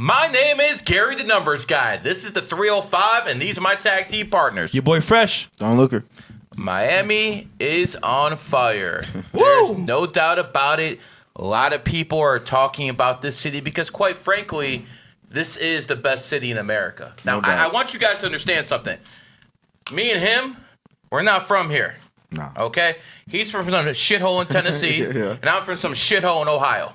My name is Gary the Numbers Guy. This is the 305, and these are my tag team partners. Your boy Fresh. Don't LUCRE. Miami is on fire. There's no doubt about it. A lot of people are talking about this city because, quite frankly, this is the best city in America. Now, I want you guys to understand something. Me and him, we're not from here. No. Okay? He's from some shithole in Tennessee, and I'm from some shithole in Ohio.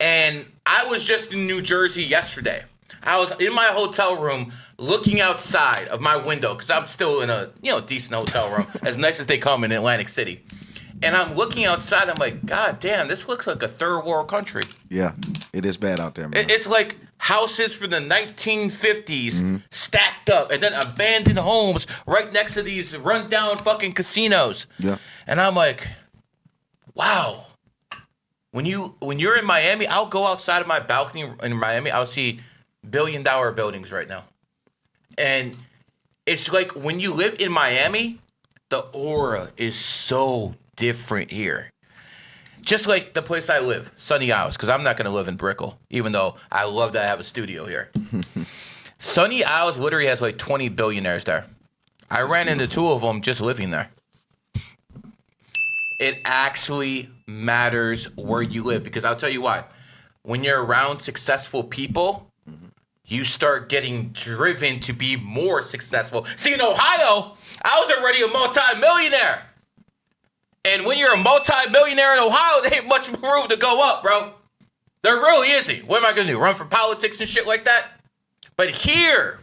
And I was just in New Jersey yesterday. I was in my hotel room looking outside of my window because I'm still in a decent hotel room, as nice as they come in Atlantic City. And I'm looking outside. I'm like, God damn, this looks like a third world country. Yeah, it is bad out there, man. It's like houses from the 1950s stacked up, and then abandoned homes right next to these rundown fucking casinos. Yeah. And I'm like, wow. When you're in Miami, I'll go outside of my balcony in Miami. I'll see billion-dollar buildings right now. And it's like when you live in Miami, the aura is so different here. Just like the place I live, Sunny Isles, because I'm not going to live in Brickell, even though I love that I have a studio here. Sunny Isles literally has like 20 billionaires there. I ran into 2 of them just living there. It actually matters where you live, because I'll tell you why. When you're around successful people, you start getting driven to be more successful. See, in Ohio, I was already a multi-millionaire. And when you're a multi-millionaire in Ohio, there ain't much room to go up, bro. There really isn't. What am I going to do? Run for politics and shit like that? But here,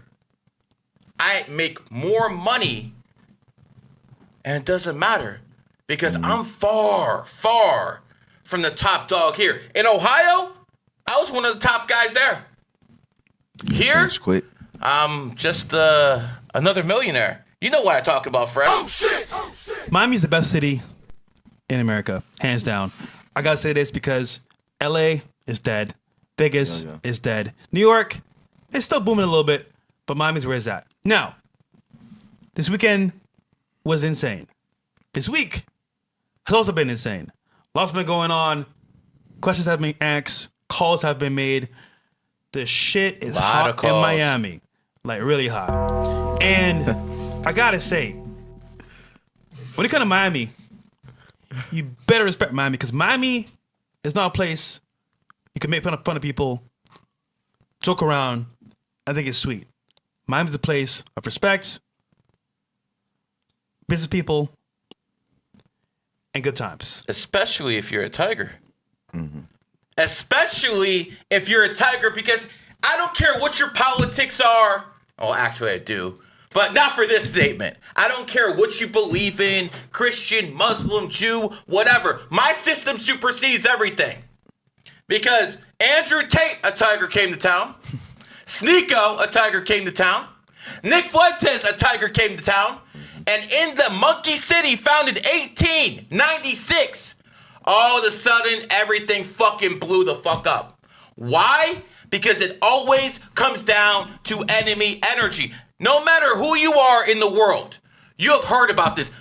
I make more money, and it doesn't matter. Because I'm far, far from the top dog here. In Ohio, I was one of the top guys there. Here, I'm just another millionaire. You know what I talk about, Fred. Oh, shit! Oh, shit! Miami's the best city in America, hands down. I gotta say this because LA is dead. Vegas is dead. New York is still booming a little bit, but Miami's where it's at. Now, this weekend was insane. This week has also been insane. Lots been going on. Questions have been asked. Calls have been made. The shit is hot in Miami. Like, really hot. And I gotta say, when you come to Miami, you better respect Miami, because Miami is not a place you can make fun of people, joke around, I think it's sweet. Miami's a place of respect, business people, and good times. Especially if you're a tiger. Especially if you're a tiger, because I don't care what your politics are. Oh, actually I do. But not for this statement. I don't care what you believe in, Christian, Muslim, Jew, whatever. My system supersedes everything. Because Andrew Tate, a tiger, came to town. Sneeko, a tiger, came to town. Nick Fuentes, a tiger, came to town. And in the Monkey City, founded 1896, all of a sudden, everything fucking blew the fuck up. Why? Because it always comes down to enemy energy. No matter who you are in the world, you have heard about this.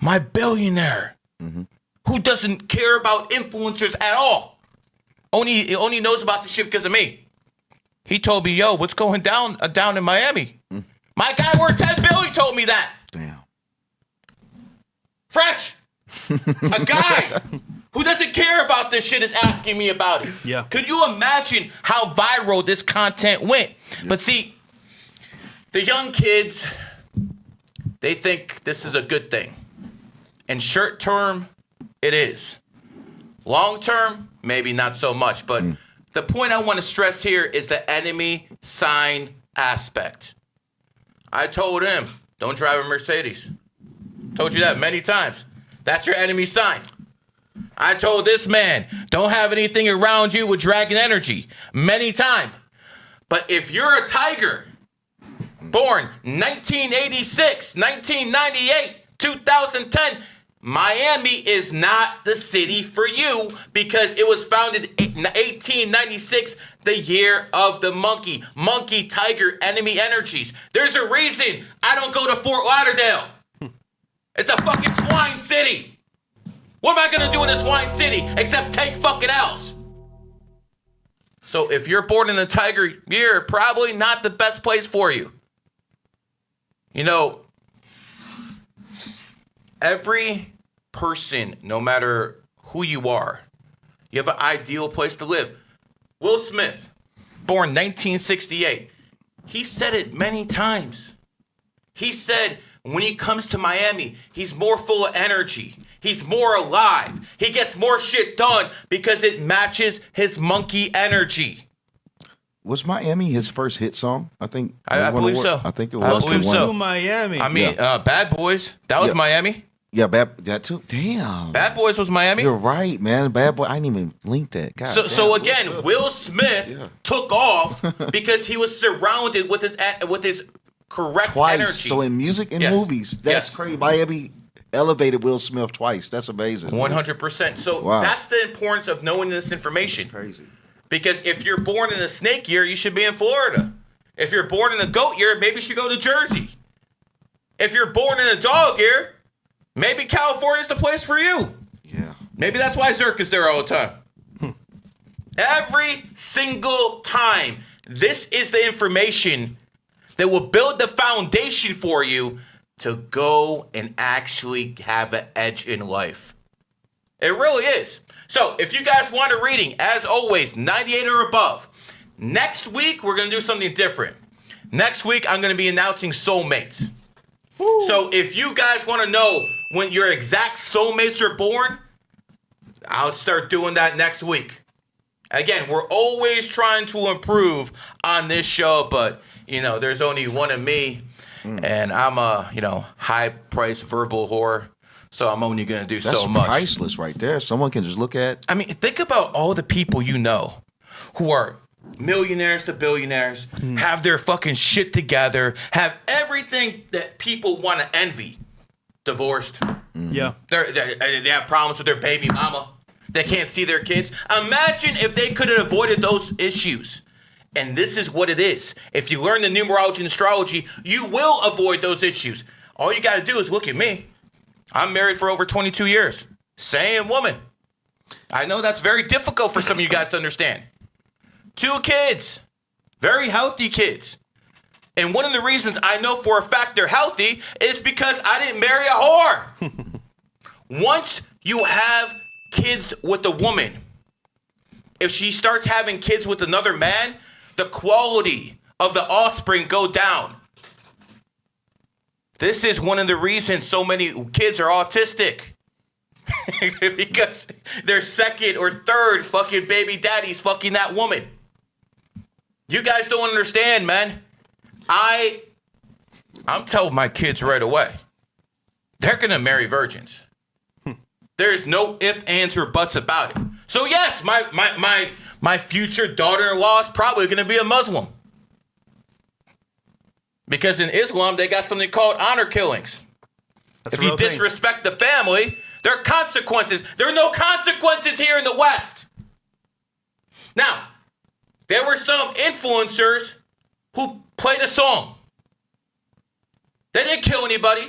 My billionaire, who doesn't care about influencers at all, only knows about the shit because of me. He told me, yo, what's going down in Miami? My guy worth $10 billion told me that. Damn. Fresh. A guy who doesn't care about this shit is asking me about it. Yeah. Could you imagine how viral this content went? Yeah. But see, the young kids, they think this is a good thing. And short term, it is. Long term, maybe not so much. But the point I want to stress here is the enemy sign aspect. I told him, don't drive a Mercedes. Told you that many times. That's your enemy sign. I told this man, don't have anything around you with dragon energy. Many times. But if you're a tiger, born 1986, 1998, 2010, Miami is not the city for you because it was founded in 1896, the year of the monkey. Monkey, tiger, enemy energies. There's a reason I don't go to Fort Lauderdale. It's a fucking swine city. What am I going to do in this swine city except take fucking L's? So if you're born in the tiger year, probably not the best place for you. You know, every person, no matter who you are, you have an ideal place to live. Will Smith, born 1968, he said it many times. He said when he comes to Miami, he's more full of energy. He's more alive. He gets more shit done because it matches his monkey energy. Was Miami his first hit song? I think. I believe so. I think it I was. believe so. To Miami. I mean, Bad Boys, that was Miami. Yeah, that too. Damn. Bad Boys was Miami. You're right, man. Bad Boy. I didn't even link that. God. So again, Will Smith took off because he was surrounded with his correct twice. energy. So in music and movies, that's crazy. Miami elevated Will Smith twice. That's amazing. 100%. So that's the importance of knowing this information. That's crazy. Because if you're born in the snake year, you should be in Florida. If you're born in the goat year, maybe you should go to Jersey. If you're born in the dog year, maybe California's the place for you. Yeah. Maybe that's why Zerk is there all the time. Every single time, this is the information that will build the foundation for you to go and actually have an edge in life. It really is. So if you guys want a reading, as always, 98 or above. Next week, we're going to do something different. Next week, I'm going to be announcing soulmates. Woo. So if you guys want to know when your exact soulmates are born, I'll start doing that next week. Again, we're always trying to improve on this show, but, you know, there's only one of me, and I'm a, high-priced verbal whore. So I'm only going to do so much. That's priceless right there. Someone can just look at. I mean, think about all the people you know who are millionaires to billionaires, have their fucking shit together, have everything that people want to envy. Divorced. Yeah. They have problems with their baby mama. They can't see their kids. Imagine if they could have avoided those issues. And this is what it is. If you learn the numerology and astrology, you will avoid those issues. All you got to do is look at me. I'm married for over 22 years. Same woman. I know that's very difficult for some of you guys to understand. 2 kids. Very healthy kids. And one of the reasons I know for a fact they're healthy is because I didn't marry a whore. Once you have kids with a woman, if she starts having kids with another man, the quality of the offspring go down. This is one of the reasons so many kids are autistic. Because their second or third fucking baby daddy's fucking that woman. You guys don't understand, man. I'm telling my kids right away. They're going to marry virgins. There's no ifs, ands, or buts about it. So yes, my future daughter-in-law is probably going to be a Muslim. Because in Islam, they got something called honor killings. If you disrespect the family, there are consequences. There are no consequences here in the West. Now, there were some influencers who played a song. They didn't kill anybody.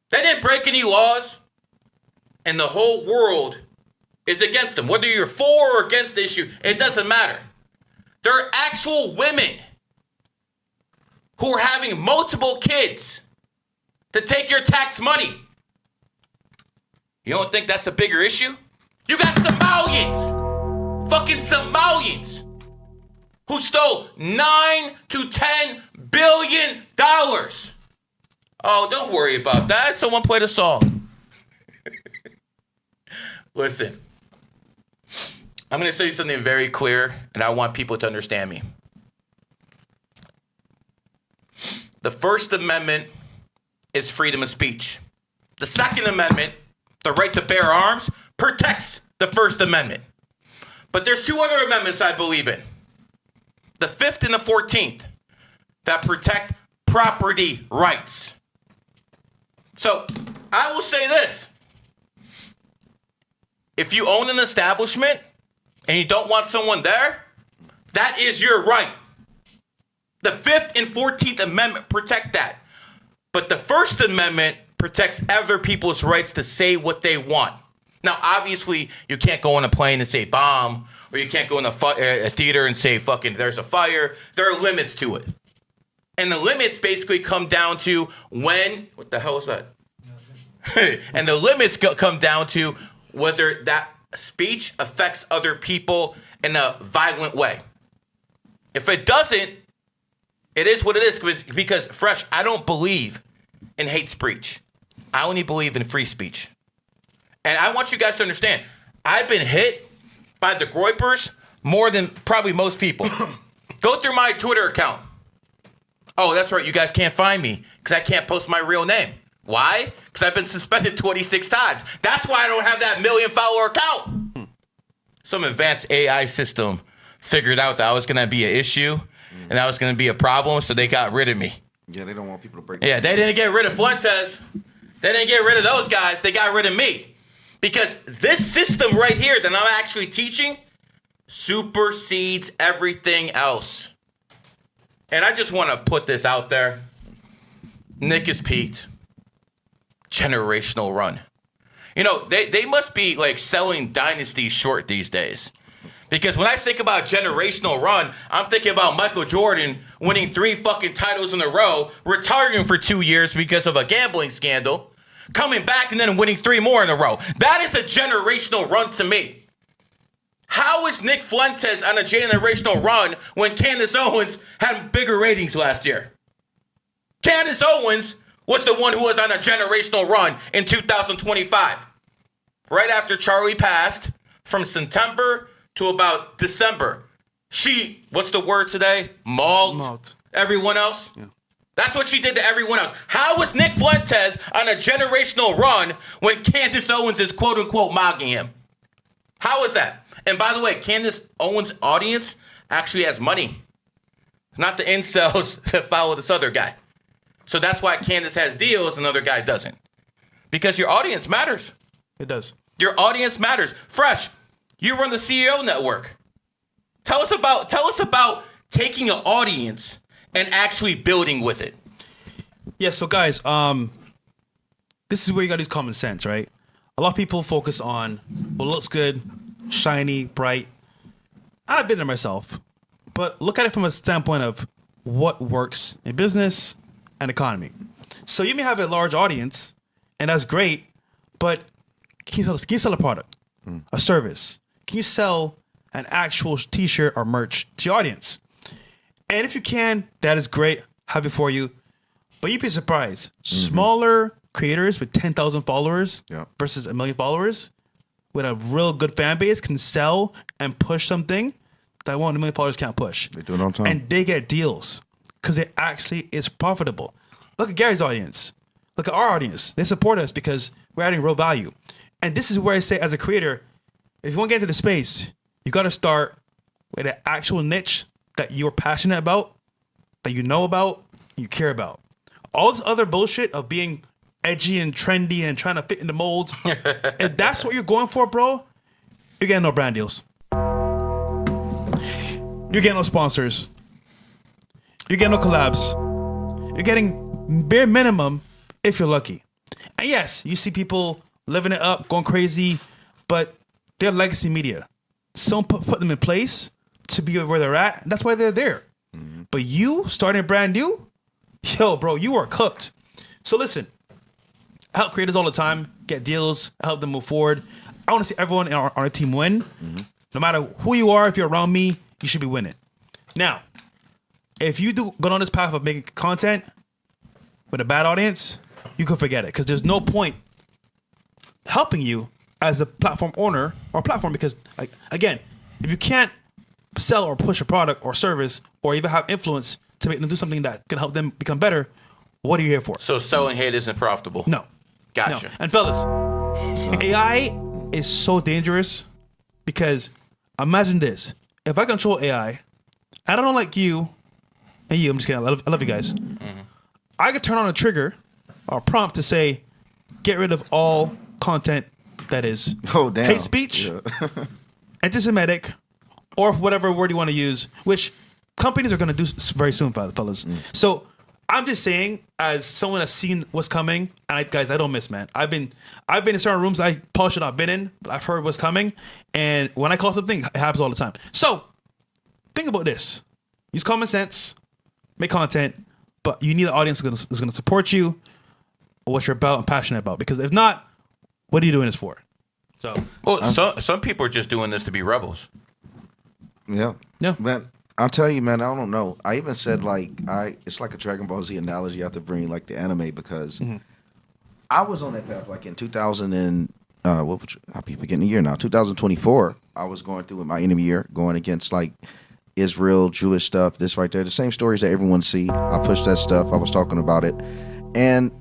They didn't break any laws. And the whole world is against them. Whether you're for or against the issue, it doesn't matter. There are actual women who are having multiple kids to take your tax money. You don't think that's a bigger issue? You got Somalians, fucking Somalians, who stole $9 to $10 billion. Oh, don't worry about that. Someone played a song. Listen, I'm going to say something very clear, and I want people to understand me. The First Amendment is freedom of speech. The Second Amendment, the right to bear arms, protects the First Amendment. But there's 2 other amendments I believe in. The 5th and the 14th that protect property rights. So I will say this. If you own an establishment and you don't want someone there, that is your right. The 5th and 14th Amendment protect that. But the First Amendment protects other people's rights to say what they want. Now, obviously, you can't go on a plane and say bomb, or you can't go in a theater and say fucking there's a fire. There are limits to it. And the limits basically come down to when, what the hell is that? And the limits come down to whether that speech affects other people in a violent way. If it doesn't, it is what it is. Because Fresh, I don't believe in hate speech. I only believe in free speech. And I want you guys to understand, I've been hit by the groypers more than probably most people. Go through my Twitter account. Oh, that's right. You guys can't find me because I can't post my real name. Why? Because I've been suspended 26 times. That's why I don't have that 1 million follower account. Some advanced AI system figured out that I was going to be an issue and that was going to be a problem, so they got rid of me. Yeah, they don't want people to break. Yeah, they didn't get rid of Fuentes. They didn't get rid of those guys. They got rid of me. Because this system right here that I'm actually teaching supersedes everything else. And I just want to put this out there. Nick is peaked. Generational run. You know, they must be like selling dynasties short these days. Because when I think about generational run, I'm thinking about Michael Jordan winning 3 fucking titles in a row, retiring for 2 years because of a gambling scandal, coming back and then winning 3 more in a row. That is a generational run to me. How is Nick Fuentes on a generational run when Candace Owens had bigger ratings last year? Candace Owens was the one who was on a generational run in 2025. Right after Charlie passed, from September to about December. She, what's the word today? Mauled everyone else? Yeah. That's what she did to everyone else. How was Nick Fuentes on a generational run when Candace Owens is quote-unquote mocking him? How is that? And by the way, Candace Owens' audience actually has money. Not the incels that follow this other guy. So that's why Candace has deals and the other guy doesn't. Because your audience matters. It does. Your audience matters. Fresh, you run the CEO network. Tell us about taking an audience and actually building with it. Yeah, so guys, this is where you got to use common sense, right? A lot of people focus on what looks good, shiny, bright. I've been there myself, but look at it from a standpoint of what works in business and economy. So you may have a large audience, and that's great, but can you sell a product, a service? Can you sell an actual t-shirt or merch to your audience? And if you can, that is great. Happy for you. But you'd be surprised. Smaller creators with 10,000 followers versus 1 million followers with a real good fan base can sell and push something that 1 million followers can't push. They do it on time. And they get deals because it actually is profitable. Look at Gary's audience. Look at our audience. They support us because we're adding real value. And this is where I say, as a creator, if you want to get into the space, you got to start with an actual niche that you're passionate about, that you know about, you care about. All this other bullshit of being edgy and trendy and trying to fit in the mold, if that's what you're going for, bro, you're getting no brand deals. You're getting no sponsors. You're getting no collabs. You're getting bare minimum if you're lucky. And yes, you see people living it up, going crazy, but they're legacy media. Someone put them in place to be where they're at. And that's why they're there. But you starting brand new, yo, bro, you are cooked. So listen, I help creators all the time get deals. I help them move forward. I want to see everyone on our team win. No matter who you are, if you're around me, you should be winning. Now, if you do go on this path of making content with a bad audience, you can forget it because there's no point helping you as a platform owner or platform because, like, again, if you can't sell or push a product or service or even have influence to make them do something that can help them become better, what are you here for? So selling hate isn't profitable? No. Gotcha. No. And fellas, AI is so dangerous because imagine this. If I control AI, I don't like you and you, I'm just kidding, I love you guys. I could turn on a trigger or a prompt to say, get rid of all content that is hate speech, anti-Semitic, or whatever word you want to use, which companies are going to do very soon, fellas. So I'm just saying, as someone that's seen what's coming, and guys, I don't miss, man. I've been in certain rooms I probably should not have been in, but I've heard what's coming, and when I call something, it happens all the time. So think about this: use common sense, make content, but you need an audience that's going to support you, or what you're about and passionate about. Because if not, what are you doing this for? So, well, some people are just doing this to be rebels. Yeah. Yeah. Man, I'll tell you, man, I don't know. I even said, like, it's like a Dragon Ball Z analogy I have to bring, like, the anime, because I was on that path, like, in 2000 and, I be forgetting the year now, 2024, I was going through with my enemy year, going against, like, Israel, Jewish stuff, this right there, the same stories that everyone see. I pushed that stuff. I was talking about it. And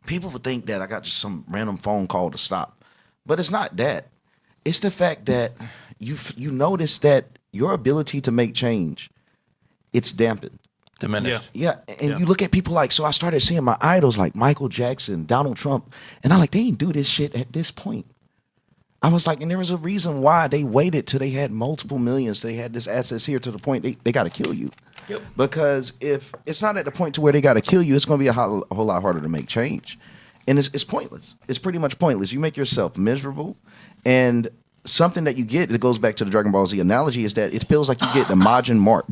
people would think that I got just some random phone call to stop. But it's not that. It's the fact that you notice that your ability to make change, it's dampened. Diminished. Yeah, and you look at people like, so I started seeing my idols like Michael Jackson, Donald Trump, and I'm like, they ain't do this shit at this point. I was like, and there was a reason why they waited till they had multiple millions, they had this assets here to the point they got to kill you. Yep. Because if it's not at the point to where they got to kill you, it's going to be a whole lot harder to make change. And it's pointless. It's pretty much pointless. You make yourself miserable, and something that you get that goes back to the Dragon Ball Z analogy is that it feels like you get the Majin mark,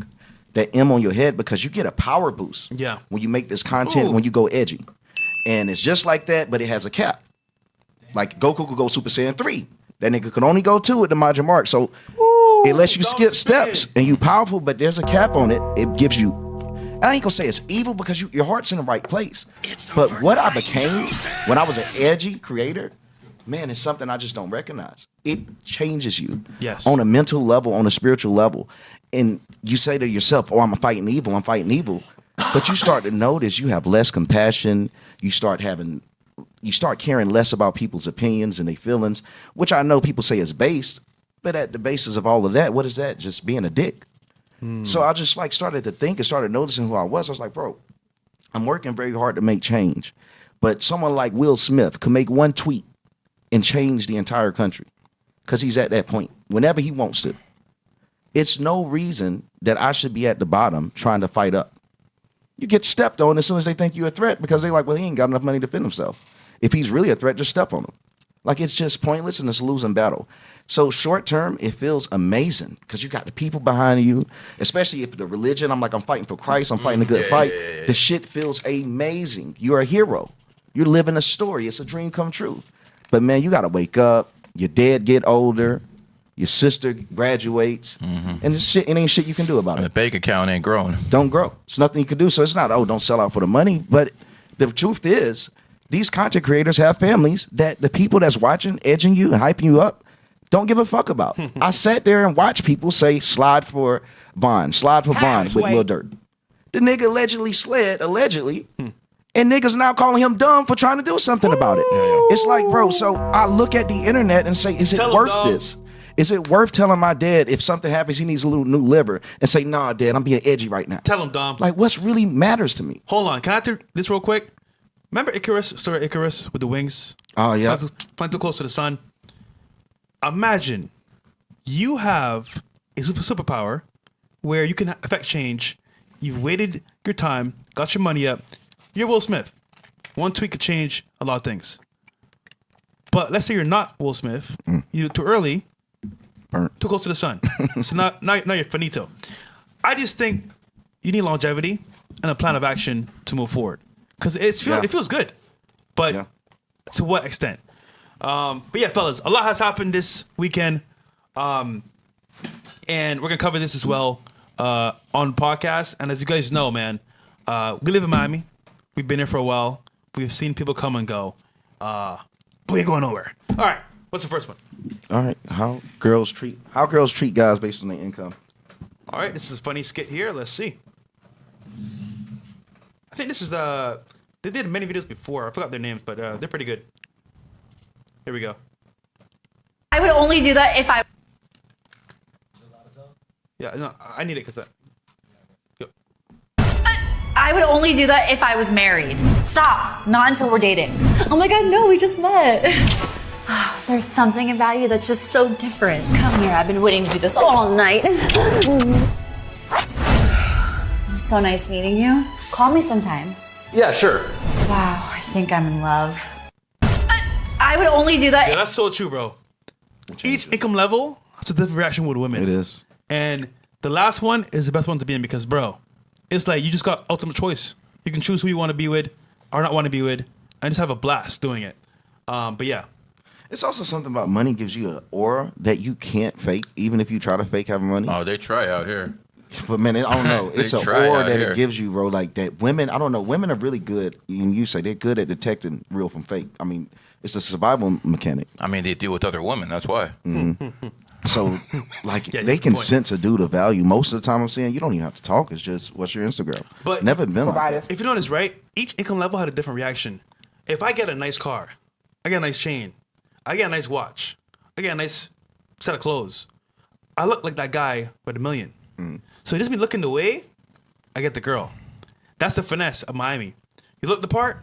that M on your head, because you get a power boost when you make this content, when you go edgy. And it's just like that, but it has a cap. Like Goku could go Super Saiyan 3. That nigga could only go 2 with the Majin mark. So it lets you skip steps and you powerful, but there's a cap on it. It gives you, and I ain't gonna say it's evil because your heart's in the right place. But what I became when I was an edgy creator, man, it's something I just don't recognize. It changes you on a mental level, on a spiritual level. And you say to yourself, oh, I'm fighting evil. But you start to notice you have less compassion. You start caring less about people's opinions and their feelings, which I know people say is based. But at the basis of all of that, what is that? Just being a dick. So I just like started to think and started noticing who I was. I was like, bro, I'm working very hard to make change. But someone like Will Smith could make one tweet and change the entire country because he's at that point whenever he wants to. It's no reason that I should be at the bottom trying to fight up. You get stepped on as soon as they think you're a threat because they're like, well, he ain't got enough money to defend himself. If he's really a threat, just step on him. Like, it's just pointless and it's a losing battle. So short term, it feels amazing because you got the people behind you, especially if the religion, I'm like, I'm fighting for Christ. I'm fighting a good fight. The shit feels amazing. You're a hero. You're living a story. It's a dream come true. But man, you got to wake up. Your dad get older. Your sister graduates. And this shit, it ain't shit you can do about it. The bank account ain't growing. Don't grow. It's nothing you can do. So it's not, oh, don't sell out for the money. But the truth is, these content creators have families that the people that's watching, edging you and hyping you up, don't give a fuck about. I sat there and watched people say slide for Vaughn with Lil Durk. The nigga allegedly slid, and niggas now calling him dumb for trying to do something about it. It's like, bro, so I look at the internet and say, is it worth this? Is it worth telling my dad if something happens, he needs a little new liver, and say, nah, dad, I'm being edgy right now? Tell him, Dom. Like, what's really matters to me? Hold on. Can I do this real quick? Remember story of Icarus with the wings? Oh, yeah. Flying too close to the sun. Imagine you have a superpower where you can affect change. You've waited your time, got your money up. You're Will Smith. One tweet could change a lot of things. But let's say you're not Will Smith. You're too early. Burnt. Too close to the sun. So now you're finito. I just think you need longevity and a plan of action to move forward. Because it feels good. But to what extent? But yeah, fellas, a lot has happened this weekend. And we're going to cover this as well on podcast. And as you guys know, man, we live in Miami. We've been here for a while. We've seen people come and go. But we ain't going nowhere. All right. What's the first one? All right. How girls treat guys based on their income. All right. This is a funny skit here. Let's see. I think this is they did many videos before. I forgot their names, but they're pretty good. Here we go. I would only do that if I... Yeah, no, I need it because I would only do that if I was married. Stop. Not until we're dating. Oh my God, no, we just met. There's something about you that's just so different. Come here, I've been waiting to do this all night. So nice meeting you. Call me sometime. Yeah, sure. Wow, I think I'm in love. I would only do that. Yeah, that's so true, bro. Each income level has a different reaction with women. It is. And the last one is the best one to be in because, bro, it's like you just got ultimate choice. You can choose who you want to be with or not want to be with and just have a blast doing it. But yeah. It's also something about money gives you an aura that you can't fake, even if you try to fake having money. Oh, they try out here. But man, I don't know. It's an try aura out that here. it gives you, bro. Like that women, I don't know. Women are really good, and you say they're good at detecting real from fake. I mean, it's a survival mechanic. I mean, they deal with other women. That's why. So, like, Yeah, they good can point. sense a dude of value. Most of the time I'm saying you don't even have to talk. It's just, what's your Instagram? But- Never been like that. If you notice, right, each income level had a different reaction. If I get a nice car, I get a nice chain, I get a nice watch, I get a nice set of clothes, I look like that guy with $1 million. So just me looking the way, I get the girl. That's the finesse of Miami. You look the part,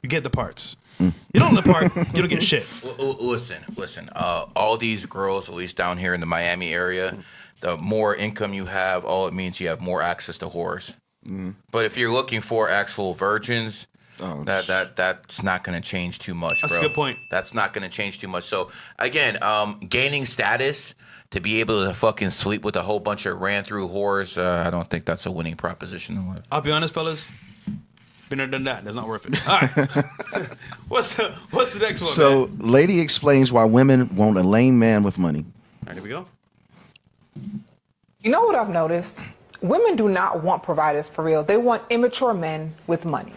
you get the parts. You don't look the part, you don't get shit. Listen. All these girls, at least down here in the Miami area, the more income you have, all it means you have more access to whores. But if you're looking for actual virgins, that's not going to change too much. That's a bro. good point. That's not going to change too much. So again, gaining status to be able to fucking sleep with a whole bunch of ran through whores, I don't think that's a winning proposition in life. I'll be honest, fellas. Been there, done that. That's not worth it. All right. What's the next one, So, man? lady explains why women want a lame man with money. All right, here we go. You know what I've noticed? Women do not want providers for real. They want immature men with money.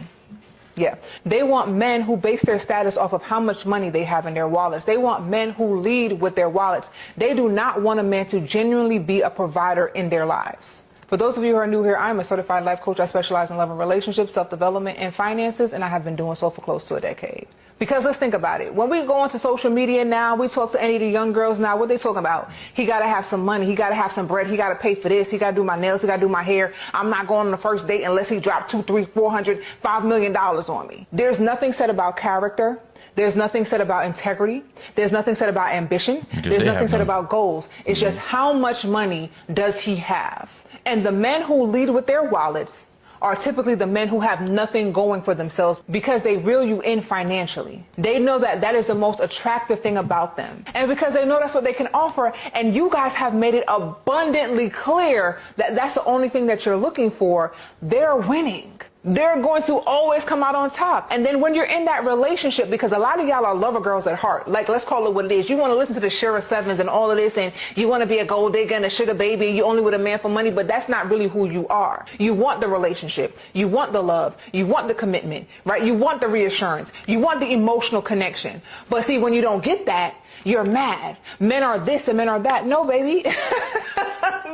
Yeah. They want men who base their status off of how much money they have in their wallets. They want men who lead with their wallets. They do not want a man to genuinely be a provider in their lives. For those of you who are new here, I'm a certified life coach. I specialize in love and relationships, self-development, and finances, and I have been doing so for close to a decade. Because let's think about it. When we go onto social media now, we talk to any of the young girls now, what they talking about? He got to have some money. He got to have some bread. He got to pay for this. He got to do my nails. He got to do my hair. I'm not going on the first date unless he dropped $200, $300, $400, $5 million on me. There's nothing said about character. There's nothing said about integrity. There's nothing said about ambition. There's nothing said about goals. It's just how much money does he have? And the men who lead with their wallets are typically the men who have nothing going for themselves because they reel you in financially. They know that that is the most attractive thing about them. And because they know that's what they can offer, and you guys have made it abundantly clear that that's the only thing that you're looking for, they're winning. They're going to always come out on top. And then when you're in that relationship, because a lot of y'all are lover girls at heart, like let's call it what it is. You want to listen to the Shira Sevens and all of this, and you want to be a gold digger and a sugar baby, and you only with a man for money, but that's not really who you are. You want the relationship. You want the love. You want the commitment, right? You want the reassurance. You want the emotional connection. But see, when you don't get that, you're mad. Men are this and men are that. No, baby.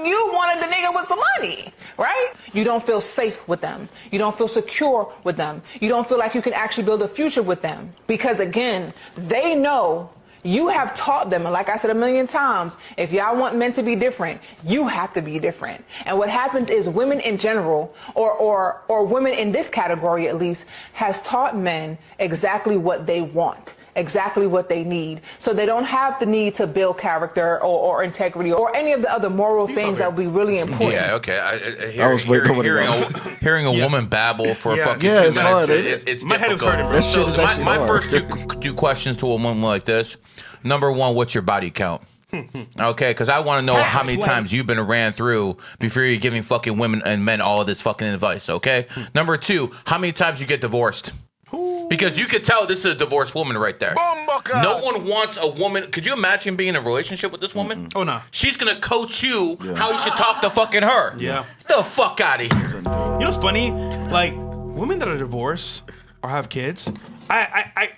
You wanted the nigga with some money, right? You don't feel safe with them. You don't feel secure with them. You don't feel like you can actually build a future with them. Because again, they know you have taught them, and like I said a million times, if y'all want men to be different, you have to be different. And what happens is women in general, or women in this category at least, has taught men exactly what they want. Exactly what they need. So they don't have the need to build character or integrity or any of the other moral things that would be really important. Yeah, okay. I was waiting on what it was. Hearing a woman babble for fucking 2 it's minutes, hard, isn't it? it's My head was difficult. hurting, bro. That shit is actually my hard. first two questions to a woman like this. Number one, what's your body count? Okay, because I want to know how many times you've been ran through before you're giving fucking women and men all of this fucking advice, okay? Number two, how many times you get divorced? Because you could tell this is a divorced woman right there. No one wants a woman. Could you imagine being in a relationship with this woman? Oh, no. She's going to coach you how you should talk to fucking her. Yeah. Get the fuck out of here. You know what's funny? Like, women that are divorced or have kids, I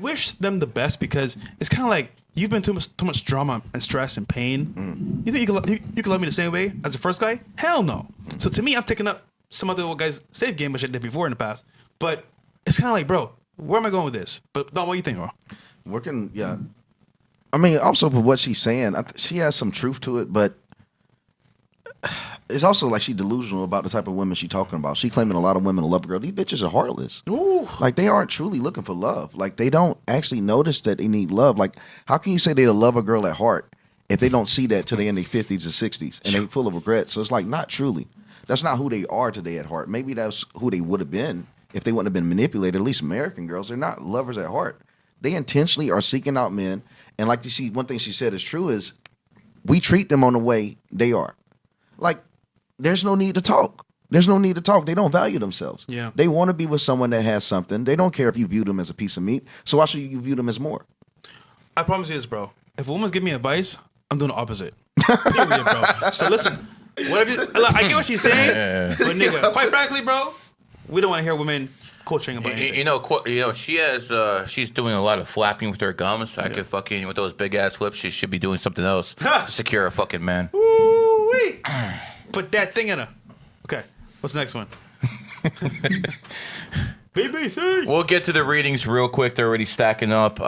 wish them the best because it's kind of like you've been too much drama and stress and pain. You think you can love me the same way as the first guy? Hell no. So to me, I'm taking up some other guys' safe game, which I did before in the past. But it's kind of like, bro, where am I going with this? But Don, what do you think, bro? Working, yeah. I mean, also for what she's saying, she has some truth to it, but it's also like she's delusional about the type of women she's talking about. She claiming a lot of women love a girl. These bitches are heartless. Ooh. Like, they aren't truly looking for love. Like, they don't actually notice that they need love. Like, how can you say they love a girl at heart if they don't see that till they in their 50s or 60s and they full of regret? So it's like, not truly. That's not who they are today at heart. Maybe that's who they would have been if they wouldn't have been manipulated. At least American girls, they're not lovers at heart. They intentionally are seeking out men. And like you see, one thing she said is true is we treat them on the way they are. Like, there's no need to talk. There's no need to talk. They don't value themselves. Yeah. They want to be with someone that has something. They don't care if you view them as a piece of meat. So why should you view them as more? I promise you this, bro. If a woman's giving me advice, I'm doing the opposite. Period, bro. So listen, whatever. I get what she's saying, but nigga, quite frankly, bro, we don't want to hear women coaching about anything. You know, she has. She's doing a lot of flapping with her gums. I could fucking with those big ass lips. She should be doing something else to secure a fucking man. Woo-wee. Put that thing in her. Okay, what's the next one? BBC. We'll get to the readings real quick. They're already stacking up.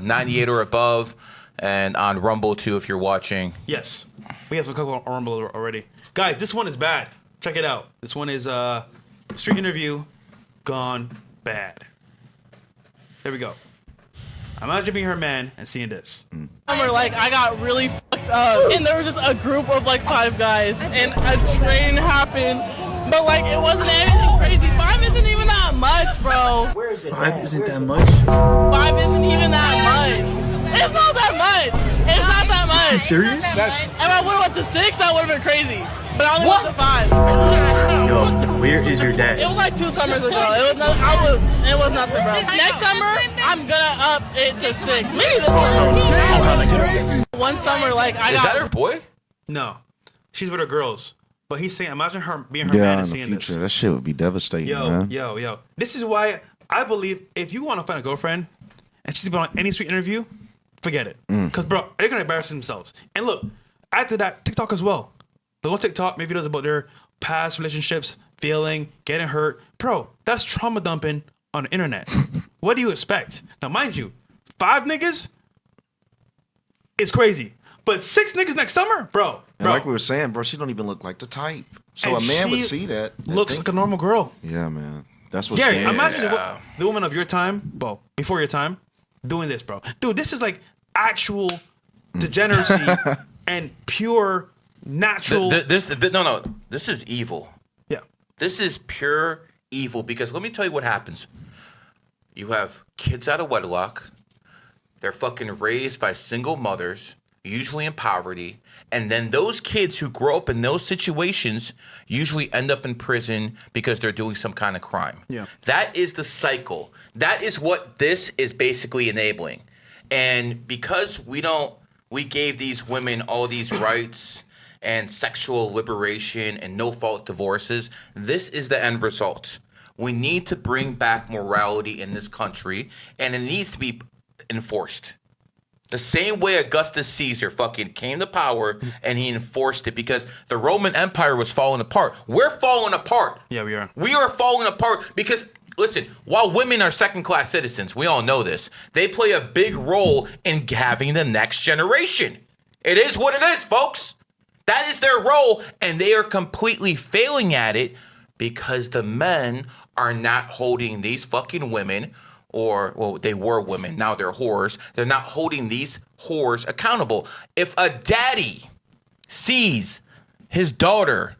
98 or above, and on Rumble too if you're watching. Yes, we have a couple on Rumble already. Guys, this one is bad. Check it out. This one is street interview gone bad. There we go. Imagine being her man and seeing this. Like, I got really fucked up, and there was just a group of like 5 guys, and a train happened, but like it wasn't anything crazy. 5 isn't even that much, bro. 5 isn't that much? 5 isn't even that much. It's not that much. It's not that much. Are you serious? If I would have went to 6, that would have been crazy. But I only went to 5. Yo, where is your dad? It was like 2 summers ago. It was nothing, bro. Next summer, I'm gonna up it to 6. Maybe this summer. One summer, like I Is got. that her boy? No, she's with her girls. But he's saying, imagine her being her man in and the seeing future, this. that shit would be devastating, man. Yo. This is why I believe if you want to find a girlfriend and she's been on any street interview, forget it. Because, bro, they're going to embarrass themselves. And look, add to that, TikTok as well. They'll go TikTok, make videos about their past relationships, failing, getting hurt. Bro, that's trauma dumping on the internet. What do you expect? Now, mind you, 5 niggas, it's crazy. But 6 niggas next summer, bro. And like we were saying, bro, she don't even look like the type. So And a man would she see that. and looks think, like a normal girl. yeah, man. That's what's Gary, scary. imagine the woman of your time, bro, before your time, doing this, bro. Dude, this is like actual degeneracy and pure natural. This is evil. Yeah. This is pure evil because let me tell you what happens. You have kids out of wedlock. They're fucking raised by single mothers, usually in poverty. And then those kids who grow up in those situations usually end up in prison because they're doing some kind of crime. Yeah. That is the cycle. That is what this is basically enabling. And because we gave these women all these rights and sexual liberation and no-fault divorces, this is the end result. We need to bring back morality in this country, and it needs to be enforced. The same way Augustus Caesar fucking came to power and he enforced it because the Roman Empire was falling apart. We're falling apart. Yeah, we are. We are falling apart because, listen, while women are second-class citizens, we all know this, they play a big role in having the next generation. It is what it is, folks. That is their role, and they are completely failing at it because the men are not holding these fucking women, or, well, they were women, now they're whores. They're not holding these whores accountable. If a daddy sees his daughter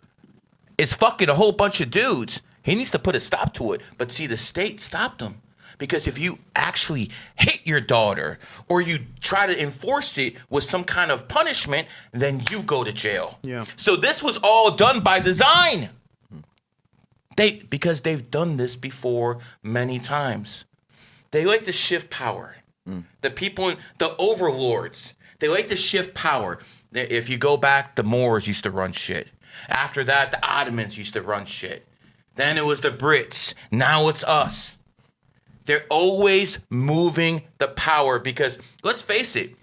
is fucking a whole bunch of dudes, he needs to put a stop to it. But see, the state stopped him. Because if you actually hit your daughter or you try to enforce it with some kind of punishment, then you go to jail. Yeah. So this was all done by design. Because they've done this before many times. They like to shift power. The people, the overlords, they like to shift power. If you go back, the Moors used to run shit. After that, the Ottomans used to run shit. Then it was the Brits. Now it's us. They're always moving the power because, let's face it,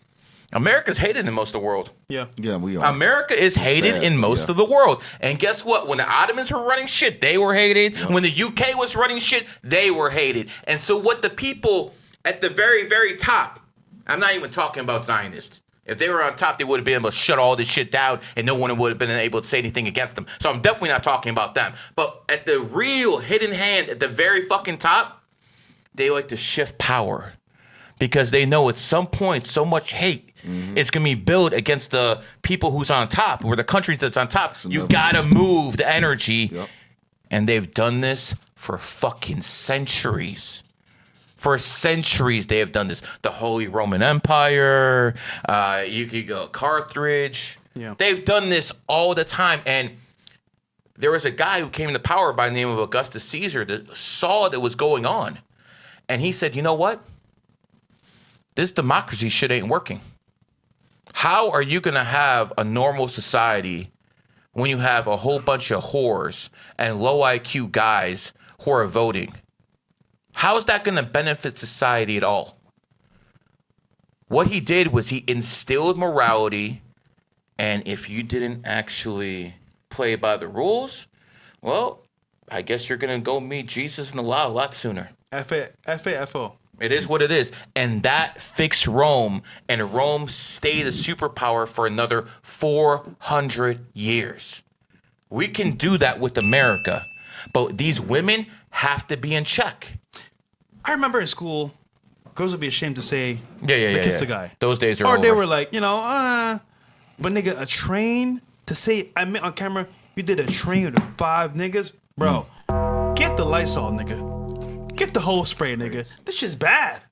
America's hated in most of the world. Yeah. Yeah, we are. America is hated Sad, in most yeah. of the world. And guess what? When the Ottomans were running shit, they were hated. When the UK was running shit, they were hated. And so what the people at the very, very top, I'm not even talking about Zionists. If they were on top, they would have been able to shut all this shit down and no one would have been able to say anything against them. So I'm definitely not talking about them. But at the real hidden hand at the very fucking top, they like to shift power. because they know at some point so much hate is going to be built against the people who's on top or the countries that's on top. You got to move the energy. Yep. And they've done this for fucking centuries. For centuries, they have done this. The Holy Roman Empire, you could go Carthage. Yeah. They've done this all the time. And there was a guy who came to power by the name of Augustus Caesar that saw that was going on. And he said, you know what? This democracy shit ain't working. How are you going to have a normal society when you have a whole bunch of whores and low IQ guys who are voting? How is that going to benefit society at all? What he did was he instilled morality, and if you didn't actually play by the rules, well, I guess you're going to go meet Jesus in the law a lot sooner. F-A-F-O. It is what it is. And that fixed Rome, and Rome stayed a superpower for another 400 years. We can do that with America, but these women have to be in check. I remember in school, girls would be ashamed to say They kissed a guy. Those days are or over. they were like, but nigga, a train to say, I meant on camera, you did a train with 5 niggas? Bro, get the Lysol, nigga. Get the whole spray, nigga. This shit's bad.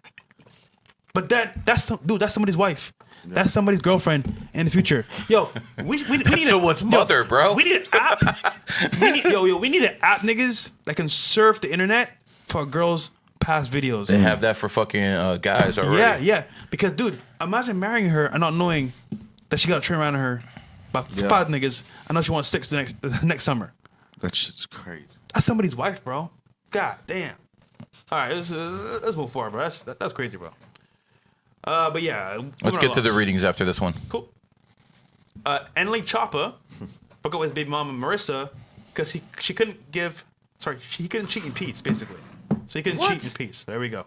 But that's somebody's wife. Yeah. That's somebody's girlfriend in the future. Yo, we need someone's mother, bro. We need an app. we need an app, niggas, that can surf the internet for girls' past videos. They have that for fucking guys already. Yeah. Because, dude, imagine marrying her and not knowing that she got a train around her by 5 niggas. I know she wants 6 the next summer. That shit's crazy. That's somebody's wife, bro. God damn. All right, let's move forward, bro. That's crazy, bro. But yeah, let's get to the readings after this one. Cool. Annalie Choppa broke up with his baby mama Marissa because he couldn't cheat in peace, basically. So he couldn't cheat in peace. There we go.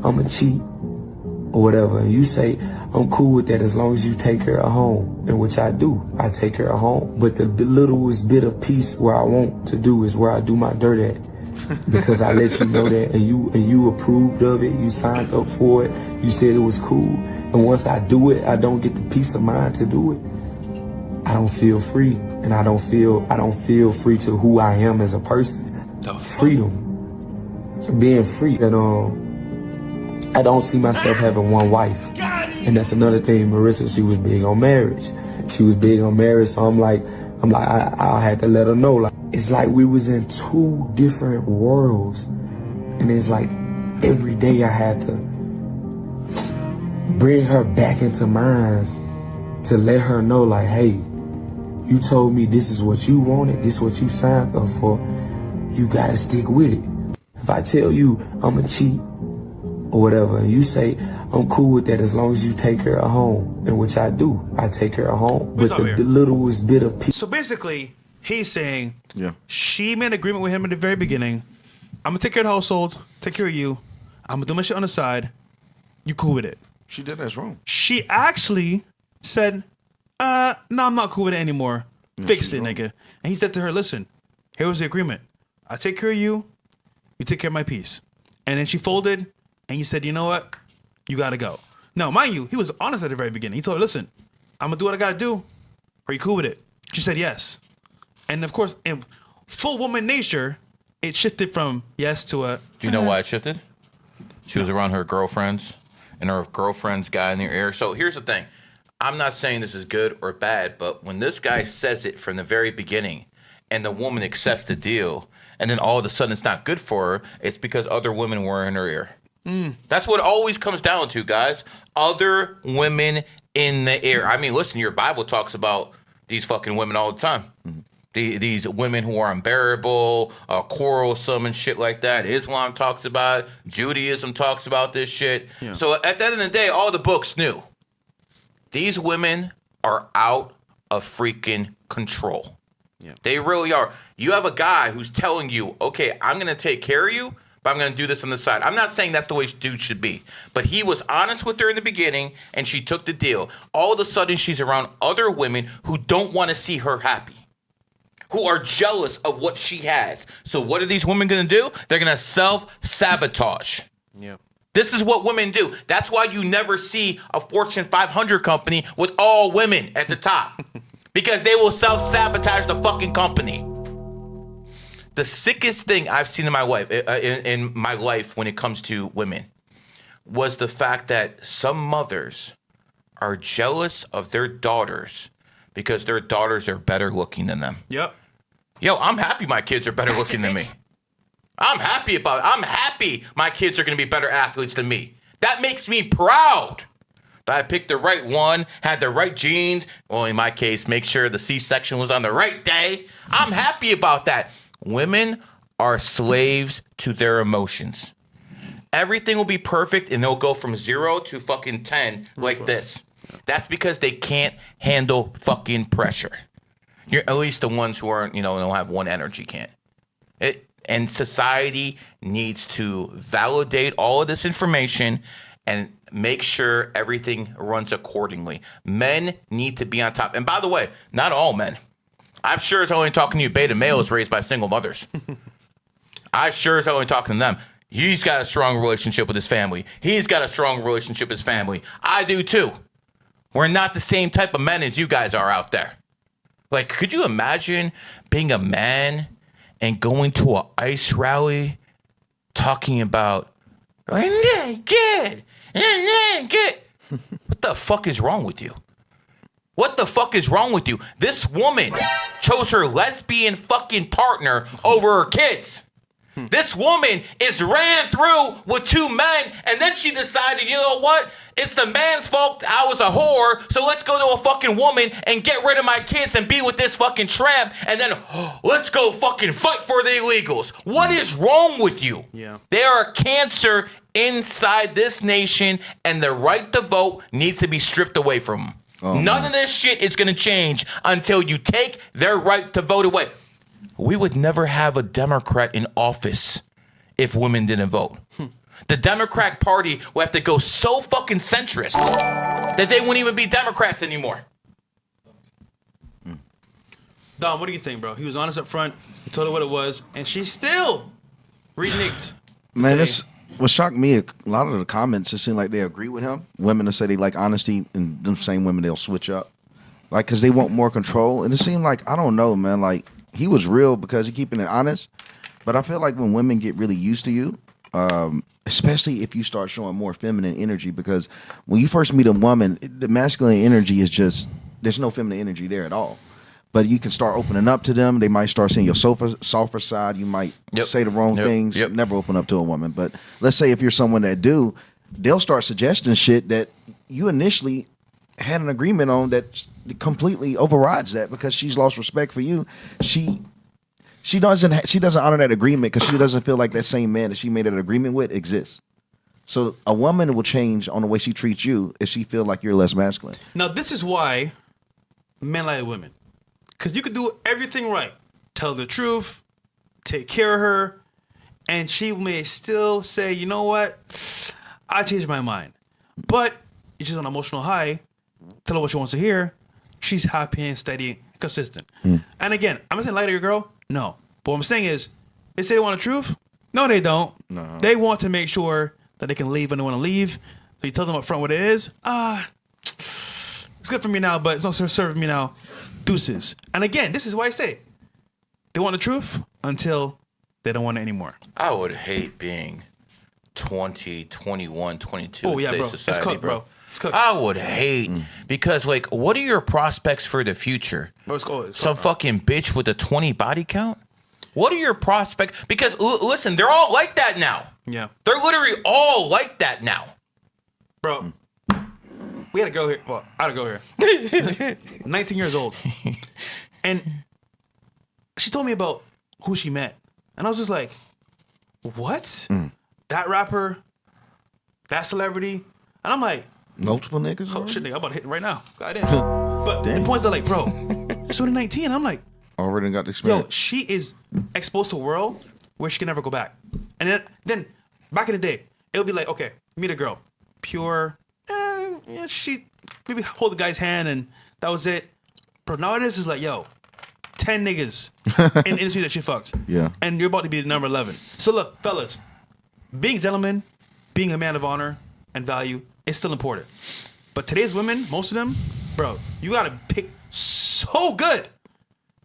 I'm a cheat or whatever, and you say I'm cool with that as long as you take care of home, and which I do. I take care of home, but the littlest bit of peace where I want to do is where I do my dirt at, because I let you know that, and you approved of it, you signed up for it, you said it was cool, and once I do it, I don't get the peace of mind to do it. I don't feel free, and I don't feel free to who I am as a person. Freedom, being free, and I don't see myself having one wife. And that's another thing, Marissa, she was big on marriage. So I'm like, I had to let her know. Like, it's like we was in 2 different worlds. And it's like every day I had to bring her back into mine to let her know, like, hey, you told me this is what you wanted, this is what you signed up for. You gotta stick with it. If I tell you I'm a cheat or whatever, and you say I'm cool with that as long as you take care of home, and which I do. I take care of home, but the littlest bit of peace. So basically, he's saying, she made an agreement with him in the very beginning. I'm gonna take care of the household, take care of you. I'm gonna do my shit on the side. You cool with it? She did that's wrong. She actually said, no, I'm not cool with it anymore. Fix it, nigga. And he said to her, listen, here was the agreement. I take care of you, you take care of my peace. And then she folded, and you said, you know what? You gotta go. Now, mind you, he was honest at the very beginning. He told her, listen, I'm gonna do what I gotta do. Are you cool with it? She said yes. And of course, in full woman nature, it shifted from yes to a... Do you know why it shifted? She was around her girlfriends, and her girlfriends got in their ear. So here's the thing. I'm not saying this is good or bad, but when this guy says it from the very beginning, and the woman accepts the deal, and then all of a sudden it's not good for her, it's because other women were in her ear. That's what it always comes down to, guys. Other women in the ear. I mean, listen, your Bible talks about these fucking women all the time. These women who are unbearable, quarrelsome and shit like that. Islam talks about it. Judaism talks about this shit. Yeah. So at the end of the day, all the books knew. These women are out of freaking control. Yeah. They really are. You have a guy who's telling you, okay, I'm going to take care of you, but I'm going to do this on the side. I'm not saying that's the way dude should be, but he was honest with her in the beginning, and she took the deal. All of a sudden, she's around other women who don't want to see her happy, who are jealous of what she has. So what are these women going to do? They're going to self-sabotage. Yeah. This is what women do. That's why you never see a Fortune 500 company with all women at the top. Because they will self-sabotage the fucking company. The sickest thing I've seen in my life, when it comes to women, was the fact that some mothers are jealous of their daughters because their daughters are better looking than them. Yep. Yo, I'm happy my kids are better looking than me. I'm happy my kids are going to be better athletes than me. That makes me proud that I picked the right one, had the right genes. Well, in my case, make sure the C-section was on the right day. I'm happy about that. Women are slaves to their emotions. Everything will be perfect and they'll go from 0 to fucking 10 like this. That's because they can't handle fucking pressure. You're at least the ones who aren't, don't have one energy can't. And society needs to validate all of this information and make sure everything runs accordingly. Men need to be on top. And by the way, not all men. I'm sure as only talking to you, beta males raised by single mothers. I sure as only talking to them. He's got a strong relationship with his family. He's got a strong relationship with his family. I do too. We're not the same type of men as you guys are out there. Like, could you imagine being a man and going to an ice rally talking about, what the fuck is wrong with you? What the fuck is wrong with you? This woman chose her lesbian fucking partner over her kids. This woman is ran through with 2 men, and then she decided, you know what? It's the man's fault I was a whore, so let's go to a fucking woman and get rid of my kids and be with this fucking tramp, and then let's go fucking fight for the illegals. What is wrong with you? Yeah. They are cancer inside this nation, and the right to vote needs to be stripped away from them. None of this shit is going to change until you take their right to vote away. We would never have a Democrat in office if women didn't vote. The Democrat Party will have to go so fucking centrist that they wouldn't even be Democrats anymore. Dom, what do you think, bro? He was honest up front. He told her what it was, and she still reneged. Man, this what shocked me. A lot of the comments, it seemed like they agree with him. Women that say they like honesty, and them same women, they'll switch up. Like, because they want more control. And it seemed like, I don't know, man, like, he was real because he's keeping it honest. But I feel like when women get really used to you, especially if you start showing more feminine energy, because when you first meet a woman, the masculine energy is just, there's no feminine energy there at all. But you can start opening up to them. They might start seeing your softer side. You might say the wrong things. Never open up to a woman. But let's say if you're someone that do, they'll start suggesting shit that you initially had an agreement on that completely overrides that because she's lost respect for you. She doesn't honor that agreement because she doesn't feel like that same man that she made an agreement with exists. So a woman will change on the way she treats you if she feel like you're less masculine. Now, this is why men like women. Because you could do everything right. Tell the truth, take care of her, and she may still say, you know what? I changed my mind. But if she's on an emotional high, tell her what she wants to hear. She's happy and steady and consistent. And again, I'm not saying lie to your girl. No. But what I'm saying is, they say they want the truth. No, they don't. No. They want to make sure that they can leave when they want to leave. So you tell them up front what it is. It's good for me now, but it's not serving me now. Deuces. And again, this is why I say they want the truth until they don't want it anymore. I would hate being 20, 21, 22 in today's society, it's cooked, bro. It's cooked. I would hate because, like, what are your prospects for the future? Some fucking bitch with a 20 body count? What are your prospects? Because, listen, they're all like that now. Yeah. They're literally all like that now. Bro, we had a girl here. Well, I had a girl here. 19 years old. And she told me about who she met. And I was just like, what? That rapper? That celebrity? And I'm like, multiple niggas? Oh, shit, nigga, I'm about to hit it right now. Goddamn. But the points are like, bro, she's only 19. I'm like, already got the experience. Yo, she is exposed to a world where she can never go back. And then back in the day, it'll be like, okay, meet a girl. Pure, she maybe hold the guy's hand and that was it. Bro, nowadays is like, yo, 10 niggas in the industry that she fucked. Yeah. And you're about to be number 11. So look, fellas, being gentlemen, being a man of honor and value is still important. But today's women, most of them, bro, you gotta pick so good.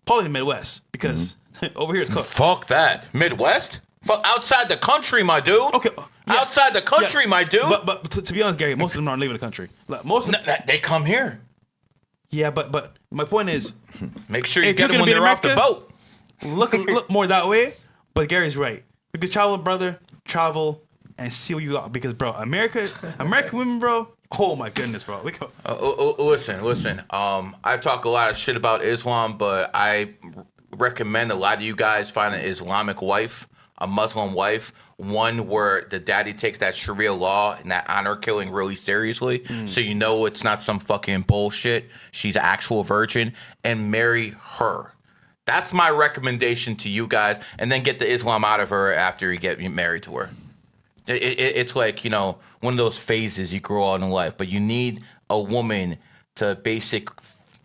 Probably in the Midwest, because over here it's cooked. Fuck that. Midwest? Fuck outside the country, my dude. Okay. Yes. Outside the country, Yes. my dude. But to be honest, Gary, most of them aren't leaving the country. Like, most of them, They come here. yeah, but my point is, Make sure you If get you're them when gonna be they're in off the America- boat. look more that way. But Gary's right. You can travel, brother, travel and see what you got. Because, bro, American women, bro. Oh my goodness, bro. We go. Listen. I talk a lot of shit about Islam, but I recommend a lot of you guys find an Islamic wife, a Muslim wife, one where the daddy takes that Sharia law and that honor killing really seriously, so you know it's not some fucking bullshit. She's an actual virgin, and marry her. That's my recommendation to you guys, and then get the Islam out of her after you get married to her. It's like, you know, one of those phases you grow on in life, but you need a woman to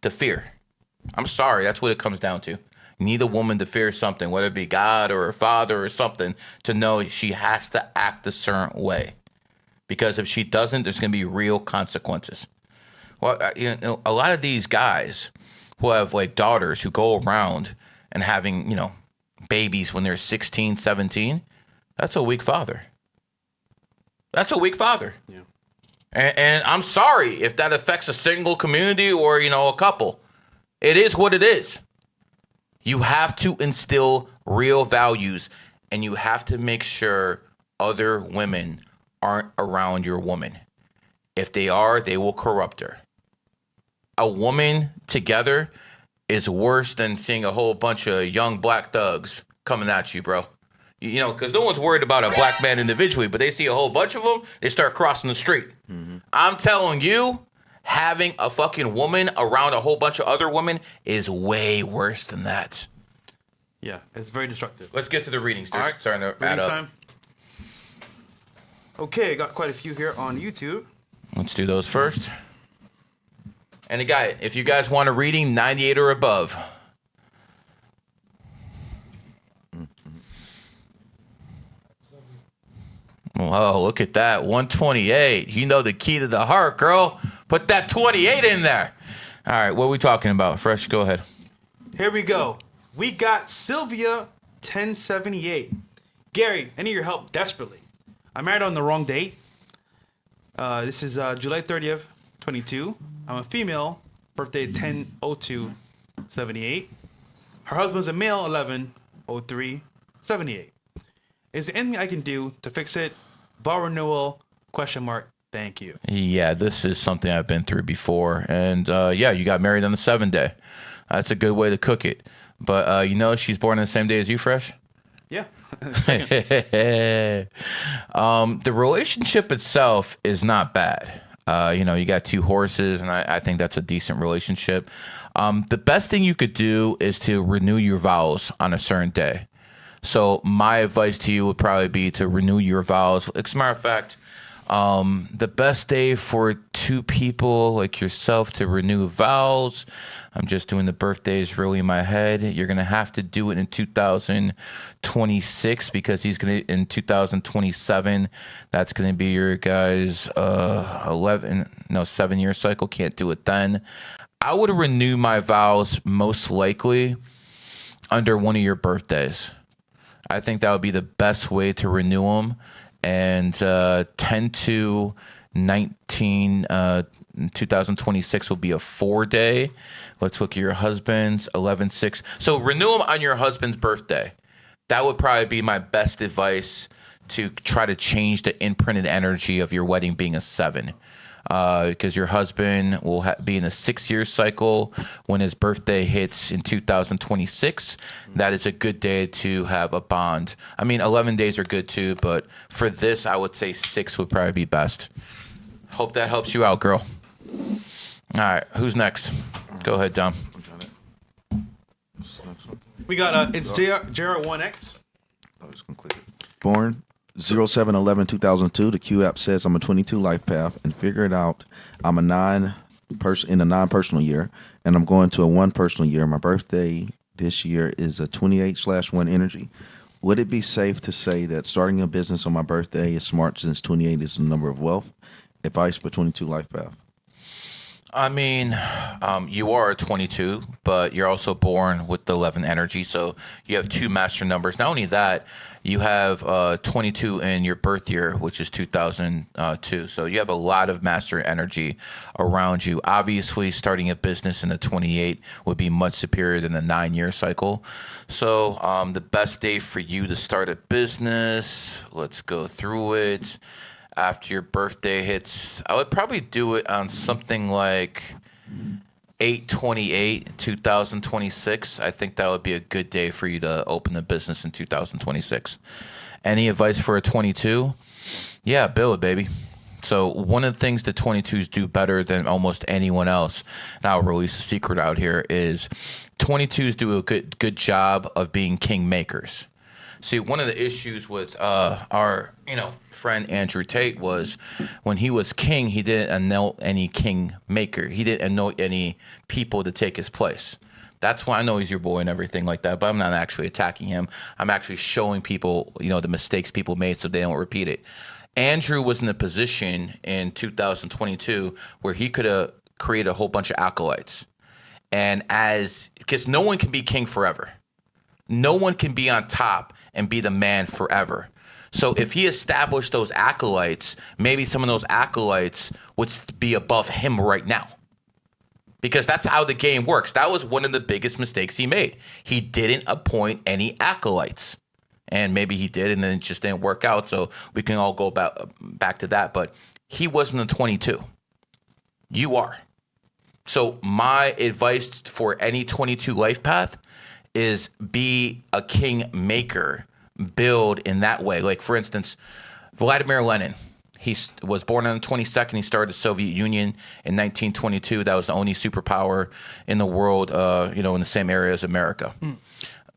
fear. I'm sorry, that's what it comes down to. You need a woman to fear something, whether it be God or her father or something, to know she has to act a certain way. Because if she doesn't, there's going to be real consequences. Well, you know, a lot of these guys who have like daughters who go around and having, you know, babies when they're 16, 17, that's a weak father. That's a weak father. Yeah. And I'm sorry if that affects a single community or, you know, a couple. It is what it is. You have to instill real values, and you have to make sure other women aren't around your woman. If they are, they will corrupt her. A woman together is worse than seeing a whole bunch of young black thugs coming at you, bro. You know, because no one's worried about a black man individually, but they see a whole bunch of them, they start crossing the street. Mm-hmm. I'm telling you, having a fucking woman around a whole bunch of other women is way worse than that. Yeah, it's very destructive. Let's get to the readings. They're All right, starting to add readings up. time. Okay, got quite a few here on YouTube. Let's do those first. And again, if you guys want a reading, 98 or above. Oh, look at that. 128. You know the key to the heart, girl. Put that 28 in there. All right, what are we talking about? Fresh, go ahead. Here we go. We got Sylvia 1078. Gary, I need your help desperately. I married on the wrong date. This is July 30th, 22. I'm a female, birthday 10/02/78. Her husband's a male, 11/03/78. Is there anything I can do to fix it? Vow renewal, ? Thank you. Yeah, this is something I've been through before. And yeah, you got married on the 7th day. That's a good way to cook it. But you know she's born on the same day as you, Fresh? Yeah. The relationship itself is not bad. You know, you got 2 horses, and I think that's a decent relationship. The best thing you could do is to renew your vows on a certain day. So my advice to you would probably be to renew your vows. As a matter of fact, the best day for 2 people like yourself to renew vows, I'm just doing the birthdays really in my head. You're going to have to do it in 2026 because he's going to, in 2027, that's going to be your guys' 7-year cycle. Can't do it then. I would renew my vows most likely under one of your birthdays. I think that would be the best way to renew them. And 10/2/19, 2026 will be a 4-day. Let's look at your husband's 11/6. So renew them on your husband's birthday. That would probably be my best advice to try to change the imprinted energy of your wedding being a 7. Because your husband will be in a 6-year cycle when his birthday hits in 2026. That is a good day to have a bond. I mean, 11 days are good too, but for this, I would say 6 would probably be best. Hope that helps you out, girl. All right, who's next? Go ahead, Dom. We got it's JR1X. I was gonna click it. Born 07/11/2002. The Q app says I'm a 22 Lifepath, and figure it out. I'm a in a non-personal year, and I'm going to a 1 personal year. My birthday this year is a 28/1 energy. Would it be safe to say that starting a business on my birthday is smart since 28 is the number of wealth? Advice for 22 life path. I mean, you are 22, but you're also born with the 11 energy. So you have two master numbers. Not only that, you have 22 in your birth year, which is 2002. So you have a lot of master energy around you. Obviously, starting a business in the 28 would be much superior than the 9-year cycle. So the best day for you to start a business, let's go through it. After your birthday hits, I would probably do it on something like 8/28/2026. I think that would be a good day for you to open a business in 2026. Any advice for a 22? Yeah, build, baby. So one of the things that 22s do better than almost anyone else, and I'll release a secret out here, is 22s do a good job of being king makers. See, one of the issues with our friend Andrew Tate was when he was king, he didn't anoint any king maker. He didn't anoint any people to take his place. That's why I know he's your boy and everything like that, but I'm not actually attacking him. I'm actually showing people, the mistakes people made so they don't repeat it. Andrew was in a position in 2022 where he could have created a whole bunch of acolytes. And because no one can be king forever. No one can be on top and be the man forever. So if he established those acolytes, maybe some of those acolytes would be above him right now. Because that's how the game works. That was one of the biggest mistakes he made. He didn't appoint any acolytes. And maybe he did, and then it just didn't work out. So we can all go back to that. But he wasn't a 22. You are. So my advice for any 22 life path is be a king maker, build in that way. Like, for instance, Vladimir Lenin, he was born on the 22nd. He started the Soviet Union in 1922. That was the only superpower in the world, in the same area as America.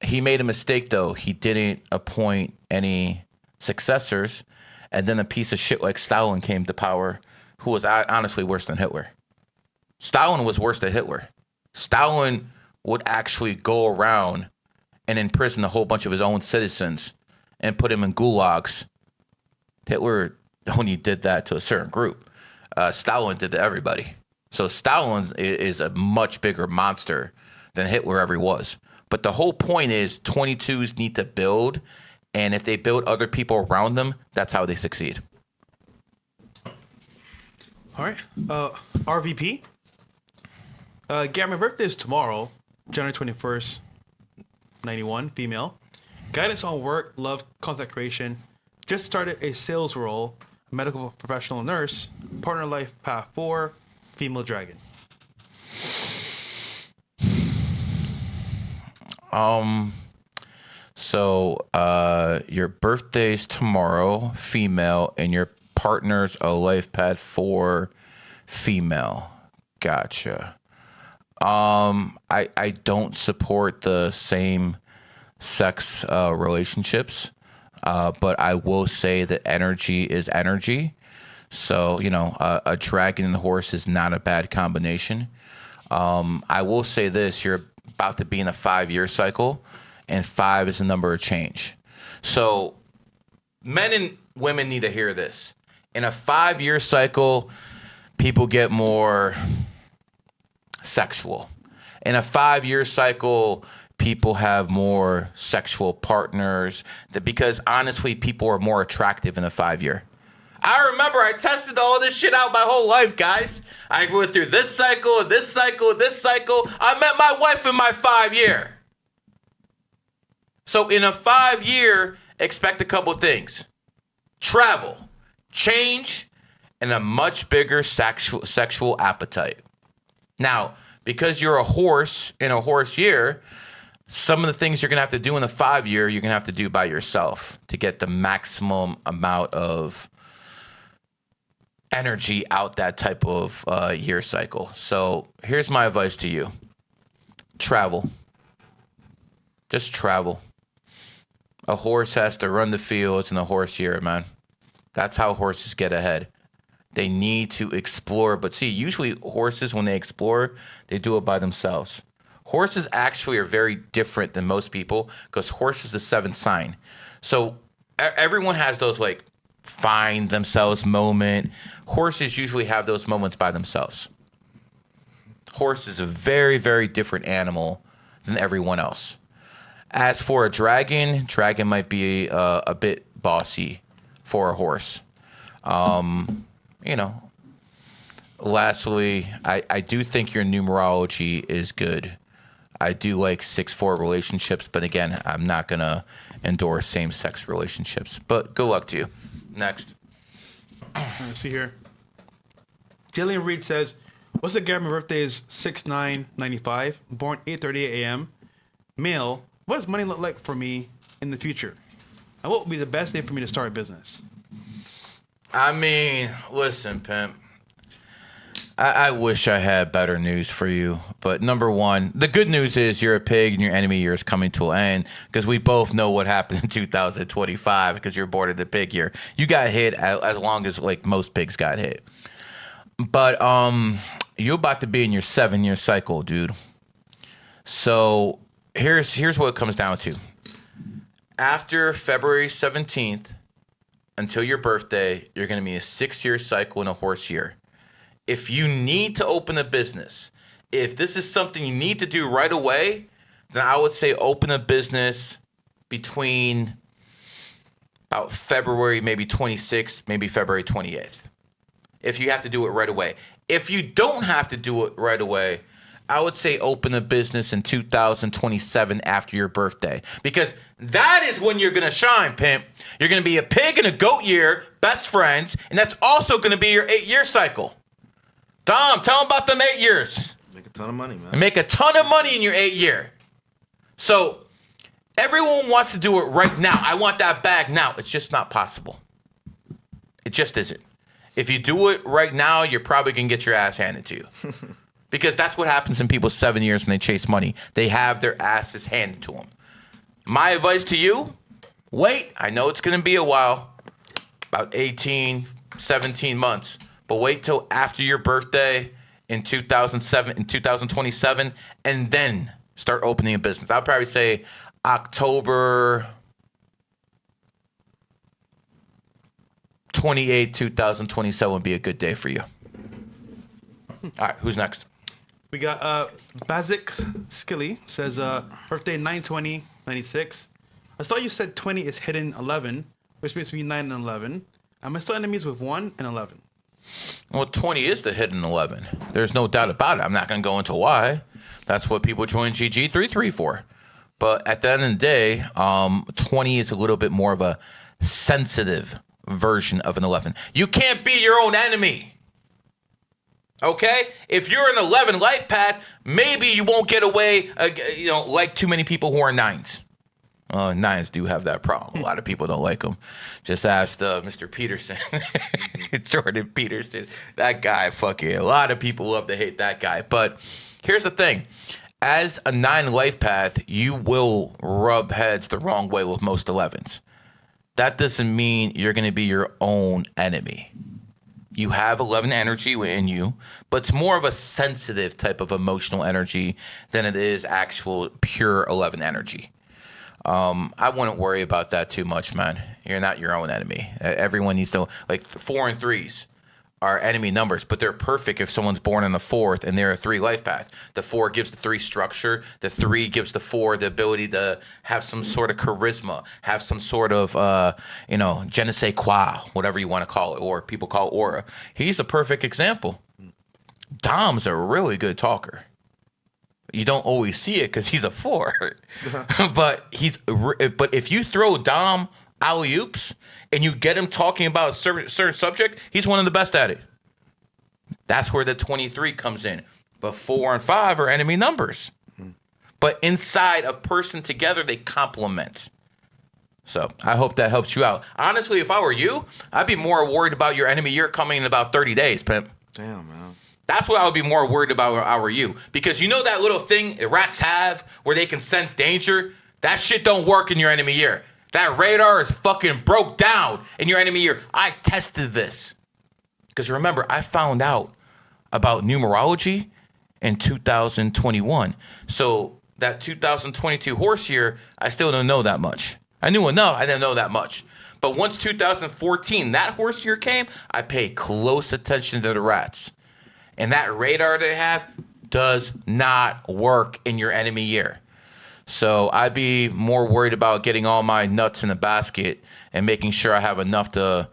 He made a mistake, though. He didn't appoint any successors. And then a piece of shit like Stalin came to power, who was honestly worse than Hitler. Stalin was worse than Hitler. Stalin would actually go around and imprison a whole bunch of his own citizens and put him in gulags. Hitler only did that to a certain group. Stalin did to everybody. So Stalin is a much bigger monster than Hitler ever was. But the whole point is 22s need to build, and if they build other people around them, that's how they succeed. All right. RVP. Gary, my birthday is tomorrow, January 21st, 91, female. Guidance on work, love, content creation. Just started a sales role, medical professional nurse, partner life path 4, female dragon. So your birthday's tomorrow, female, and your partner's a life path 4, female. Gotcha. I don't support the same sex relationships, but I will say that energy is energy. So, a dragon and a horse is not a bad combination. I will say this, you're about to be in a 5-year cycle, and 5 is the number of change. So men and women need to hear this. In a 5-year cycle, people get more sexual. In a 5-year cycle, people have more sexual partners, because honestly, people are more attractive in a 5-year. I remember I tested all this shit out my whole life, guys. I went through this cycle, this cycle, this cycle. I met my wife in my 5-year. So in a 5-year, expect a couple things. Travel, change, and a much bigger sexual appetite. Now, because you're a horse in a horse year, some of the things you're going to have to do in the 5-year, you're going to have to do by yourself to get the maximum amount of energy out that type of year cycle. So here's my advice to you. Travel. Just travel. A horse has to run the fields in the horse year, man. That's how horses get ahead. They need to explore. But see, usually horses, when they explore, they do it by themselves. Horses actually are very different than most people because horse is the 7th sign. So everyone has those like find themselves moment. Horses usually have those moments by themselves. Horse is a very, very different animal than everyone else. As for a dragon might be a bit bossy for a horse. You know, lastly, I do think your numerology is good. I do like 6-4 relationships, but again, I'm not going to endorse same-sex relationships. But good luck to you. Next. Let's see here. Jillian Reed says, what's the guy? My birthday is 6/9/95, born 8:38 a.m. Male, what does money look like for me in the future? And what would be the best day for me to start a business? I mean, listen, pimp. I wish I had better news for you. But number one, the good news is you're a pig and your enemy year is coming to an end because we both know what happened in 2025 because you're born in the pig year. You got hit as long as like most pigs got hit. But you're about to be in your 7-year cycle, dude. So here's what it comes down to. After February 17th until your birthday, you're going to be a 6-year cycle in a horse year. If you need to open a business, if this is something you need to do right away, then I would say open a business between about February, maybe 26th, maybe February 28th. If you have to do it right away. If you don't have to do it right away, I would say open a business in 2027 after your birthday. Because that is when you're going to shine, pimp. You're going to be a pig and a goat year, best friends, and that's also going to be your 8-year cycle. Tom, tell them about them 8 years. Make a ton of money, man. And make a ton of money in your 8 year. So everyone wants to do it right now. I want that bag now. It's just not possible. It just isn't. If you do it right now, you're probably going to get your ass handed to you. Because that's what happens in people's 7 years when they chase money. They have their asses handed to them. My advice to you, wait. I know it's going to be a while. About 18, 17 months. But wait till after your birthday in 2027, and then start opening a business. I'll probably say October 28, 2027 would be a good day for you. All right, who's next? We got Bazik Skilly says birthday 9/20/96. I saw you said 20 is hidden 11, which makes me 9 and 11. I'm still enemies with 1 and 11. Well, 20 is the hidden 11. There's no doubt about it. I'm not going to go into why. That's what people join GG33 for. But at the end of the day, 20 is a little bit more of a sensitive version of an 11. You can't be your own enemy. Okay? If you're an 11 life path, maybe you won't get away, like too many people who are 9s. 9s do have that problem. A lot of people don't like them. Just asked Mr. Peterson, Jordan Peterson. That guy, a lot of people love to hate that guy. But here's the thing. As a 9 life path, you will rub heads the wrong way with most 11s. That doesn't mean you're going to be your own enemy. You have 11 energy within you, but it's more of a sensitive type of emotional energy than it is actual pure 11 energy. I wouldn't worry about that too much, man. You're not your own enemy. Everyone needs to, 4 and 3s are enemy numbers, but they're perfect if someone's born in the 4th and they're a 3 life path. The 4 gives the 3 structure. The 3 gives the 4 the ability to have some sort of charisma, have some sort of, je ne sais quoi, whatever you want to call it, or people call it aura. He's a perfect example. Dom's a really good talker. You don't always see it because he's a 4, but if you throw Dom alley-oops and you get him talking about a certain subject, he's one of the best at it. That's where the 23 comes in. But 4 and 5 are enemy numbers. But inside a person together, they complement. So I hope that helps you out. Honestly, if I were you, I'd be more worried about your enemy year coming in about 30 days, pimp. Damn, man. That's what I would be more worried about if I were you. Because you know that little thing that rats have where they can sense danger? That shit don't work in your enemy year. That radar is fucking broke down in your enemy year. I tested this. Because remember, I found out about numerology in 2021. So that 2022 horse year, I still don't know that much. I knew enough. I didn't know that much. But once 2014, that horse year came, I paid close attention to the rats. And that radar they have does not work in your enemy year. So I'd be more worried about getting all my nuts in a basket and making sure I have enough to,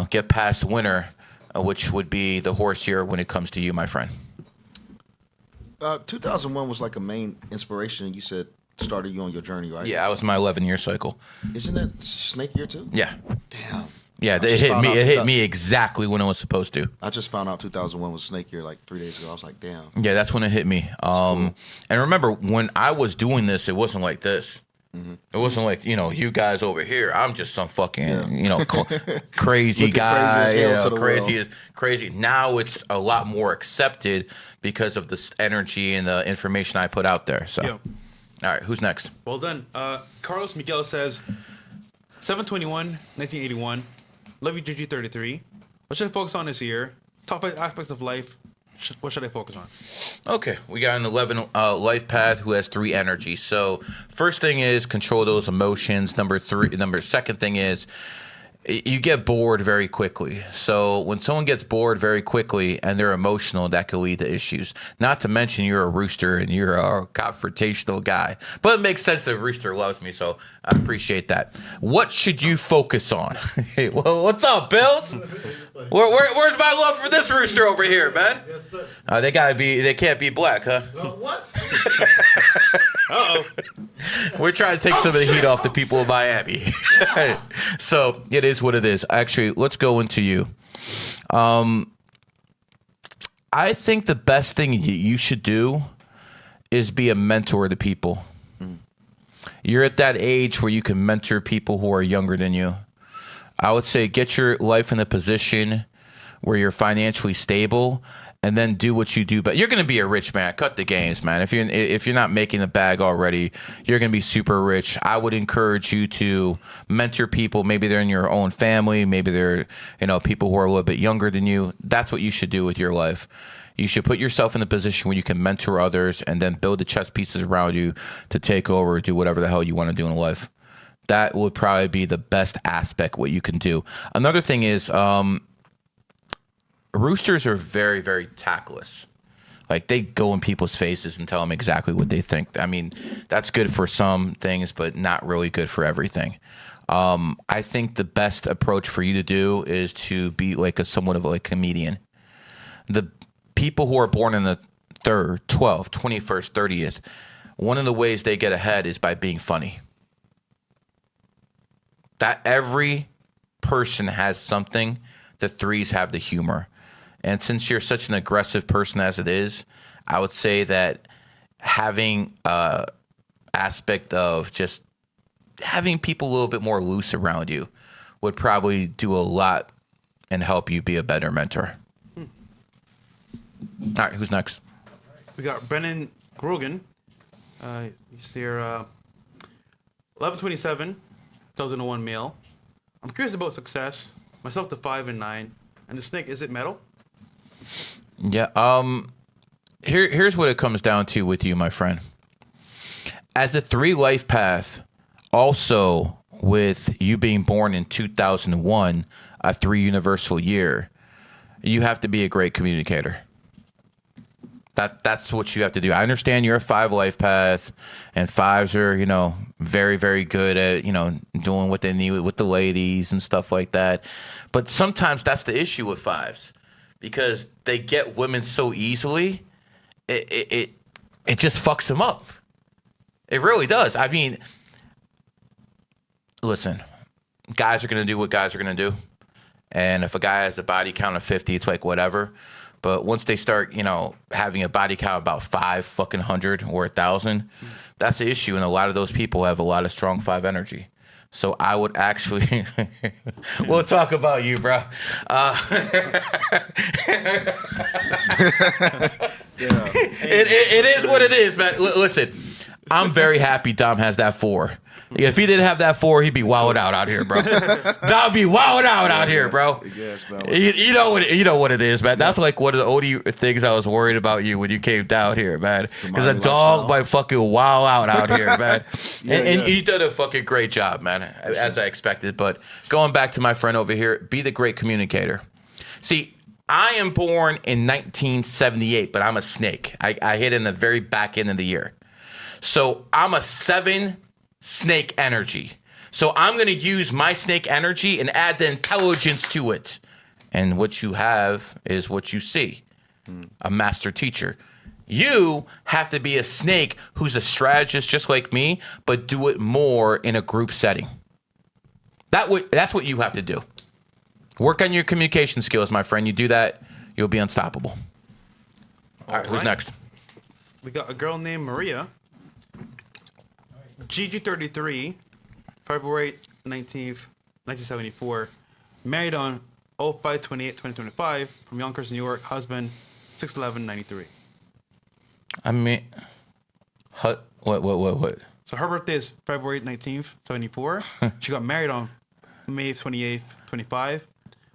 get past winter, which would be the horse year when it comes to you, my friend. 2001 was like a main inspiration. You said started you on your journey, right? Yeah, I was my 11-year cycle. Isn't that snake year too? Yeah. Damn. Yeah, it hit me exactly when it was supposed to. I just found out 2001 was snake year like 3 days ago. I was like, damn. Yeah, that's when it hit me. Cool. And remember, when I was doing this, it wasn't like this. Mm-hmm. It wasn't like, you guys over here. I'm just some fucking, crazy guy. Crazy. Now it's a lot more accepted because of the energy and the information I put out there. So, Yeah. All right, who's next? Well done. Carlos Miguel says, 7/21/1981. Love you, GG33. What should I focus on this year? Top aspects of life. What should I focus on? Okay, we got an 11 Lifepath who has 3 energies. So first thing is control those emotions. Second thing is you get bored very quickly. So when someone gets bored very quickly and they're emotional, that could lead to issues. Not to mention you're a rooster and you're a confrontational guy. But it makes sense that a rooster loves me, so I appreciate that. What should you focus on? Hey, well, what's up, Bills? Where's my love for this rooster over here, man? Yes, sir. They can't be black, huh? What? Uh-oh. We're trying to take some of the heat off the people of Miami. So it is what it is. Actually, let's go into you. I think the best thing you should do is be a mentor to people. You're at that age where you can mentor people who are younger than you. I would say get your life in a position where you're financially stable, and then do what you do. But you're going to be a rich man. Cut the games, man. If you're not making the bag already, you're going to be super rich. I would encourage you to mentor people. Maybe they're in your own family. Maybe they're people who are a little bit younger than you. That's what you should do with your life. You should put yourself in a position where you can mentor others and then build the chess pieces around you to take over, do whatever the hell you want to do in life. That would probably be the best aspect what you can do. Another thing is roosters are very, very tactless. Like, they go in people's faces and tell them exactly what they think. I mean, that's good for some things, but not really good for everything. I think the best approach for you to do is to be like somewhat of a comedian. The people who are born in the 3rd, 12th, 21st, 30th, one of the ways they get ahead is by being funny. That every person has something. The 3s have the humor. And since you're such an aggressive person as it is, I would say that having aspect of just having people a little bit more loose around you would probably do a lot and help you be a better mentor. All right, who's next? We got Brennan Grogan. He's here. 11/27/2001 male. I'm curious about success. Myself to 5 and 9. And the snake, is it metal? Yeah. Here's what it comes down to with you, my friend. As a 3 life path, also with you being born in 2001, a 3 universal year, you have to be a great communicator. That's what you have to do. I understand you're a 5 life path, and 5s are, very, very good at, doing what they need with the ladies and stuff like that. But sometimes that's the issue with 5s, because they get women so easily, it just fucks them up. It really does. I mean, listen, guys are going to do what guys are going to do. And if a guy has a body count of 50, it's like whatever. But once they start, having a body count about 500 or 1,000, that's the issue. And a lot of those people have a lot of strong 5 energy. So I would actually, we'll talk about you, bro. It is what it is, man. Listen, I'm very happy Dom has that 4. Yeah, if he didn't have that 4, he'd be wilding out here, bro. That'd be wilding out here, bro. Yes, man. You know what it is, man. That's like one of the only things I was worried about you when you came down here, man. Because a dog might fucking wild out here, man. And you did a fucking great job, man, as I expected. But going back to my friend over here, be the great communicator. See, I am born in 1978, but I'm a snake. I hit in the very back end of the year. So I'm a 7 snake energy. So I'm going to use my snake energy and add the intelligence to it. And what you have is what you see. A master teacher. You have to be a snake who's a strategist just like me, but do it more in a group setting. That's what you have to do. Work on your communication skills, my friend. You do that, you'll be unstoppable. All right, who's next? We got a girl named Maria. GG33, February 19th, 1974. Married on 05/28/2025 from Yonkers, New York. Husband, 6/11/93. I mean, what? So her birthday is February 19th, 74. She got married on May 28th, 25.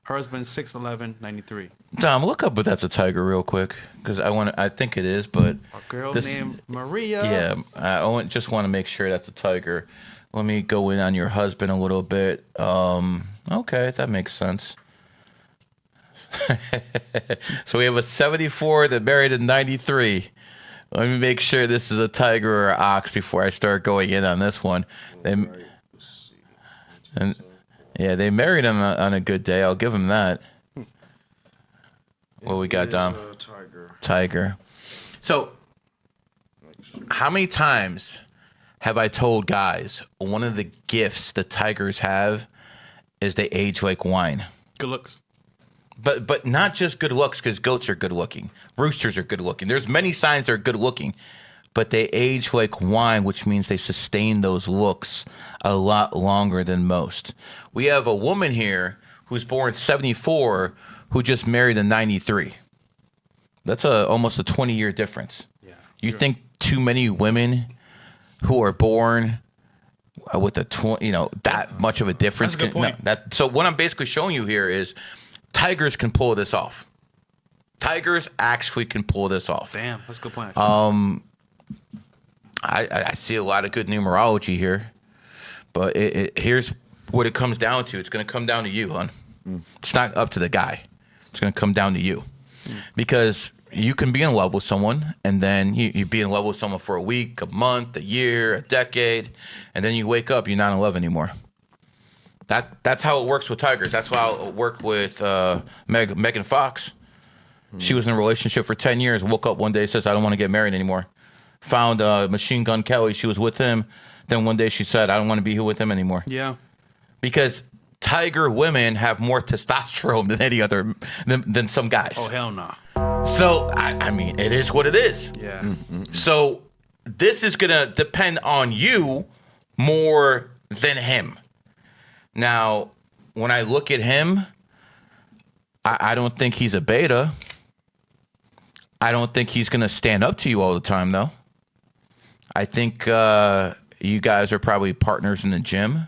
Her husband, 6/11/93. Dom, look up if that's a tiger real quick, because I think it is, but A girl named Maria. Yeah, I just want to make sure that's a tiger. Let me go in on your husband a little bit. Okay, that makes sense. So we have a 74 that married in 93. Let me make sure this is a tiger or an ox before I start going in on this one. They married him on a good day. I'll give him that. What we got, Dom? Tiger. So, how many times have I told guys one of the gifts the tigers have is they age like wine? Good looks. But not just good looks, because goats are good looking. Roosters are good looking. There's many signs they're good looking, but they age like wine, which means they sustain those looks a lot longer than most. We have a woman here who's born 74 who just married in 93. That's almost a 20-year difference. Yeah. You think too many women who are born with that much of a difference? That's a good point. So what I'm basically showing you here is tigers can pull this off. Tigers actually can pull this off. Damn, that's a good point. I see a lot of good numerology here, but here's what it comes down to. It's going to come down to you, hon. It's not up to the guy. It's going to come down to you. Because you can be in love with someone, and then you be in love with someone for a week, a month, a year, a decade, and then you wake up, you're not in love anymore. That's how it works with tigers. That's how it worked with Megan Fox. She was in a relationship for 10 years, woke up one day, says, I don't want to get married anymore. Found Machine Gun Kelly. She was with him. Then one day she said, I don't want to be here with him anymore. Yeah. Because tiger women have more testosterone than any other, than some guys. Oh, hell no. So, I mean, it is what it is. Yeah. So, this is going to depend on you more than him. Now, when I look at him, I don't think he's a beta. I don't think he's going to stand up to you all the time, though. I think you guys are probably partners in the gym.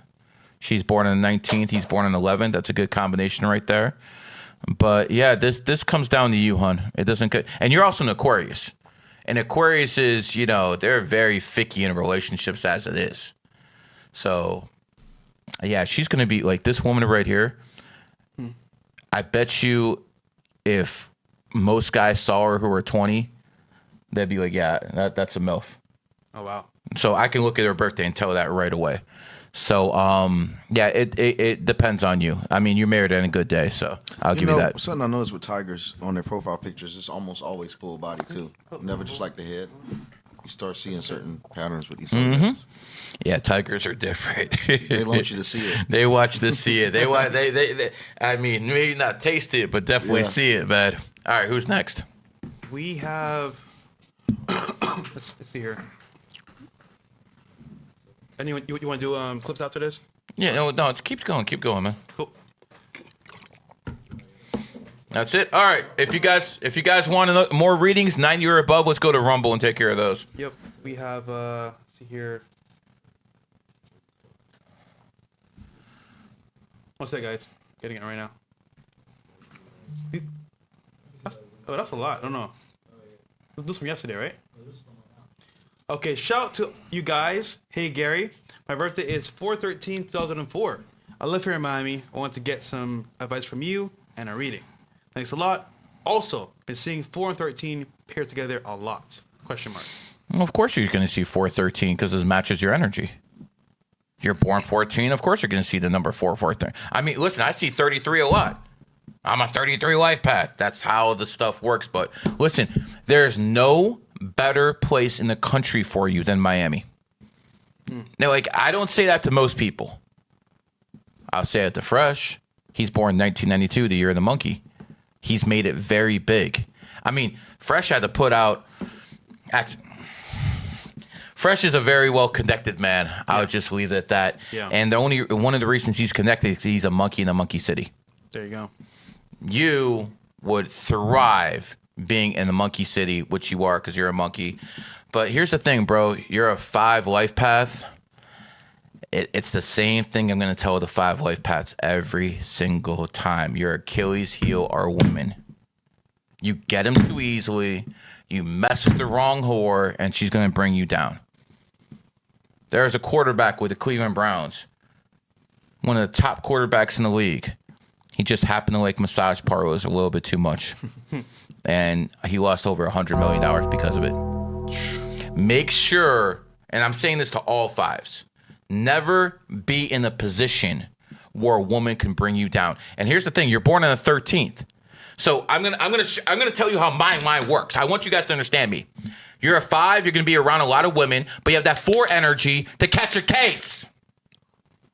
She's born on the 19th. He's born on the 11th. That's a good combination right there. But, yeah, this comes down to you, hon. It doesn't – and you're also an Aquarius. And Aquarius is, they're very ficky in relationships as it is. So, yeah, she's going to be like this woman right here. I bet you if most guys saw her who were 20, they'd be like, yeah, that's a MILF. Oh, wow. So I can look at her birthday and tell that right away. So, yeah, it depends on you. I mean, you're married on a good day, so I'll give you that. Something I noticed with tigers on their profile pictures, it's almost always full body, too. Never just like the head. You start seeing certain patterns with these tigers. Yeah, tigers are different. They want you to see it. They want you to see it. They I mean, maybe not taste it, but definitely see it, man. All right, who's next? We have let's see here. Anyone you want to do clips after this? Yeah, no, keep going, man. Cool. That's it. All right. If you guys want more readings, 90 or above, let's go to Rumble and take care of those. Yep. We have let's see here. What's that, guys? Getting it right now. That's a lot. I don't know. This is from yesterday, right? Okay, shout out to you guys. Hey, Gary. My birthday is 4/13/2004. I live here in Miami. I want to get some advice from you and a reading. Thanks a lot. Also, been seeing 4 and 13 paired together a lot. Question mark. Well, of course you're going to see 413 because it matches your energy. You're born 14. Of course you're going to see the number 413. I mean, listen, I see 33 a lot. I'm a 33 life path. That's how the stuff works. But listen, there's no better place in the country for you than Miami. Now, like, I don't say that to most people. I'll say it to Fresh. He's born 1992, the year of the monkey. He's made it very big. I mean, Fresh had to put out... Fresh is a very well-connected man. Yeah. I'll just leave it at that. Yeah. And one of the reasons he's connected is he's a monkey in a monkey city. There you go. You would thrive being in the monkey city, which you are because you're a monkey. But here's the thing, bro. You're a 5 life path. It's the same thing I'm going to tell the 5 life paths every single time. Your Achilles heel are women. You get them too easily. You mess with the wrong whore, and she's going to bring you down. There's a quarterback with the Cleveland Browns. One of the top quarterbacks in the league. He just happened to like massage parlors a little bit too much. And he lost over $100 million because of it. Make sure, and I'm saying this to all 5s, never be in a position where a woman can bring you down. And here's the thing, you're born on the 13th. So I'm gonna tell you how my mind works. I want you guys to understand me. You're a 5, you're gonna be around a lot of women, but you have that 4 energy to catch a case.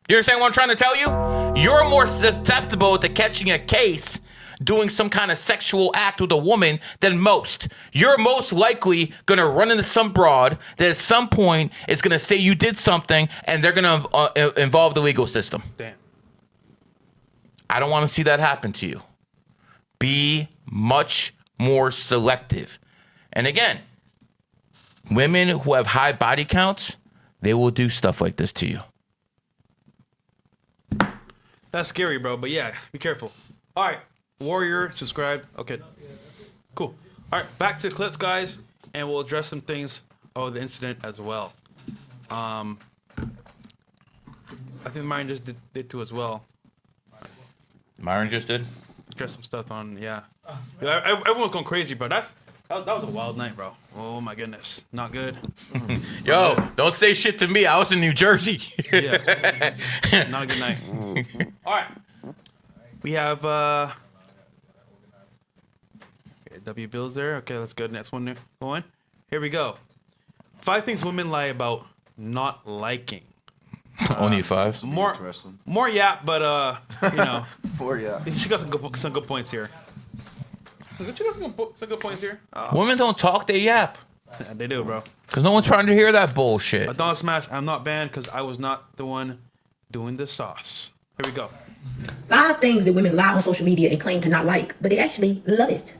You understand what I'm trying to tell you? You're more susceptible to catching a case doing some kind of sexual act with a woman than most. You're most likely going to run into some broad that at some point is going to say you did something and they're going to involve the legal system. Damn. I don't want to see that happen to you. Be much more selective. And again, women who have high body counts, they will do stuff like this to you. That's scary, bro. But yeah, be careful. All right. Warrior, subscribe. Okay. Cool. All right. Back to the clips, guys. And we'll address some things of the incident as well. I think Myron just did too as well. Myron just did? Address some stuff on, yeah. Everyone's going crazy, bro. That was a wild night, bro. Oh, my goodness. Not good. Yo, don't say shit to me. I was in New Jersey. Yeah. Not a good night. All right. We have W Bills there. Okay, let's go. Next one. Going. Here we go. 5 things women lie about not liking. Only 5. More yap, but you know. More yap. She got some good points here. She got some good points here. Women don't talk, they yap. Yeah, they do, bro. Because no one's trying to hear that bullshit. Don Smash, I'm not banned because I was not the one doing the sauce. Here we go. 5 things that women lie on social media and claim to not like, but they actually love it.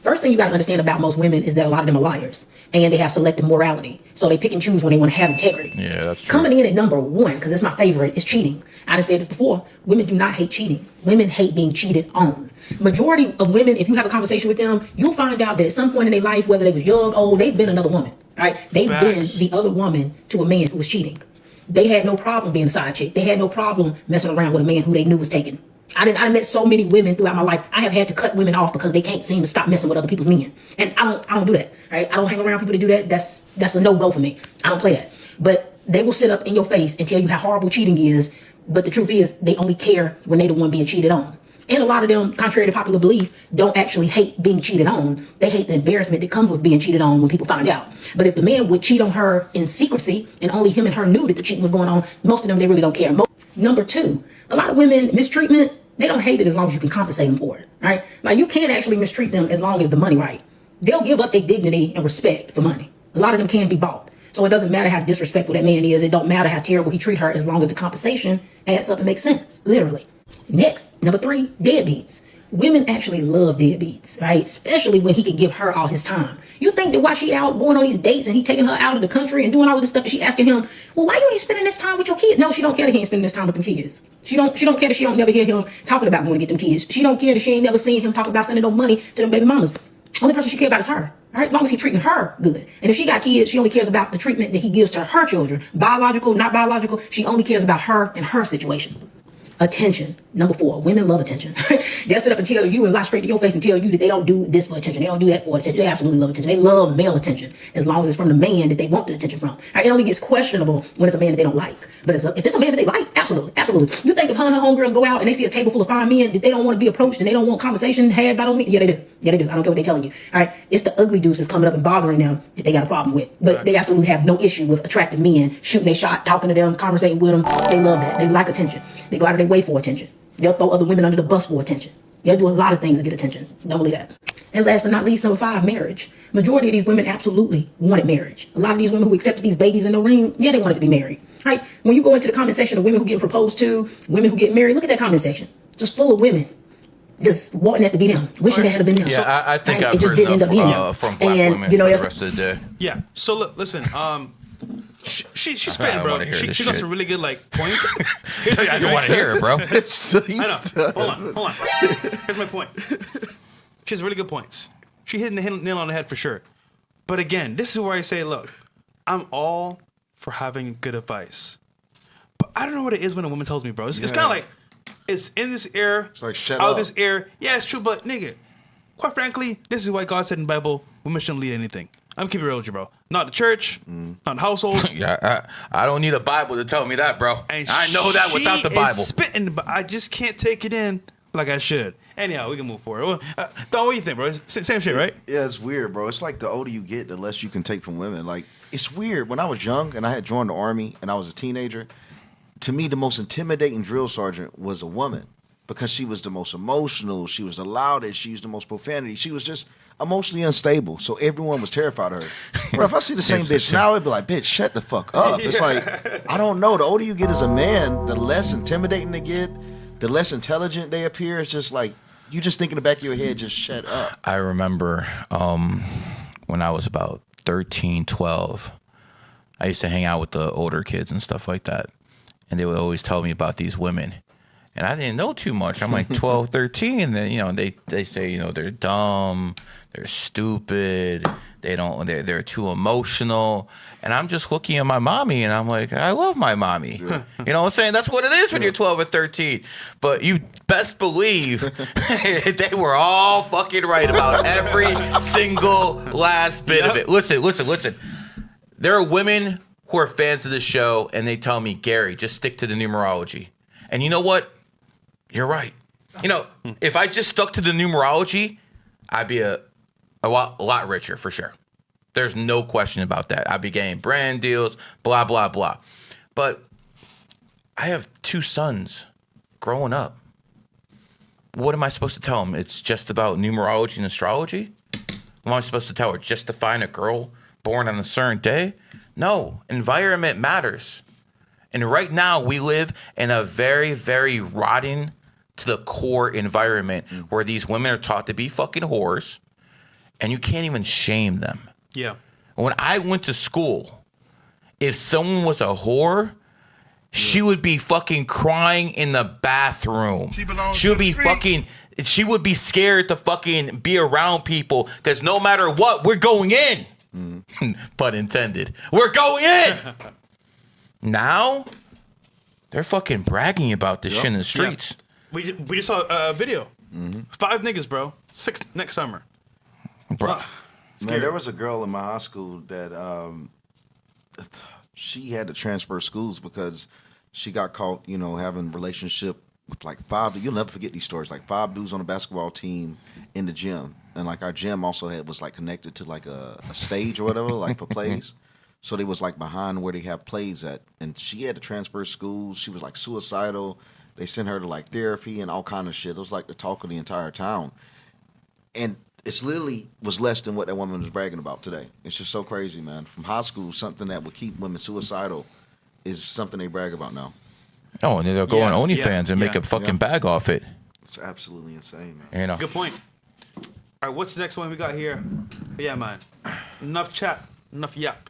First thing you got to understand about most women is that a lot of them are liars and they have selective morality. So they pick and choose when they want to have integrity. Yeah, that's true. Coming in at number 1, because it's my favorite, is cheating. I done said this before. Women do not hate cheating. Women hate being cheated on. Majority of women, if you have a conversation with them, you'll find out that at some point in their life, whether they was young, old, they've been another woman. Right? They've been the other woman to a man who was cheating. They had no problem being a side chick. They had no problem messing around with a man who they knew was taken. I met so many women throughout my life. I have had to cut women off because they can't seem to stop messing with other people's men. And I don't do that. Right? I don't hang around people to do that. That's a no-go for me. I don't play that. But they will sit up in your face and tell you how horrible cheating is. But the truth is, they only care when they the one being cheated on. And a lot of them, contrary to popular belief, don't actually hate being cheated on. They hate the embarrassment that comes with being cheated on when people find out. But if the man would cheat on her in secrecy and only him and her knew that the cheating was going on, most of them, they really don't care. Number 2, a lot of women, mistreatment, they don't hate it as long as you can compensate them for it, right? Like, you can actually mistreat them as long as the money right. They'll give up their dignity and respect for money. A lot of them can be bought. So it doesn't matter how disrespectful that man is. It don't matter how terrible he treat her as long as the compensation adds up and makes sense, literally. Next, number 3, deadbeats. Women actually love deadbeats, right? Especially when he can give her all his time. You think that while she out going on these dates and he taking her out of the country and doing all of this stuff, that she asking him, well, why you ain't spending this time with your kids? No, she don't care that he ain't spending this time with them kids. She don't care that she don't never hear him talking about going to get them kids. She don't care that she ain't never seen him talk about sending no money to them baby mamas. Only person she care about is her. All right, as long as he's treating her good. And if she got kids, she only cares about the treatment that he gives to her children. Biological, not biological. She only cares about her and her situation. Attention. Number 4, women love attention. They'll sit up and tell you and lie straight to your face and tell you that they don't do this for attention. They don't do that for attention. They absolutely love attention. They love male attention as long as it's from the man that they want the attention from. All right, it only gets questionable when it's a man that they don't like. But if it's a man that they like, absolutely, absolutely. You think if her and her homegirls go out and they see a table full of fine men that they don't want to be approached and they don't want conversation had by those men? Yeah, they do. Yeah, they do. I don't care what they're telling you. All right, it's the ugly dudes that's coming up and bothering them that they got a problem with. But they absolutely have no issue with attractive men shooting their shot, talking to them, conversating with them. They love that. They like attention. They go out of their way for attention. They'll throw other women under the bus for attention. They'll do a lot of things to get attention. Don't believe that. And last but not least, number 5, marriage. Majority of these women absolutely wanted marriage. A lot of these women who accepted these babies in the ring, yeah, they wanted to be married. Right? When you go into the comment section of women who get proposed to, women who get married, look at that comment section. Just full of women just wanting that to be them, wishing that had been them. Yeah, I think right? I've It just heard didn't end up being them. enough from black And, women you know, for the that's- rest of the day. Yeah. So look, listen. She's spitting, I bro. wanna hear She this got shit. some really good like points. I don't want to hear it, bro. I know. Hold on. Here's my point. She has really good points. She hit the nail on the head for sure. But again, this is where I say, look, I'm all for having good advice. But I don't know what it is when a woman tells me, bro. It's kind of like, it's in this ear, It's like, shut out up. this ear. Yeah, it's true, but nigga, quite frankly, this is why God said in the Bible, women shouldn't lead anything. I'm keeping it real with you, bro. Not the church, not the household. Yeah, I don't need a Bible to tell me that, bro. And I know that without the Bible. She is spitting, but I just can't take it in like I should. Anyhow, we can move forward. Well, Don, what do you think, bro? Same shit, right? Yeah, it's weird, bro. It's like the older you get, the less you can take from women. Like, it's weird. When I was young and I had joined the army and I was a teenager, to me, the most intimidating drill sergeant was a woman because she was the most emotional. She was the loudest. She used the most profanity. She was just emotionally unstable. So everyone was terrified of her. Bro, if I see the same bitch now, it'd be like, bitch, shut the fuck up. It's like, I don't know. The older you get as a man, the less intimidating they get, the less intelligent they appear. It's just like, you just think in the back of your head, just shut up. I remember when I was about 13, 12, I used to hang out with the older kids and stuff like that. And they would always tell me about these women. And I didn't know too much. I'm like 12, 13. And then, you know, they say, you know, they're dumb, they're stupid, they're too emotional. And I'm just looking at my mommy and I'm like, I love my mommy. You know what I'm saying? That's what it is when you're 12 or 13. But you best believe they were all fucking right about every single last bit of it. Listen. There are women who are fans of the show and they tell me, Gary, just stick to the numerology. And you know what? You're right. You know, if I just stuck to the numerology, I'd be a lot richer for sure. There's no question about that. I'd be getting brand deals, blah, blah, blah. But I have 2 sons growing up. What am I supposed to tell them? It's just about numerology and astrology? What am I supposed to tell her? Just to find a girl born on a certain day? No, environment matters. And right now we live in a very, very rotten to the core environment where these women are taught to be fucking whores and you can't even shame them. Yeah. When I went to school, if someone was a whore, she would be fucking crying in the bathroom. She would be scared to fucking be around people because no matter what, we're going in. Pun intended. We're going in. Now, they're fucking bragging about this shit in the streets. Yeah. We just saw a video. 5 niggas, bro. 6 next summer. Bro. Man, there was a girl in my high school that she had to transfer schools because she got caught, you know, having a relationship with like 5. You'll never forget these stories. Like 5 dudes on a basketball team in the gym, and like our gym also was like connected to like a stage or whatever, like for plays. So they was like behind where they have plays at, and she had to transfer schools. She was like suicidal. They sent her to like therapy and all kind of shit. It was like the talk of the entire town, and it's literally was less than what that woman was bragging about today. It's just so crazy, man. From high school, something that would keep women suicidal is something they brag about now. Oh, and they'll go on OnlyFans and make a fucking bag off it. It's absolutely insane, man. You know. Good point. All right, what's the next one we got here? Yeah, man. Enough chat, enough yap.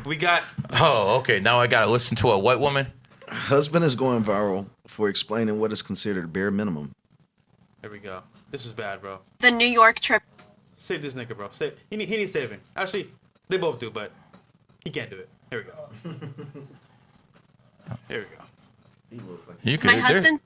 We got. Oh, okay. Now I gotta listen to a white woman. Husband is going viral for explaining what is considered bare minimum. There we go. This is bad, bro. The New York trip. Save this nigga, bro. He needs saving. Actually, they both do, but he can't do it. Here we go. Here we go. You could, My husband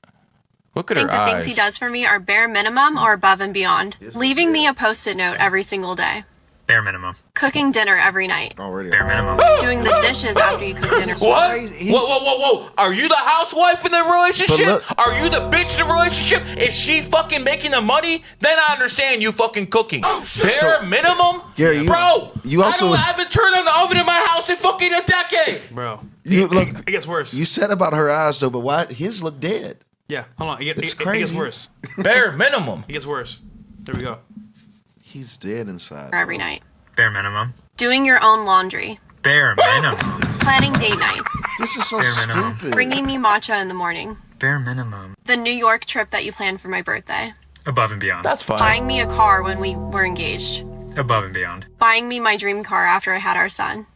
look at think her the eyes. things he does for me are bare minimum or above and beyond. Leaving me a post-it note every single day. Bare minimum. Cooking dinner every night. Already. Bare minimum. Doing the dishes after you cook dinner. What? Whoa. Are you the housewife in the relationship? look- Are you the bitch in the relationship? Is she fucking making the money? Then I understand you fucking cooking. Bare minimum? Gary, you also- I haven't turned on the oven in my house in fucking a decade. Bro. Look, It gets worse. you said about her eyes though, but why his look dead? Yeah, hold on. It's It crazy. gets worse. Bare minimum. It gets worse. There we go. He's dead inside. Every night. Bare minimum. Doing your own laundry. Bare minimum. Planning date nights. This is so Bare minimum. stupid. Bringing me matcha in the morning. Bare minimum. The New York trip that you planned for my birthday. Above and beyond. That's fine. Buying me a car when we were engaged. Above and beyond. Buying me my dream car after I had our son.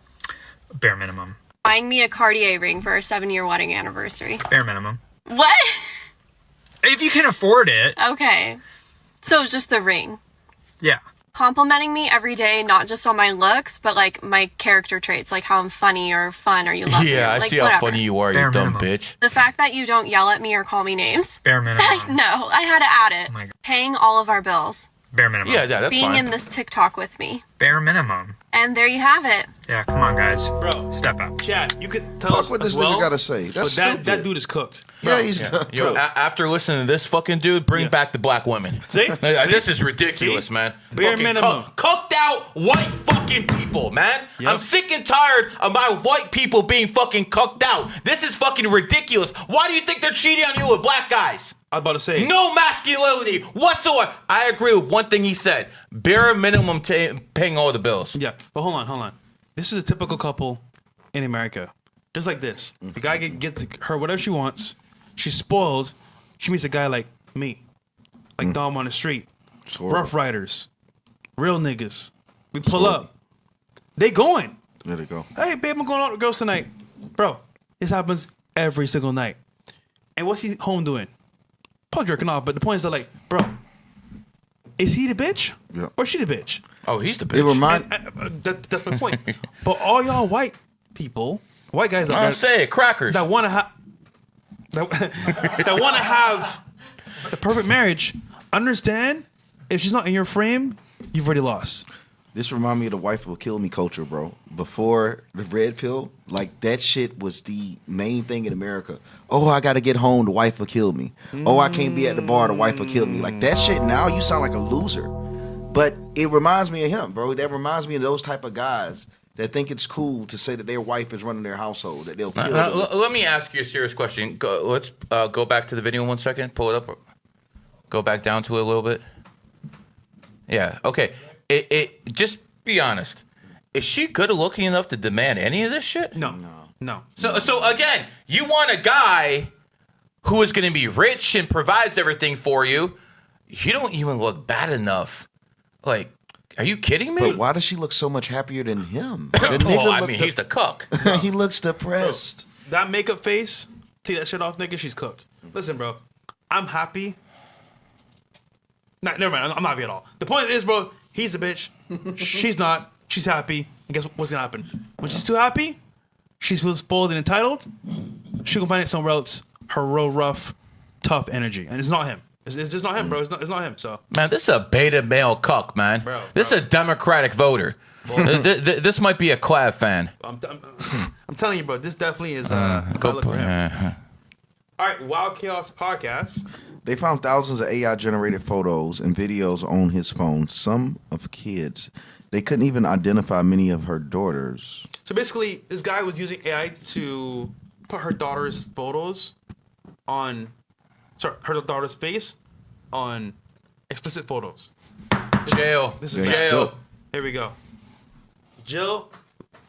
Bare minimum. Buying me a Cartier ring for our 7-year wedding anniversary. Bare minimum. What? If you can afford it. Okay. So just the ring. Yeah. Complimenting me every day, not just on my looks, but like my character traits, like how I'm funny or fun or you love me. Yeah, I like, see how whatever. funny you are, Bare you dumb minimum. bitch. The fact that you don't yell at me or call me names. Bare minimum. No, I had to add it. Oh my God. Paying all of our bills. Bare minimum. Yeah, that's Being fine. in this TikTok with me. Bare minimum. And there you have it. Yeah, come on, guys. Bro. Step up. Chad, you could tell Fuck us what as this well, nigga gotta say. That's but stupid. that dude is cooked. Yeah, he's done. Yo, after listening to this fucking dude, bring back the black women. See? This is ridiculous, See? man. Bare Fucking minimum. Cooked out white fucking people, man. Yep. I'm sick and tired of my white people being fucking cooked out. This is fucking ridiculous. Why do you think they're cheating on you with black guys? I was about to say. No masculinity whatsoever. I agree with one thing he said. Bare minimum paying all the bills. Yeah, but hold on. This is a typical couple in America. Just like this. The guy gets her whatever she wants. She's spoiled. She meets a guy like me. Like Dom on the street. Rough Riders. Real niggas. We pull up. They going. There they go. Hey, babe, I'm going out with girls tonight. Bro, this happens every single night. And what's he home doing? Probably jerking off, but the point is that, like, bro, is he the bitch? Yeah. Or she the bitch? Oh, he's the bitch. It remind That's my point. But all y'all white people, white guys out I there don't say it. Crackers. that want to have that want to have the perfect marriage, understand if she's not in your frame, you've already lost. This remind me of the wife will kill me culture, bro. Before the red pill, like that shit was the main thing in America. Oh, I gotta get home, the wife will kill me. Oh, I can't be at the bar, the wife will kill me. Like that shit now you sound like a loser. But it reminds me of him, bro. That reminds me of those type of guys that think it's cool to say that their wife is running their household, that they'll kill them. Let me ask you a serious question. Let's go back to the video 1 second. Pull it up. Go back down to it a little bit. Yeah. Okay. It just be honest. Is she good looking enough to demand any of this shit? No. So again, you want a guy who is going to be rich and provides everything for you. You don't even look bad enough. Like, are you kidding me? But why does she look so much happier than him? He's the cook. He looks depressed. That makeup face, take that shit off, nigga, she's cooked. Listen, bro, I'm happy. Nah, never mind, I'm not happy at all. The point is, bro, he's a bitch. She's not. She's happy. And guess what's gonna happen? When she's too happy, she feels spoiled and entitled. She'll go find it somewhere else. Her real rough, tough energy. And it's not him. It's just not him, bro. It's not him, so. Man, this is a beta male cuck, man. This is a Democratic voter. This might be a Clav fan. I'm telling you, bro, this definitely is go look for him. All right, Wild Chaos Podcast. They found thousands of AI-generated photos and videos on his phone, some of kids. They couldn't even identify many of her daughters. So basically, this guy was using AI to put her daughter's photos on, her daughter's face on explicit photos. Jail. This is jail. Here we go. Jill,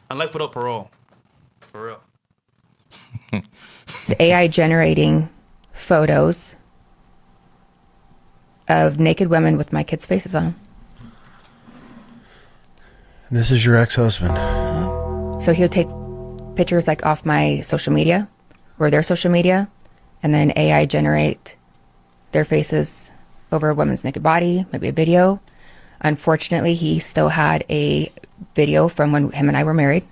and life without parole. For real. It's AI generating photos of naked women with my kids' faces on them. This is your ex-husband. So he'll take pictures like off my social media or their social media, and then AI generate their faces over a woman's naked body, maybe a video. Unfortunately, he still had a video from when him and I were married.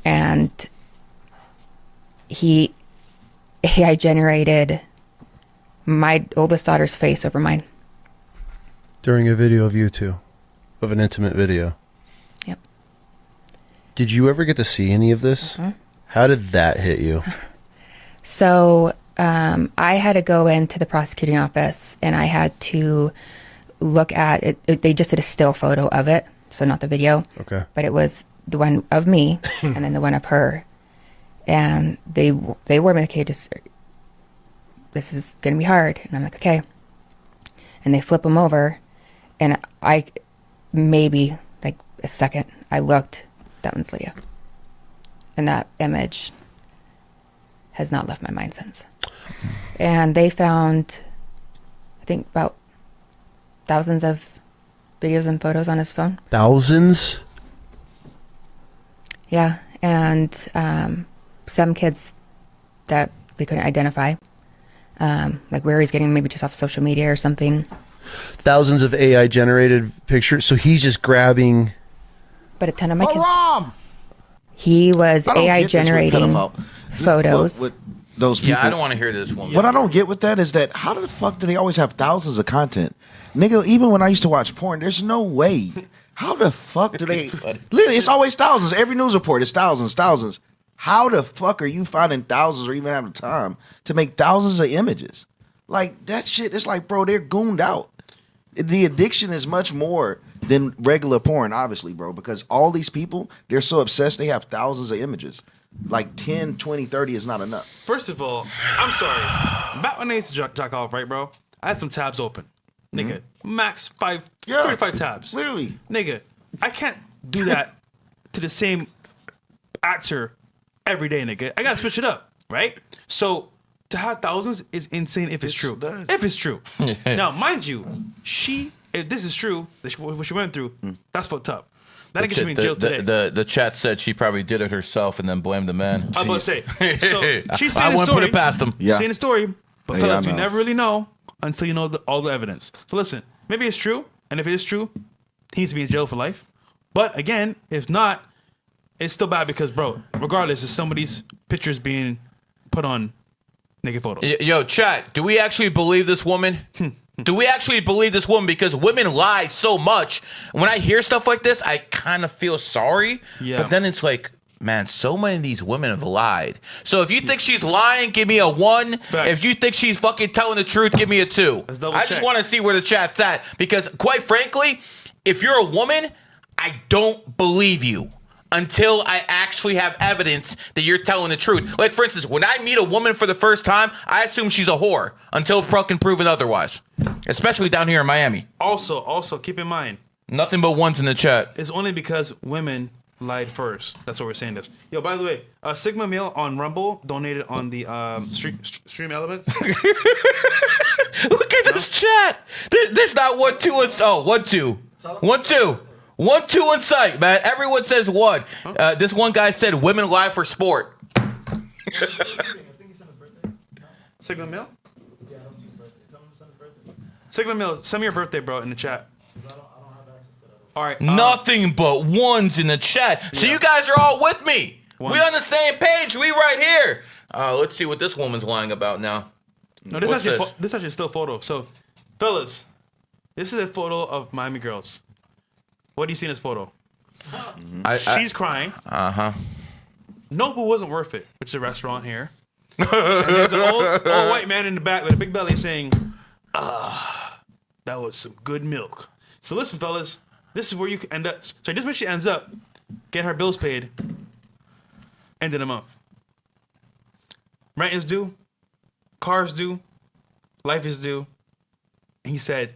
And he AI generated my oldest daughter's face over mine. During a video of you two, of an intimate video. Yep. Did you ever get to see any of this? Mm-hmm. How did that hit you? So I had to go into the prosecuting office and I had to look at it. They just did a still photo of it, so not the video. Okay. But it was the one of me and then the one of her. And they were like, okay, just, this is going to be hard. And I'm like, okay. And they flip them over. And I, maybe like a second, I looked, that one's Lydia. And that image has not left my mind since. And they found, I think, about thousands of videos and photos on his phone. Thousands? Yeah. And some kids that they couldn't identify, like where he's getting, maybe just off social media or something. Thousands of AI generated pictures. So he's just grabbing. But a ton of my kids. He was AI generating photos. With those people. Yeah, I don't want to hear this one. What I don't get with that is that how the fuck do they always have thousands of content? Nigga, even when I used to watch porn, there's no way. How the fuck do they? Literally, it's always thousands. Every news report is thousands. How the fuck are you finding thousands or even having time to make thousands of images? Like, that shit, it's like, bro, they're gooned out. The addiction is much more than regular porn, obviously, bro, because all these people, they're so obsessed, they have thousands of images. Like 10, 20, 30 is not enough. First of all, I'm sorry. Back when I used to jack off, right, bro? I had some tabs open. Nigga, max 35 tabs. Literally. Nigga, I can't do that to the same actor every day, nigga. I gotta switch it up, right? So to have thousands is insane if it's true. If it's true. Now, mind you, if this is true, what she went through, that's fucked up. That nigga should be in jail today. The chat said she probably did it herself and then blamed the man. I was about to say. So she's saying I the wouldn't story. put it past him. She's saying the story, but Yeah, fellas, I you know. never really know until you know all the evidence. So listen, maybe it's true, and if it is true, he needs to be in jail for life. But again, if not, it's still bad because, bro, regardless, it's somebody's pictures being put on naked photos. Yo, chat, do we actually believe this woman? Do we actually believe this woman? Because women lie so much. When I hear stuff like this, I kind of feel sorry. Yeah. But then it's like, man, so many of these women have lied. So if you think she's lying, give me a 1. Facts. If you think she's fucking telling the truth, give me a 2. Let's double I just check. want to see where the chat's at. Because quite frankly, if you're a woman, I don't believe you until I actually have evidence that you're telling the truth. Like, for instance, when I meet a woman for the first time, I assume she's a whore until fucking proven otherwise. Especially down here in Miami. Also, keep in mind, Nothing but 1s in the chat. it's only because women lied first. That's why we're saying this. Yo, by the way, Sigma Meal on Rumble donated on the stream elements. Look at this chat. There's not 1, 2, and 1, 2. 1, 2. 1, 2 in sight, man. Everyone says 1. This one guy said women lie for sport. Sigma Meal? Yeah, I don't see his birthday. Tell him to send his birthday. Sigma Meal, send me your birthday, bro, in the chat. All right. Nothing but 1s in the chat. So you guys are all with me. One. We on the same page. We right here. Let's see what this woman's lying about now. No, this What's actually this actually still photo. So, fellas, this is a photo of Miami girls. What do you see in this photo? She's crying. Uh-huh. Noble wasn't worth it, which is a restaurant here. And there's an old white man in the back with a big belly saying, that was some good milk. So listen, fellas, this is where you can end up. So this is where she ends up. Get her bills paid. End of the month. Rent is due. Cars due. Life is due. And he said,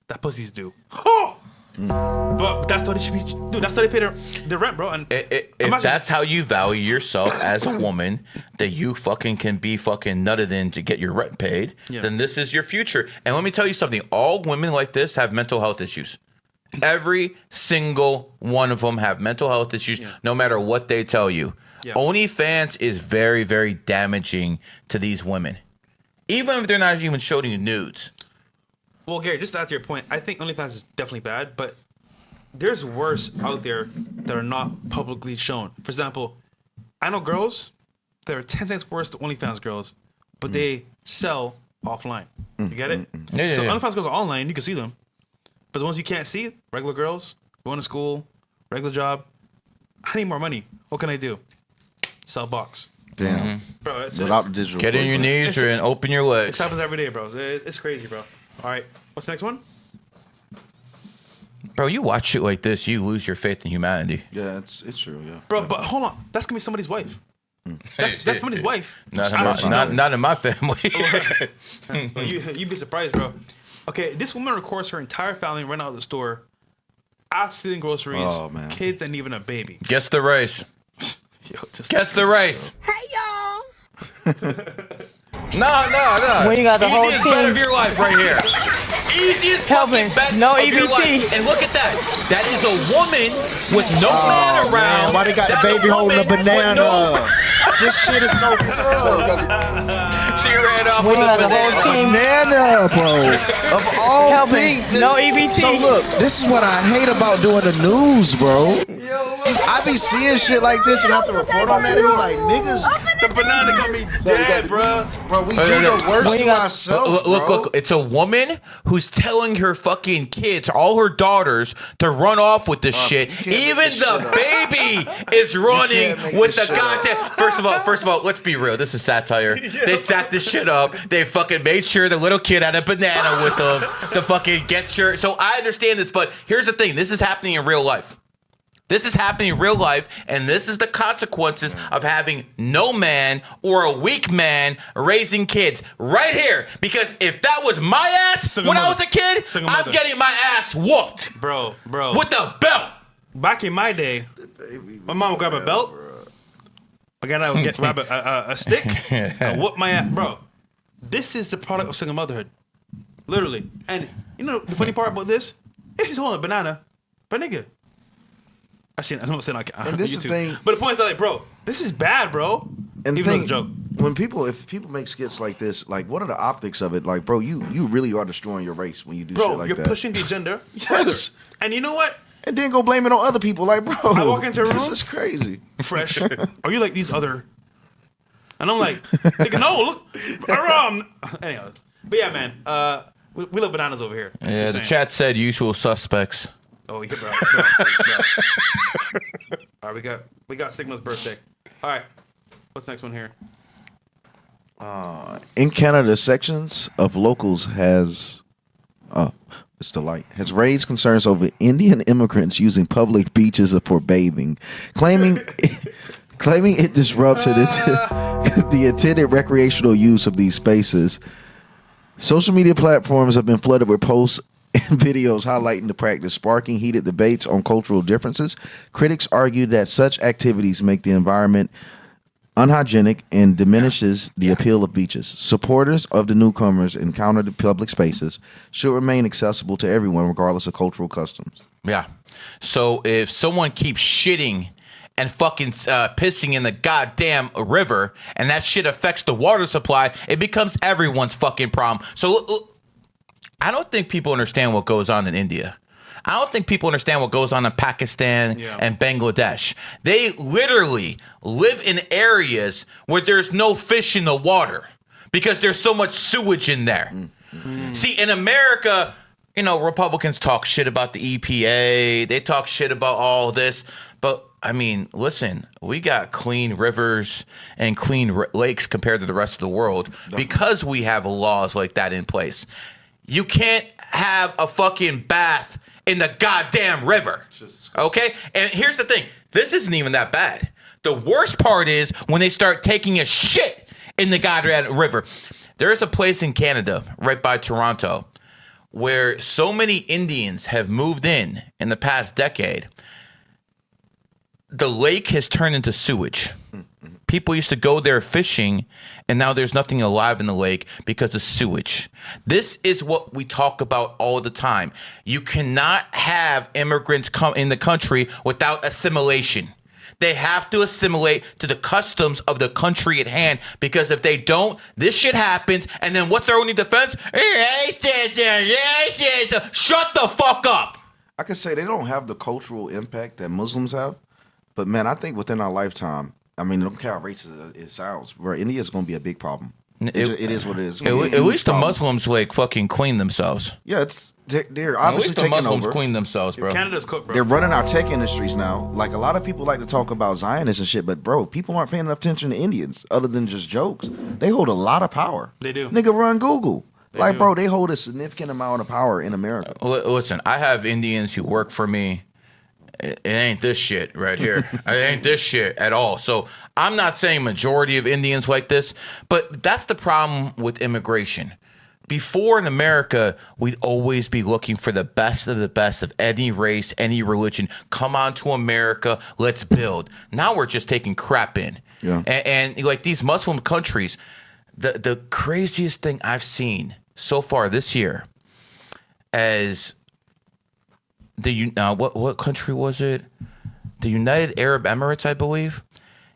that pussy's due. Oh! But that's what it should be. Dude, that's how they pay their rent, bro. And if that's how you value yourself as a woman, that you fucking can be fucking nutted in to get your rent paid, then this is your future. And let me tell you something. All women like this have mental health issues. Every single one of them have mental health issues, no matter what they tell you. OnlyFans is very, very damaging to these women. Even if they're not even showing you nudes. Well, Gary, just to add to your point, I think OnlyFans is definitely bad, but there's worse out there that are not publicly shown. For example, I know girls that are 10 times worse than OnlyFans girls, but they sell offline. You get it? So OnlyFans girls are online, you can see them. But the ones you can't see, regular girls, going to school, regular job, I need more money. What can I do? Sell box. Damn. Bro, that's without the digital. Get in your knees and open your legs. This happens every day, bro. It's crazy, bro. All right. What's the next one? Bro, you watch shit like this, you lose your faith in humanity. Yeah, it's true, yeah. Bro, but hold on. That's going to be somebody's wife. That's somebody's wife. Not in my family. You'd be surprised, bro. Okay, this woman records her entire family run out of the store, out stealing groceries, kids, and even a baby. Guess the race. Guess the race. Hey, y'all. No. When you got the whole Easiest team. bet of your life right here. Easiest fucking bet No of your EBT. life. And look at that. That is a woman with no man around. Man, why they got the baby holding a banana? This shit is so good. She ran off with a banana, bro. Of all things. No EBT. So look, this is what I hate about doing the news, bro. I be seeing shit like this and I have to report on that and be like, niggas, the banana got me dead, bro. Bro, we do the worst to ourselves, Look. It's a woman who's telling her fucking kids, all her daughters, to run off with this shit. Even the baby is running with the goddamn. First of all, let's be real. This is satire. They sat this shit up. They fucking made sure the little kid had a banana with them to fucking get your. So I understand this, but here's the thing. This is happening in real life. This is happening in real life, and this is the consequences of having no man or a weak man raising kids right here. Because if that was my ass when I was a kid, I'm getting my ass whooped. Bro. With the belt. Back in my day, my mom would grab a belt. I would grab a stick and whoop my ass. Bro, this is the product of single motherhood. Literally. And you know the funny part about this? It's just holding a banana. But nigga. Actually, I don't say like on this is YouTube. the thing. But the point is that, like, bro, this is bad, bro. And even though it's a joke. If people make skits like this, like, what are the optics of it? Like, bro, you really are destroying your race when you do shit like that. Bro, you're pushing the agenda. Yes. And you know what? And then go blame it on other people. Like, bro, I walk into a room. This is crazy. Fresh. Are you like these other? And I'm like, thinking, no, look. Anyhow. But yeah, man. We love bananas over here. Yeah, the chat said usual suspects. Oh, yeah, bro. All right, we got Sigma's birthday. All right, what's the next one here? In Canada, sections of locals has raised concerns over Indian immigrants using public beaches for bathing, claiming it disrupts the intended recreational use of these spaces. Social media platforms have been flooded with posts and videos highlighting the practice, sparking heated debates on cultural differences. Critics argue that such activities make the environment unhygienic and diminishes the appeal of beaches. Supporters of the newcomers encounter the public spaces should remain accessible to everyone, regardless of cultural customs. Yeah. So if someone keeps shitting and fucking pissing in the goddamn river, and that shit affects the water supply, it becomes everyone's fucking problem. So I don't think people understand what goes on in India. I don't think people understand what goes on in Pakistan and Bangladesh. They literally live in areas where there's no fish in the water because there's so much sewage in there. See, in America, you know, Republicans talk shit about the EPA. They talk shit about all this. But, I mean, listen, we got clean rivers and clean lakes compared to the rest of the world because we have laws like that in place. You can't have a fucking bath in the goddamn river. Okay? And here's the thing. This isn't even that bad. The worst part is when they start taking a shit in the goddamn river. There is a place in Canada right by Toronto where so many Indians have moved in the past decade, the lake has turned into sewage. People used to go there fishing, and now there's nothing alive in the lake because of sewage. This is what we talk about all the time. You cannot have immigrants come in the country without assimilation. They have to assimilate to the customs of the country at hand, because if they don't, this shit happens, and then what's their only defense? Shut the fuck up. I could say they don't have the cultural impact that Muslims have, but man, I think within our lifetime, I mean, don't care how racist it sounds, bro, India is going to be a big problem. It is what it is. At least the Muslims like fucking clean themselves. Yeah, they're obviously taking over. At least the Muslims clean themselves, bro. Canada's cooked, bro. They're running our tech industries now. Like, a lot of people like to talk about Zionists and shit, but bro, people aren't paying enough attention to Indians other than just jokes. They hold a lot of power. They do. Nigga, run Google. Bro, they hold a significant amount of power in America. Listen, I have Indians who work for me. It ain't this shit right here. It ain't this shit at all. So I'm not saying majority of Indians like this, but that's the problem with immigration. Before in America, we'd always be looking for the best of any race, any religion. Come on to America, let's build. Now we're just taking crap in. Yeah. And like these Muslim countries, the craziest thing I've seen so far this year as what country was it? The United Arab Emirates, I believe.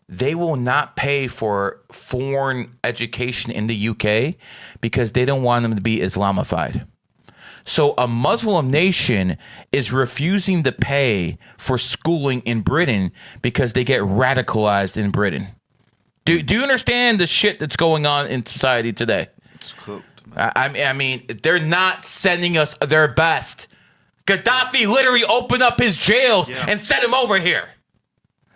They will not pay for foreign education in the UK because they don't want them to be Islamified. So a Muslim nation is refusing to pay for schooling in Britain because they get radicalized in Britain. Do you understand the shit that's going on in society today? It's cooked, man. I mean, they're not sending us their best. Gaddafi literally opened up his jails and sent him over here.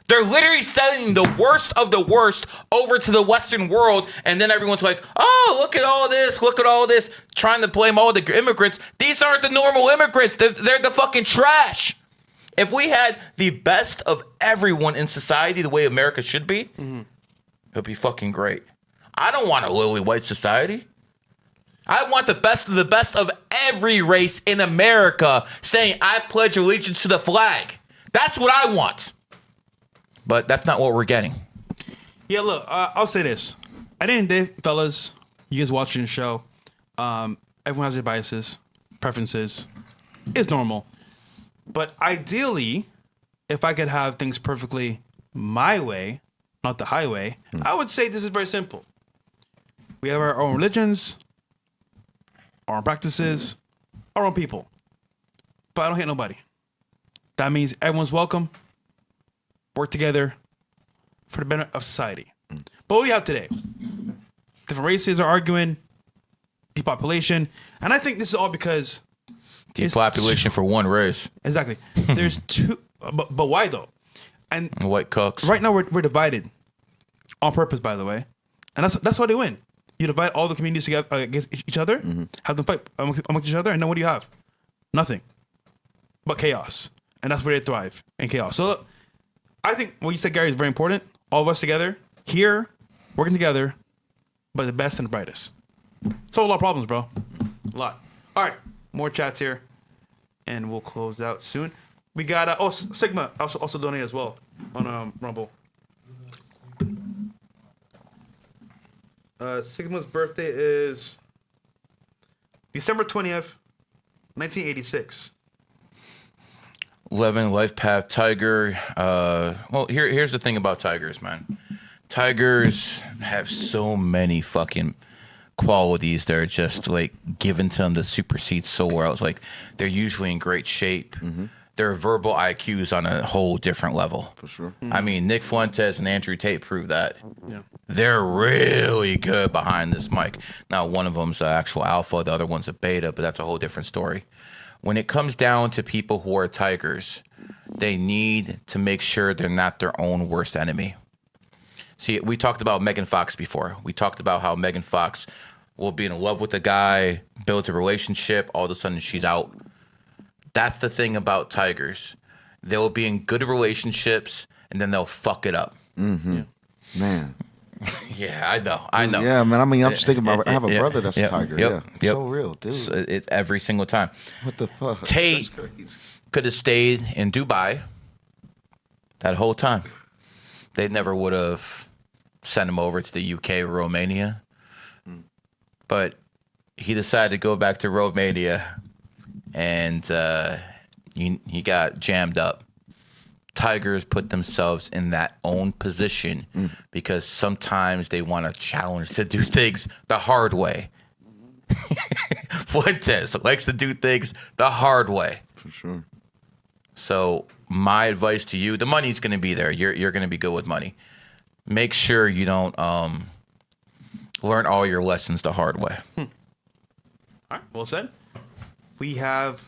They're literally sending the worst of the worst over to the Western world, and then everyone's like, oh, look at all this, trying to blame all the immigrants. These aren't the normal immigrants. They're the fucking trash. If we had the best of everyone in society the way America should be, it'd be fucking great. I don't want a lily white society. I want the best of every race in America saying, I pledge allegiance to the flag. That's what I want. But that's not what we're getting. Yeah, look, I'll say this. At the end of the day, fellas, you guys watching the show, everyone has their biases, preferences. It's normal. But ideally, if I could have things perfectly my way, not the highway, I would say this is very simple. We have our own religions, our own practices, our own people. But I don't hate nobody. That means everyone's welcome. Work together for the benefit of society. But what we have today, different races are arguing, depopulation, and I think this is all because depopulation for one race. Exactly. There's two, but why though? And white cucks. Right now we're divided on purpose, by the way, and that's why they win. You divide all the communities together against each other, have them fight amongst each other, and then what do you have? Nothing but chaos, and that's where they thrive in chaos. So I think what you said, Gary, is very important. All of us together here, working together, but the best and the brightest. Solve a lot of problems, bro. A lot. All right, more chats here, and we'll close out soon. We got Sigma also donated as well on Rumble. Sigma's birthday is December 20th, 1986. 11 Lifepath Tiger. Well, here's the thing about tigers, man. Tigers have so many fucking qualities that are just like given to them to supersede so well. It's like they're usually in great shape. Their verbal IQs on a whole different level. For sure. I mean, Nick Fuentes and Andrew Tate prove that. Yeah. They're really good behind this mic. Now, one of them's an actual alpha, the other one's a beta, but that's a whole different story. When it comes down to people who are tigers, they need to make sure they're not their own worst enemy. See, we talked about Megan Fox before. We talked about how Megan Fox will be in love with a guy, builds a relationship, all of a sudden she's out. That's the thing about tigers. They'll be in good relationships, and then they'll fuck it up. Man. Yeah, I know. Yeah, man. I mean, I'm just thinking about. I have a Yeah, brother that's yep, a tiger. yep, Yeah, yep. so real, dude. So it every single time. What the fuck? Tate That's crazy. could have stayed in Dubai that whole time. They never would have sent him over to the UK or Romania. But he decided to go back to Romania, and he got jammed up. Tigers put themselves in that own position because sometimes they want to challenge to do things the hard way. Fuentes likes to do things the hard way. For sure. So my advice to you, the money's going to be there. You're going to be good with money. Make sure you don't learn all your lessons the hard way. All right, well said. We have.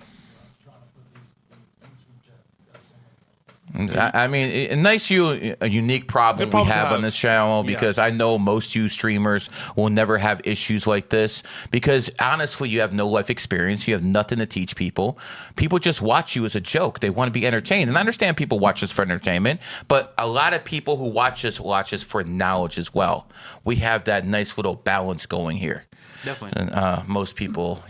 I mean, a unique problem we have on this channel, because I know most you streamers will never have issues like this, because honestly, you have no life experience. You have nothing to teach people. People just watch you as a joke. They want to be entertained. And I understand people watch us for entertainment, but a lot of people who watch us for knowledge as well. We have that nice little balance going here. Definitely. And most people,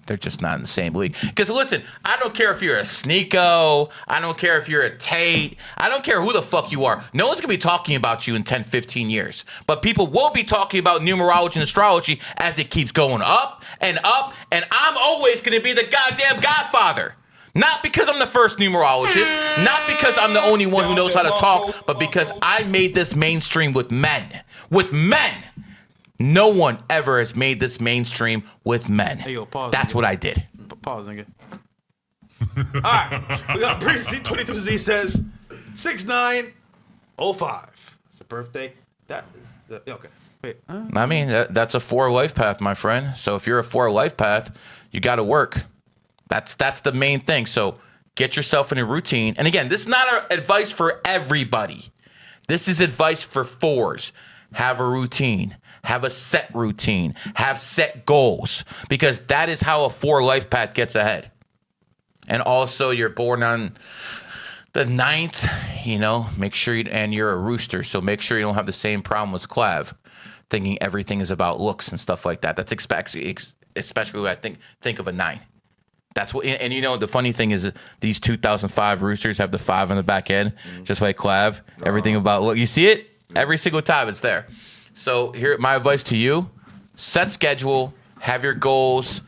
they're just not in the same league. Because listen, I don't care if you're a Sneeko. I don't care if you're a Tate. I don't care who the fuck you are. No one's going to be talking about you in 10, 15 years. But people will be talking about numerology and astrology as it keeps going up. And I'm always going to be the goddamn godfather. Not because I'm the first numerologist. Not because I'm the only one who knows how to talk. But because I made this mainstream with men. With men. No one ever has made this mainstream with men. Hey, yo, pause, That's nigga. what I did. Pause, nigga. All right, we got Prince Z22Z says 6905. It's the birthday. That is okay. Wait. I mean, that's a 4 life path, my friend. So if you're a 4 life path, you got to work. That's the main thing. So get yourself in a routine. And again, this is not advice for everybody. This is advice for 4s. Have a routine. Have a set routine. Have set goals. Because that is how a 4 life path gets ahead. And also, you're born on the 9th, make sure and you're a rooster. So make sure you don't have the same problem as Clav, thinking everything is about looks and stuff like that. That's especially when I think of a 9. That's what, and the funny thing is that these 2005 roosters have the 5 on the back end, just like Clav. Everything about look. You see it? Every single time it's there. So here, my advice to you, set schedule, have your goals,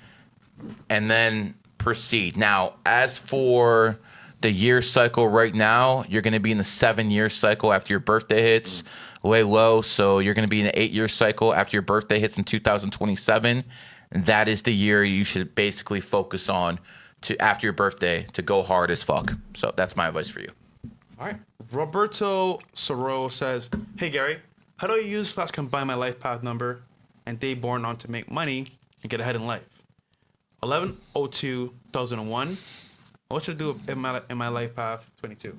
and then proceed. Now, as for the year cycle right now, you're going to be in the 7-year cycle after your birthday hits. Lay low. So you're going to be in the 8-year cycle after your birthday hits in 2027. That is the year you should basically focus on to after your birthday to go hard as fuck. So that's my advice for you. All right. Roberto Soro says, hey, Gary, how do I use / combine my life path number and day born on to make money and get ahead in life? 11/02/2001. What should I do in my life path 22?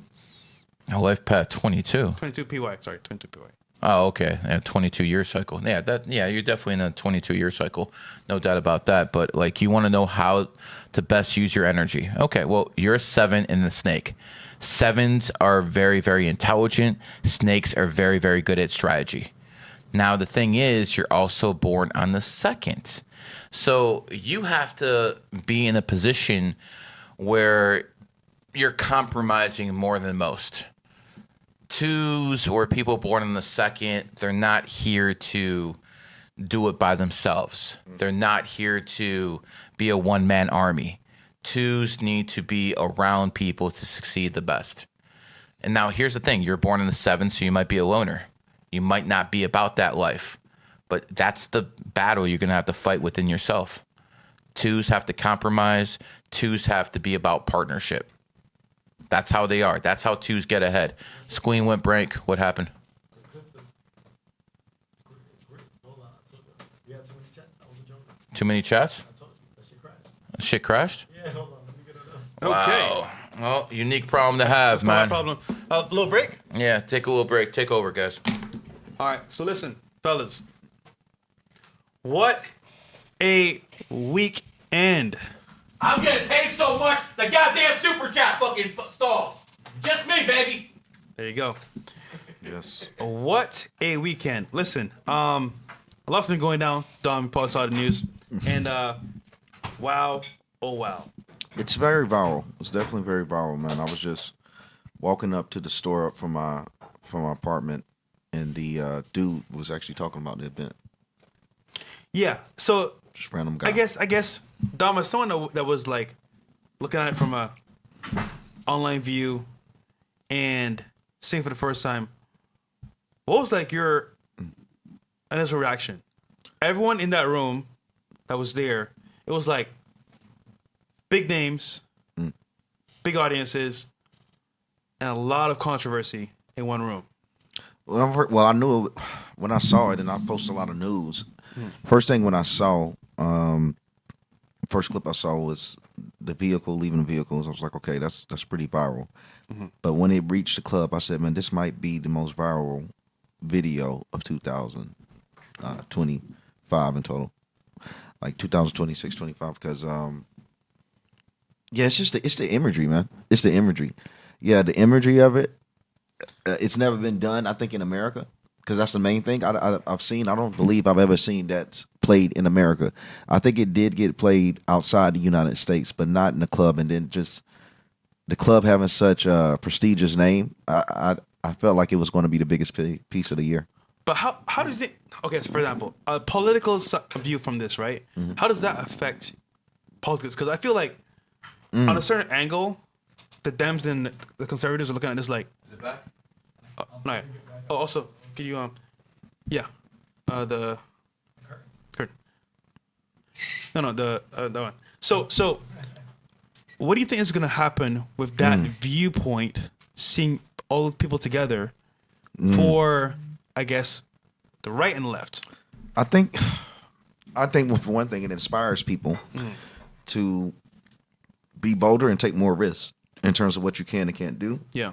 Life path 22. 22 PY. Sorry, 22 PY. Oh, okay. 22-year cycle. Yeah, you're definitely in a 22-year cycle. No doubt about that. But you want to know how to best use your energy. Okay, well, you're a 7 in the snake. 7s are very, very intelligent. Snakes are very, very good at strategy. Now, the thing is, you're also born on the 2nd. So you have to be in a position where you're compromising more than most. 2s or people born on the 2nd, they're not here to do it by themselves. They're not here to be a one-man army. 2s need to be around people to succeed the best. And now here's the thing. You're born in the 7th, so you might be a loner. You might not be about that life. But that's the battle you're going to have to fight within yourself. 2s have to compromise. 2s have to be about partnership. That's how they are. That's how 2s get ahead. Squeen went blank. What happened? Too many chats? Shit crashed? Yeah, hold on. Let me get it up. Wow. Well, unique problem to have, that's man. Not my problem. A little break? Yeah, take a little break. Take over, guys. All right. So listen, fellas. What a weekend. I'm getting paid so much, the goddamn super chat fucking stalls. Just me, baby. There you go. Yes. What a weekend. Listen, a lot's been going down. Dom, you probably saw the news. And wow, oh wow. It's very viral. It's definitely very viral, man. I was just walking up to the store up from my apartment, and the dude was actually talking about the event. Yeah. So just random guy. I guess Dom, as someone that was like looking at it from a online view and seeing for the first time, what was like your initial reaction? Everyone in that room that was there, it was like big names, big audiences, and a lot of controversy in one room. Well, I knew it when I saw it, and I posted a lot of news. First thing when I saw, first clip I saw was the vehicle leaving the vehicles. I was like, okay, that's pretty viral. But when it reached the club, I said, man, this might be the most viral video of 2025 in total, like 2026, 25, because yeah, it's the imagery, man. It's the imagery. Yeah, the imagery of it. It's never been done, I think, in America, because that's the main thing I've seen. I don't believe I've ever seen that played in America. I think it did get played outside the United States, but not in the club. And then just the club having such a prestigious name, I felt like it was going to be the biggest piece of the year. But how does it? Okay, so for example, a political view from this, right? How does that affect politics? Because I feel like on a certain angle, the Dems and the conservatives are looking at this like. Is it back? No. Oh, also, can you yeah, the curtain. No, the one. So, what do you think is going to happen with that viewpoint? Seeing all those people together for, I guess, the right and left. I think for one thing, it inspires people to be bolder and take more risks in terms of what you can and can't do. Yeah.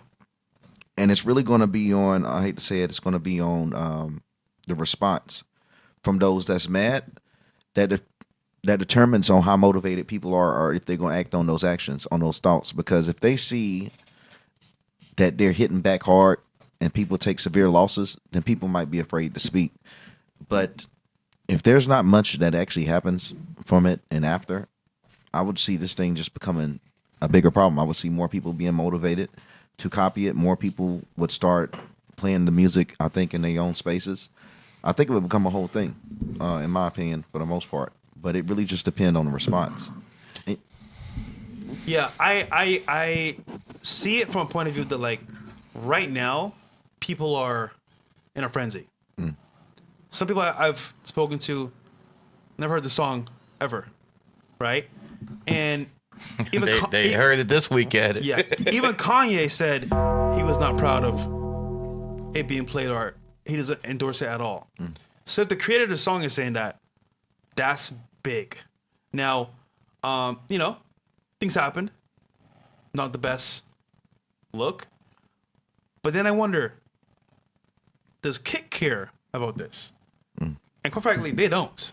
And it's really going to be on, I hate to say it, it's going to be on the response from those that's mad that determines on how motivated people are or if they're going to act on those actions, on those thoughts. Because if they see that they're hitting back hard and people take severe losses, then people might be afraid to speak. But if there's not much that actually happens from it and after, I would see this thing just becoming a bigger problem. I would see more people being motivated to copy it. More people would start playing the music, I think, in their own spaces. I think it would become a whole thing, in my opinion, for the most part. But it really just depends on the response. Yeah, I see it from a point of view that, like, right now, people are in a frenzy. Some people I've spoken to never heard the song ever, right? And even they heard it this weekend. Yeah, even Kanye said he was not proud of it being played or he doesn't endorse it at all. So if the creator of the song is saying that, that's big. Now, things happened. Not the best look. But then I wonder, does Kit care about this? And quite frankly, they don't.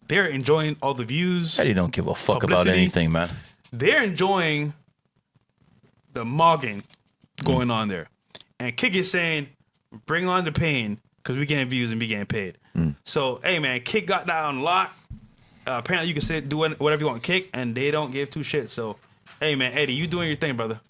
They're enjoying all the views. Eddie don't give a fuck publicity. about anything, man. They're enjoying the mogging going on there. And Kit is saying, bring on the pain because we getting views and we getting paid. So, hey, man, Kit got that on lock. Apparently, you can say do whatever you want, Kit, and they don't give two shits. So, hey, man, Eddie, you doing your thing, brother.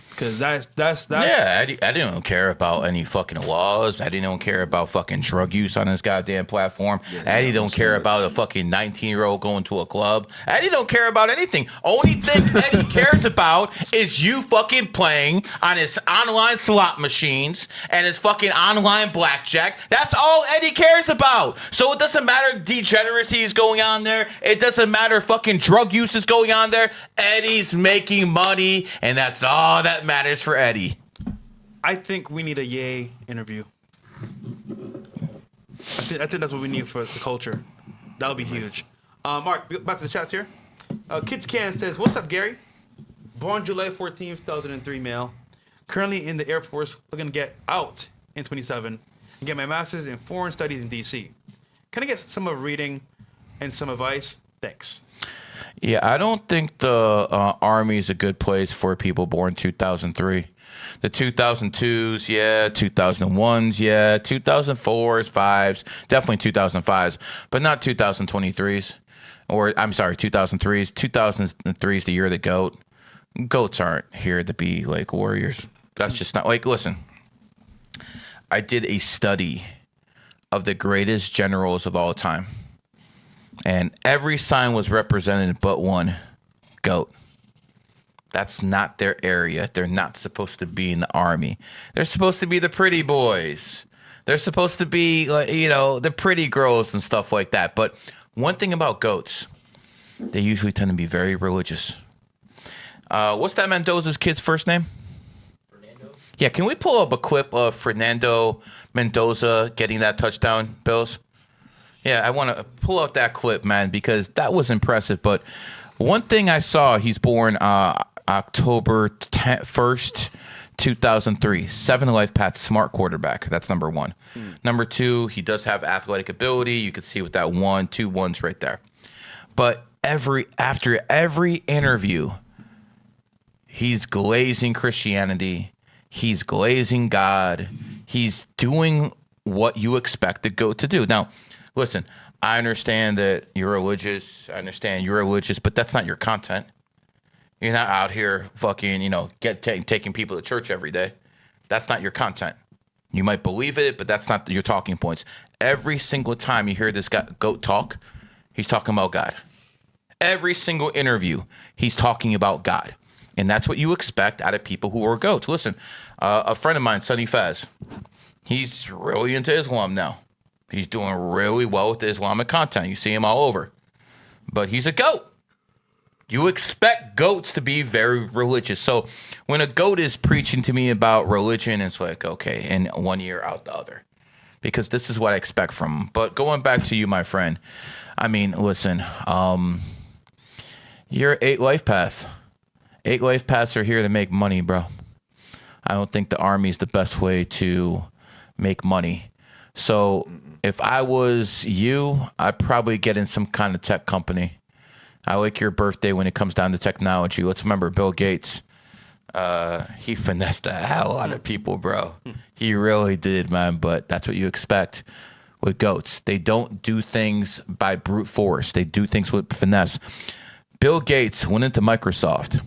Because that's yeah. Eddie don't care about any fucking laws. Eddie don't care about fucking drug use on his goddamn platform. Eddie don't care about a fucking 19-year-old going to a club. Eddie don't care about anything. Only thing Eddie cares about is you fucking playing on his online slot machines and his fucking online blackjack. That's all Eddie cares about. So it doesn't matter degeneracy is going on there. It doesn't matter fucking drug use is going on there. Eddie's making money, and that's all that matters for Eddie. I think we need a Ye interview. I think that's what we need for the culture. That'll be huge. Mark, back to the chats here. Kids Can says, "What's up, Gary? Born July 14th, 2003, male. Currently in the Air Force, looking to get out in 27 and get my master's in foreign studies in DC. Can I get some of reading and some advice? Thanks." Yeah, I don't think the Army is a good place for people born 2003. The 2002s, yeah. 2001s, yeah. 2004s, 5s, definitely 2005s, but not 2023s. Or, I'm sorry, 2003s. 2003 is the year of the goat. Goats aren't here to be like warriors. That's just not, like, listen. I did a study of the greatest generals of all time. And every sign was represented but one, goat. That's not their area. They're not supposed to be in the army. They're supposed to be the pretty boys. They're supposed to be, the pretty girls and stuff like that. But one thing about goats, they usually tend to be very religious. What's that Mendoza's kid's first name? Yeah, can we pull up a clip of Fernando Mendoza getting that touchdown, Bills? Yeah, I want to pull out that clip, man, because that was impressive. But one thing I saw, he's born October 1st, 2003. 7 Lifepath, smart quarterback. That's number 1. Number 2, he does have athletic ability. You can see with that 1, 2 ones right there. But after every interview, he's glazing Christianity. He's glazing God. He's doing what you expect the goat to do. Now, listen, I understand that you're religious. I understand you're religious, but that's not your content. You're not out here fucking, taking people to church every day. That's not your content. You might believe it, but that's not your talking points. Every single time you hear this goat talk, he's talking about God. Every single interview, he's talking about God. And that's what you expect out of people who are goats. Listen, a friend of mine, Sonny Faz, he's really into Islam now. He's doing really well with the Islamic content. You see him all over. But he's a goat. You expect goats to be very religious. So when a goat is preaching to me about religion, it's like, okay, in one ear, out the other. Because this is what I expect from him. But going back to you, my friend, I mean, listen, you're 8 Lifepath. 8 Lifepaths are here to make money, bro. I don't think the army is the best way to make money. So if I was you, I'd probably get in some kind of tech company. I like your birthday when it comes down to technology. Let's remember Bill Gates. He finessed the hell out of people, bro. He really did, man. But that's what you expect with goats. They don't do things by brute force. They do things with finesse. Bill Gates went into Microsoft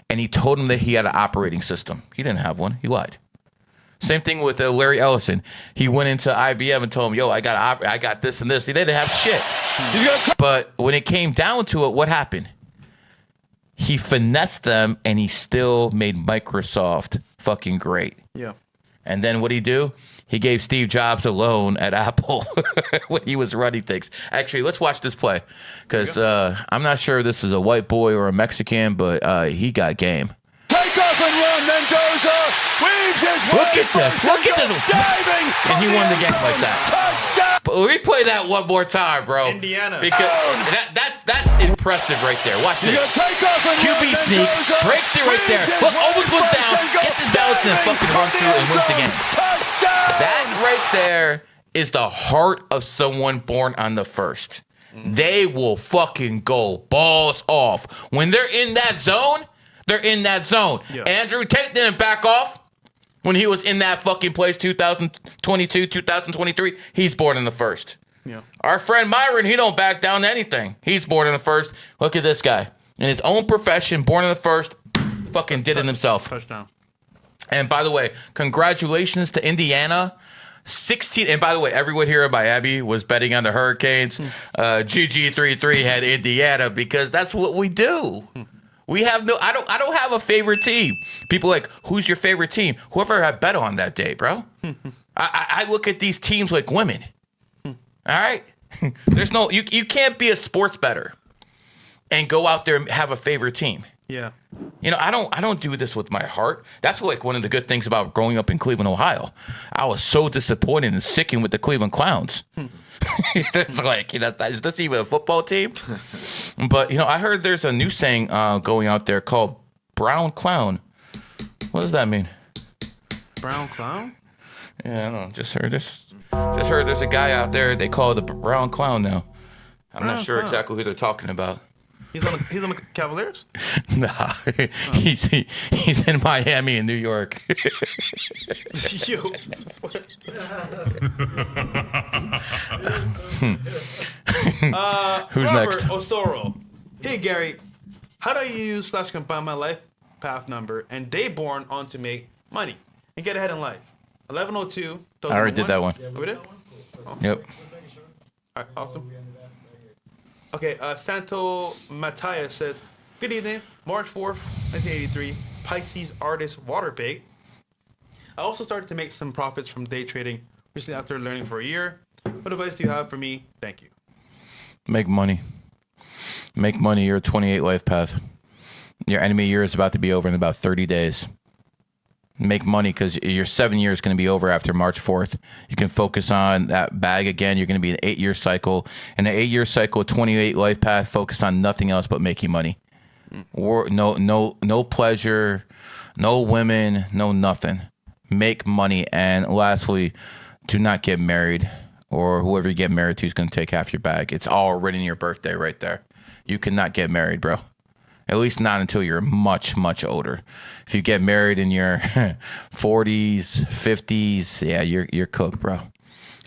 and he told him that he had an operating system. He didn't have one. He lied. Same thing with Larry Ellison. He went into IBM and told him, yo, I got this and this. They didn't have shit. But when it came down to it, what happened? He finessed them and he still made Microsoft fucking great. Yeah. And then what'd he do? He gave Steve Jobs a loan at Apple when he was running things. Actually, let's watch this play because I'm not sure this is a white boy or a Mexican, but he got game. Take off and run, Mendoza! Weaves his way. Look at this. Look at this. Diving. And he won the game like that. Touchdown. But replay that one more time, bro. Indiana. Because that's impressive right there. Watch this. He's gonna take off and QB run, sneak. Mendoza. Breaks it right there. Look, almost was down. Gets his balance and then fucking runs through and wins the game. Touchdown. That right there is the heart of someone born on the 1st. They will fucking go balls off. When they're in that zone, they're in that zone. Yeah. Andrew Tate didn't back off when he was in that fucking place 2022, 2023. He's born in the 1st. Yeah. Our friend Myron, he don't back down to anything. He's born in the 1st. Look at this guy. In his own profession, born in the 1st, fucking did it himself. Touchdown. And by the way, congratulations to Indiana. 16, and by the way, everyone here by Abby was betting on the Hurricanes. GG33 had Indiana because that's what we do. We have I don't have a favorite team. People are like, who's your favorite team? Whoever I bet on that day, bro. I look at these teams like women. All right? There's no you can't be a sports bettor and go out there and have a favorite team. Yeah. I don't do this with my heart. That's like one of the good things about growing up in Cleveland, Ohio. I was so disappointed and sickened with the Cleveland Clowns. It's like, is this even a football team? But, I heard there's a new saying going out there called brown clown. What does that mean? Brown clown? Yeah, I don't know. Just heard there's a guy out there they call the brown clown now. I'm not sure exactly who they're talking about. He's on the Cavaliers? Nah, he's in Miami and New York. Yo. Who's Robert next? Osoro. Hey, Gary. How do I use / combine my life path number and day born on to make money and get ahead in life? 1102. I already did that one. Oh, we did? Oh. Yep. All right, awesome. Okay, Santo Matias says, good evening, March 4th, 1983, Pisces artist Waterbait. I also started to make some profits from day trading recently after learning for a year. What advice do you have for me? Thank you. Make money. Make money. You're a 28 life path. Your enemy year is about to be over in about 30 days. Make money because your 7 years is going to be over after March 4th. You can focus on that bag again. You're going to be an 8-year cycle. And an 8-year cycle, 28 life path, focus on nothing else but making money. Or no pleasure, no women, no nothing. Make money. And lastly, do not get married, or whoever you get married to is going to take half your bag. It's all written in your birthday right there. You cannot get married, bro. At least not until you're much, much older. If you get married in your 40s, 50s, yeah, you're cooked, bro.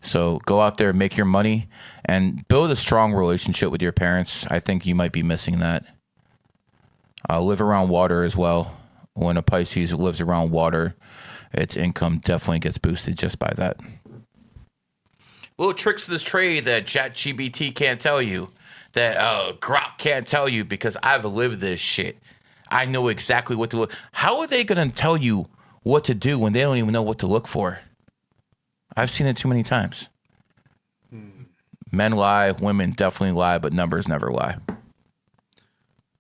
So go out there, make your money, and build a strong relationship with your parents. I think you might be missing that. Live around water as well. When a Pisces lives around water, its income definitely gets boosted just by that. Little tricks of this trade that ChatGPT can't tell you, that Grok can't tell you, because I've lived this shit. I know exactly what to look. How are they going to tell you what to do when they don't even know what to look for? I've seen it too many times. Men lie, women definitely lie, but numbers never lie.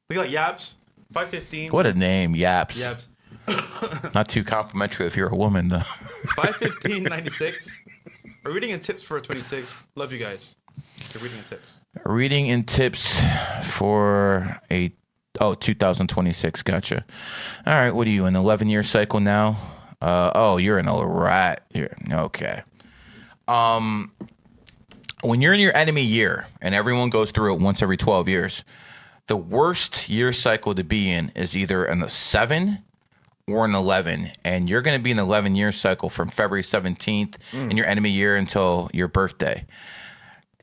We got Yaps, 515. What a name, Yaps. Yaps. Not too complimentary if you're a woman, though. 515.96. Reading and tips for 26. Love you guys. Okay, reading and tips. Reading and tips for 2026. Gotcha. All right. What are you, an 11-year cycle now? You're in a rat. Okay. When you're in your enemy year, and everyone goes through it once every 12 years, the worst year cycle to be in is either in the 7 or an 11, and you're going to be in the 11-year cycle from February 17th in your enemy year until your birthday.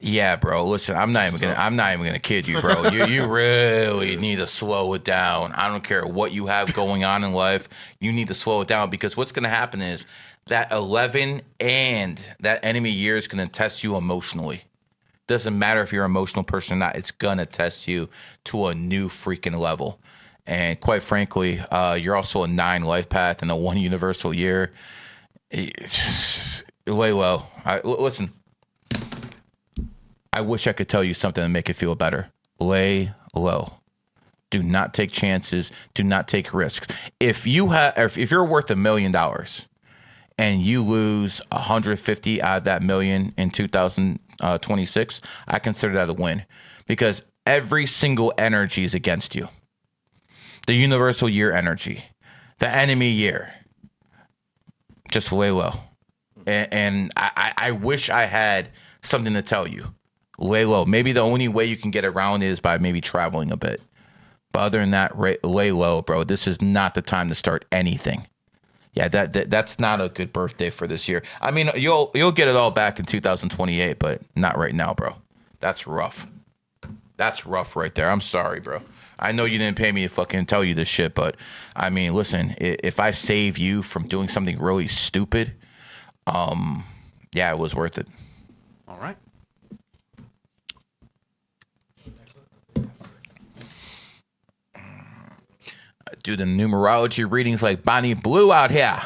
Yeah, bro. Listen, I'm not even gonna kid you, bro. You really need to slow it down. I don't care what you have going on in life. You need to slow it down, because what's gonna happen is that 11 and that enemy year is gonna test you emotionally. Doesn't matter if you're an emotional person or not. It's gonna test you to a new freaking level. And quite frankly, you're also a 9 life path and a 1 universal year. Lay low. Listen. I wish I could tell you something to make it feel better. Lay low. Do not take chances. Do not take risks. If you're worth $1 million and you lose 150 out of that million in 2026, I consider that a win, because every single energy is against you. The universal year energy, the enemy year. Just lay low. And I wish I had something to tell you. Lay low. Maybe the only way you can get around is by maybe traveling a bit. But other than that, lay low, bro. This is not the time to start anything. Yeah, that's not a good birthday for this year. I mean, you'll get it all back in 2028, but not right now, bro. That's rough. That's rough right there. I'm sorry, bro. I know you didn't pay me to fucking tell you this shit, but I mean, listen, if I save you from doing something really stupid, yeah, it was worth it. All right. Do the numerology readings like Bonnie Blue out here.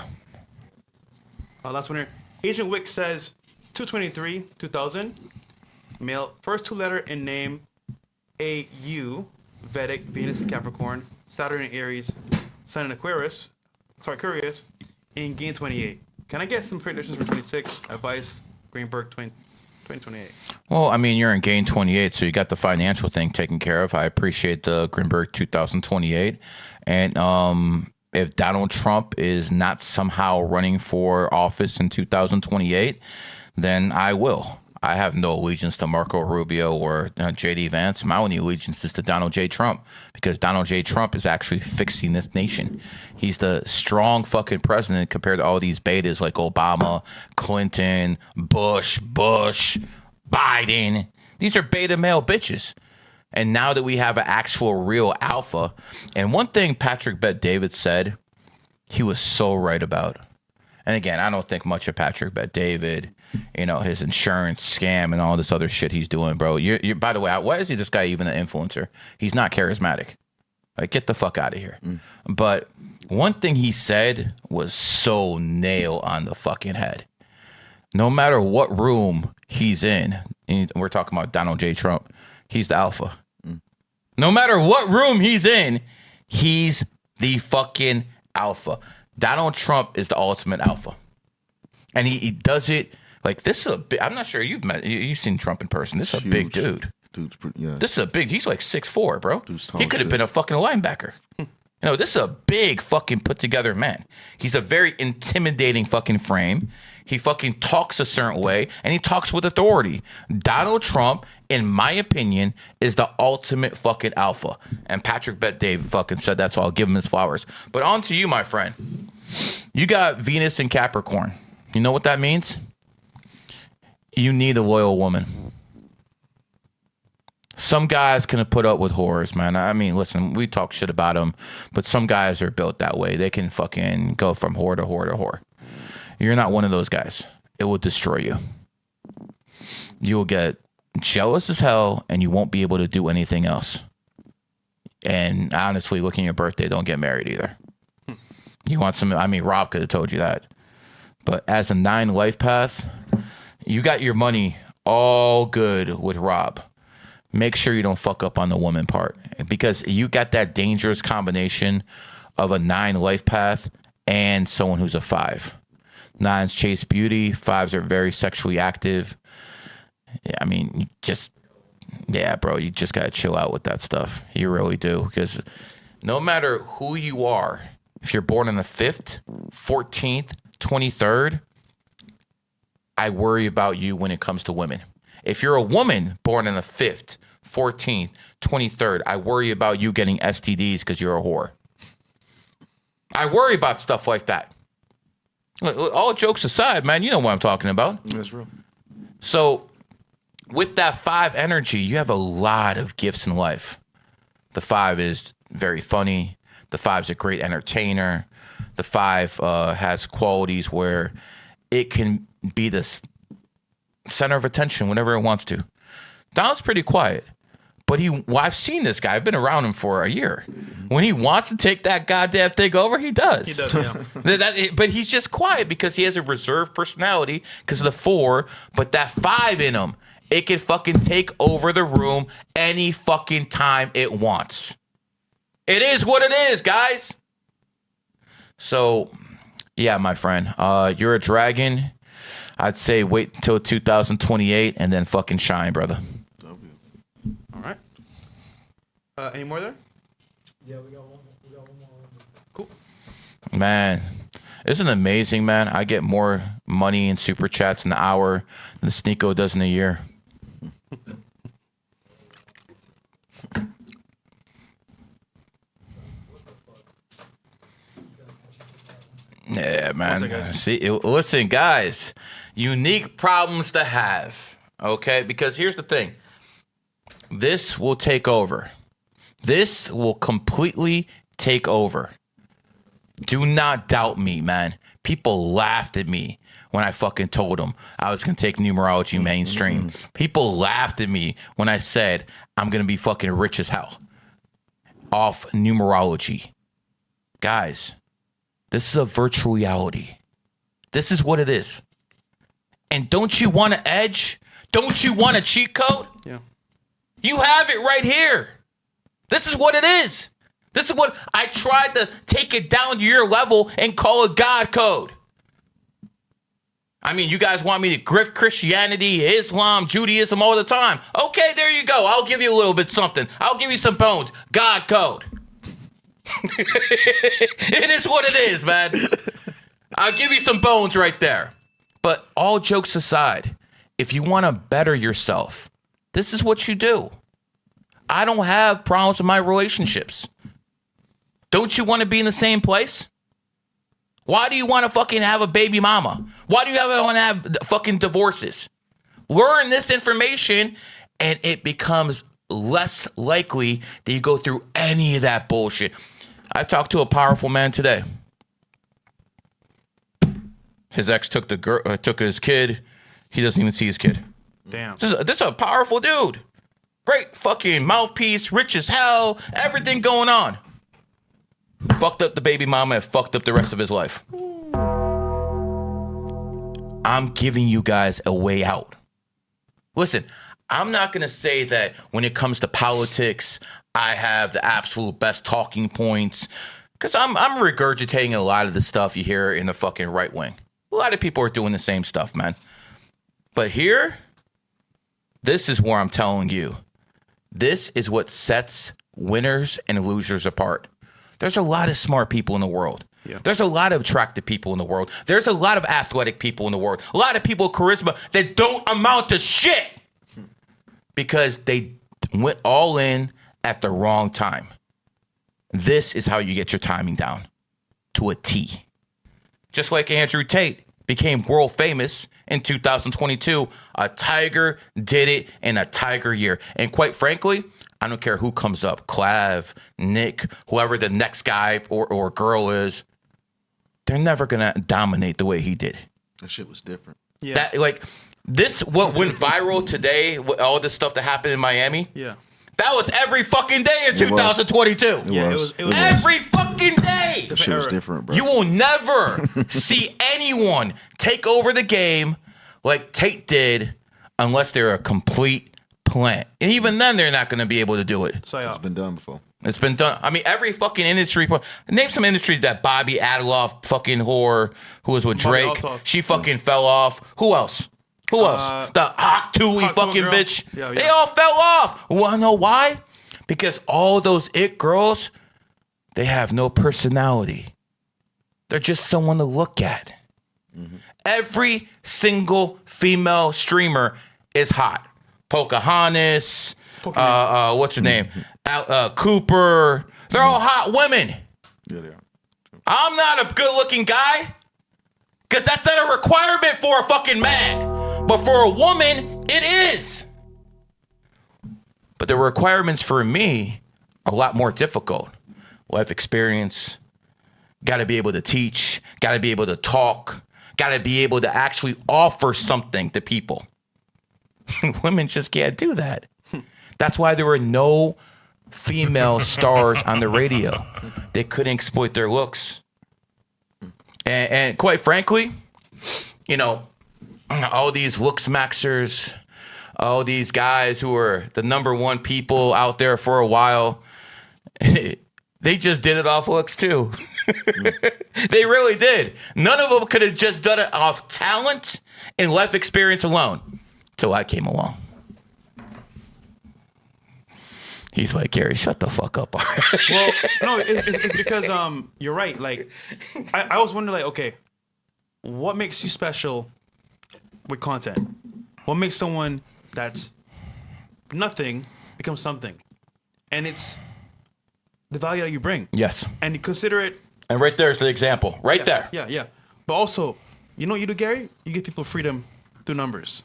Last one here. Agent Wick says 223, 2000. Male, first 2 letter in name, A-U, Vedic, Venus in Capricorn, Saturn in Aries, Sun in Aquarius, in gain 28. Can I get some predictions for 26? Advice, Greenberg 2028. Well, I mean, you're in gain 28, so you got the financial thing taken care of. I appreciate the Greenberg 2028. And if Donald Trump is not somehow running for office in 2028, then I will. I have no allegiance to Marco Rubio or J.D. Vance. My only allegiance is to Donald J. Trump, because Donald J. Trump is actually fixing this nation. He's the strong fucking president compared to all these betas like Obama, Clinton, Bush, Biden. These are beta male bitches. And now that we have an actual real alpha, and one thing Patrick Bet-David said, he was so right about. And again, I don't think much of Patrick Bet-David, you know, his insurance scam and all this other shit he's doing, bro. You're by the way, why is this guy even an influencer? He's not charismatic. Like, get the fuck out of here. But one thing he said was so nail on the fucking head. No matter what room he's in, and we're talking about Donald J. Trump, he's the alpha. No matter what room he's in, he's the fucking alpha. Donald Trump is the ultimate alpha. And he does it like, this is a big, I'm not sure you've seen Trump in person. This is a big dude. This is a big, he's like 6'4", bro. He could have been a fucking linebacker. You know, this is a big fucking put together man. He's a very intimidating fucking frame. He fucking talks a certain way, and he talks with authority. Donald Trump, in my opinion, is the ultimate fucking alpha. And Patrick Bet-David fucking said that, so I'll give him his flowers. But on to you, my friend. You got Venus in Capricorn. You know what that means? You need a loyal woman. Some guys can put up with whores, man. I mean, listen, we talk shit about them, but some guys are built that way. They can fucking go from whore to whore to whore. You're not one of those guys. It will destroy you. You will get jealous as hell, and you won't be able to do anything else. And honestly, looking at your birthday, don't get married either. You want some, I mean, Rob could have told you that. But as a 9 life path, you got your money all good with Rob. Make sure you don't fuck up on the woman part, because you got that dangerous combination of a 9 life path and someone who's a 5. 9s chase beauty. 5s are very sexually active. Yeah, I mean, yeah, bro, you just got to chill out with that stuff. You really do. Because no matter who you are, if you're born on the 5th, 14th, 23rd, I worry about you when it comes to women. If you're a woman born on the 5th, 14th, 23rd, I worry about you getting STDs because you're a whore. I worry about stuff like that. All jokes aside, man, you know what I'm talking about. That's real. So with that 5 energy, you have a lot of gifts in life. The 5 is very funny. The 5's a great entertainer. The 5 has qualities where it can be the center of attention whenever it wants to. Donald's pretty quiet, but I've seen this guy. I've been around him for a year. When he wants to take that goddamn thing over, he does. He does, yeah. But he's just quiet because he has a reserved personality because of the 4, but that 5 in him, it can fucking take over the room any fucking time it wants. It is what it is, guys. So, yeah, my friend, you're a dragon. I'd say wait until 2028 and then fucking shine, brother. All right. Any more there? Yeah, we got one more. Cool. Man, isn't it amazing, man? I get more money in super chats in an hour than Sneeko does in a year. Yeah, man. See, listen, guys, unique problems to have, okay? Because here's the thing. This will take over. This will completely take over. Do not doubt me, man. People laughed at me when I fucking told them I was going to take numerology mainstream. People laughed at me when I said I'm going to be fucking rich as hell off numerology. Guys, this is a virtual reality. This is what it is. And don't you want an edge? Don't you want a cheat code? Yeah. You have it right here. This is what it is. This is what I tried to take it down to your level and call it God code. I mean, you guys want me to grift Christianity, Islam, Judaism all the time. Okay, there you go. I'll give you a little bit something. I'll give you some bones. God code. It is what it is, man. I'll give you some bones right there. But all jokes aside, if you want to better yourself, this is what you do. I don't have problems with my relationships. Don't you want to be in the same place? Why do you want to fucking have a baby mama? Why do you want to have fucking divorces? Learn this information and it becomes less likely that you go through any of that bullshit. I talked to a powerful man today. His ex took took his kid. He doesn't even see his kid. Damn. This is a powerful dude. Great fucking mouthpiece, rich as hell, everything going on. Fucked up the baby mama and fucked up the rest of his life. I'm giving you guys a way out. Listen, I'm not going to say that when it comes to politics, I have the absolute best talking points, because I'm regurgitating a lot of the stuff you hear in the fucking right wing. A lot of people are doing the same stuff, man. But here, this is where I'm telling you, this is what sets winners and losers apart. There's a lot of smart people in the world. Yeah. There's a lot of attractive people in the world. There's a lot of athletic people in the world. A lot of people with charisma that don't amount to shit because they went all in at the wrong time. This is how you get your timing down to a T. Just like Andrew Tate became world famous in 2022, a tiger did it in a tiger year. And quite frankly, I don't care who comes up, Clav, Nick, whoever the next guy or girl is, they're never going to dominate the way he did. That shit was different. Yeah. What went viral today, all this stuff that happened in Miami, yeah, that was every fucking day in 2022. It was every fucking day. That shit was different, bro. You will never see anyone take over the game like Tate did unless they're a complete plant. And even then, they're not going to be able to do it. It's been done before. It's been done. I mean, every fucking industry. Name some industry that Bobby Adeloff fucking whore who was with Bobby Drake. Altoff. She fucking fell off. Who else? Who else? The hot Tui fucking girl. bitch. Yeah, They all fell off. Wanna know why? Because all those it girls, they have no personality. They're just someone to look at. Mm-hmm. Every single female streamer is hot. Pocahontas, what's her name? Cooper. They're all hot women. Yeah, they are. I'm not a good-looking guy, because that's not a requirement for a fucking man. But for a woman, it is. But the requirements for me are a lot more difficult. Life experience, got to be able to teach, got to be able to talk, got to be able to actually offer something to people. Women just can't do that. That's why there were no female stars on the radio. They couldn't exploit their looks. And quite frankly, you know, all these looks maxers, all these guys who are the number one people out there for a while, they just did it off looks too. They really did. None of them could have just done it off talent and life experience alone till I came along. He's like, Gary, shut the fuck up. Well, no, it's because you're right. Like, I always wonder, like, okay, what makes you special with content? What makes someone that's nothing become something? And it's the value that you bring. Yes. And you consider it. And right there's the example. Right there. Yeah, yeah. But also, you know what you do, Gary? You give people freedom through numbers.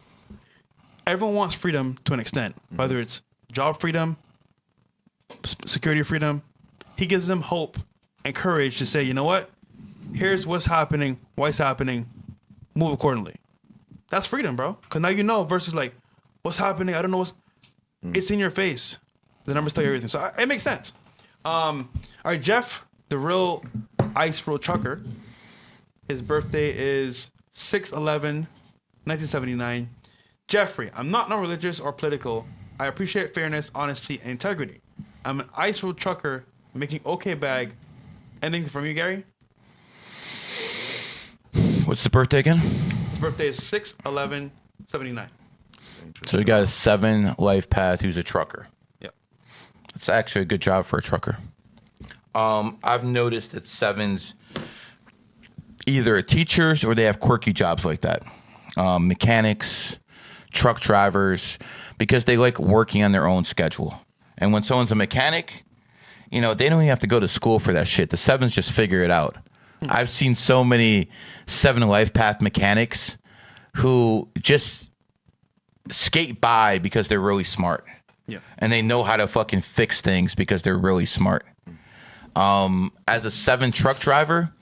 Everyone wants freedom to an extent, whether it's job freedom, security freedom. He gives them hope and courage to say, you know what? Here's what's happening, why it's happening, move accordingly. That's freedom, bro. Because now you know versus like, what's happening? I don't know what's... It's in your face. The numbers tell you everything. So it makes sense. All right, Jeff, the real ice road trucker. His birthday is 6/11/1979. Jeffrey, I'm not religious or political. I appreciate fairness, honesty, and integrity. I'm an ice road trucker making okay bag. Anything from you, Gary? What's the birthday again? His birthday is 6/11/79. So you got a 7 Lifepath who's a trucker. Yep. It's actually a good job for a trucker. I've noticed that 7s either teachers or they have quirky jobs like that. Mechanics, truck drivers, because they like working on their own schedule. And when someone's a mechanic, you know, they don't even have to go to school for that shit. The 7s just figure it out. I've seen so many 7 Lifepath mechanics who just skate by because they're really smart. Yeah. And they know how to fucking fix things because they're really smart. As a 7 truck driver,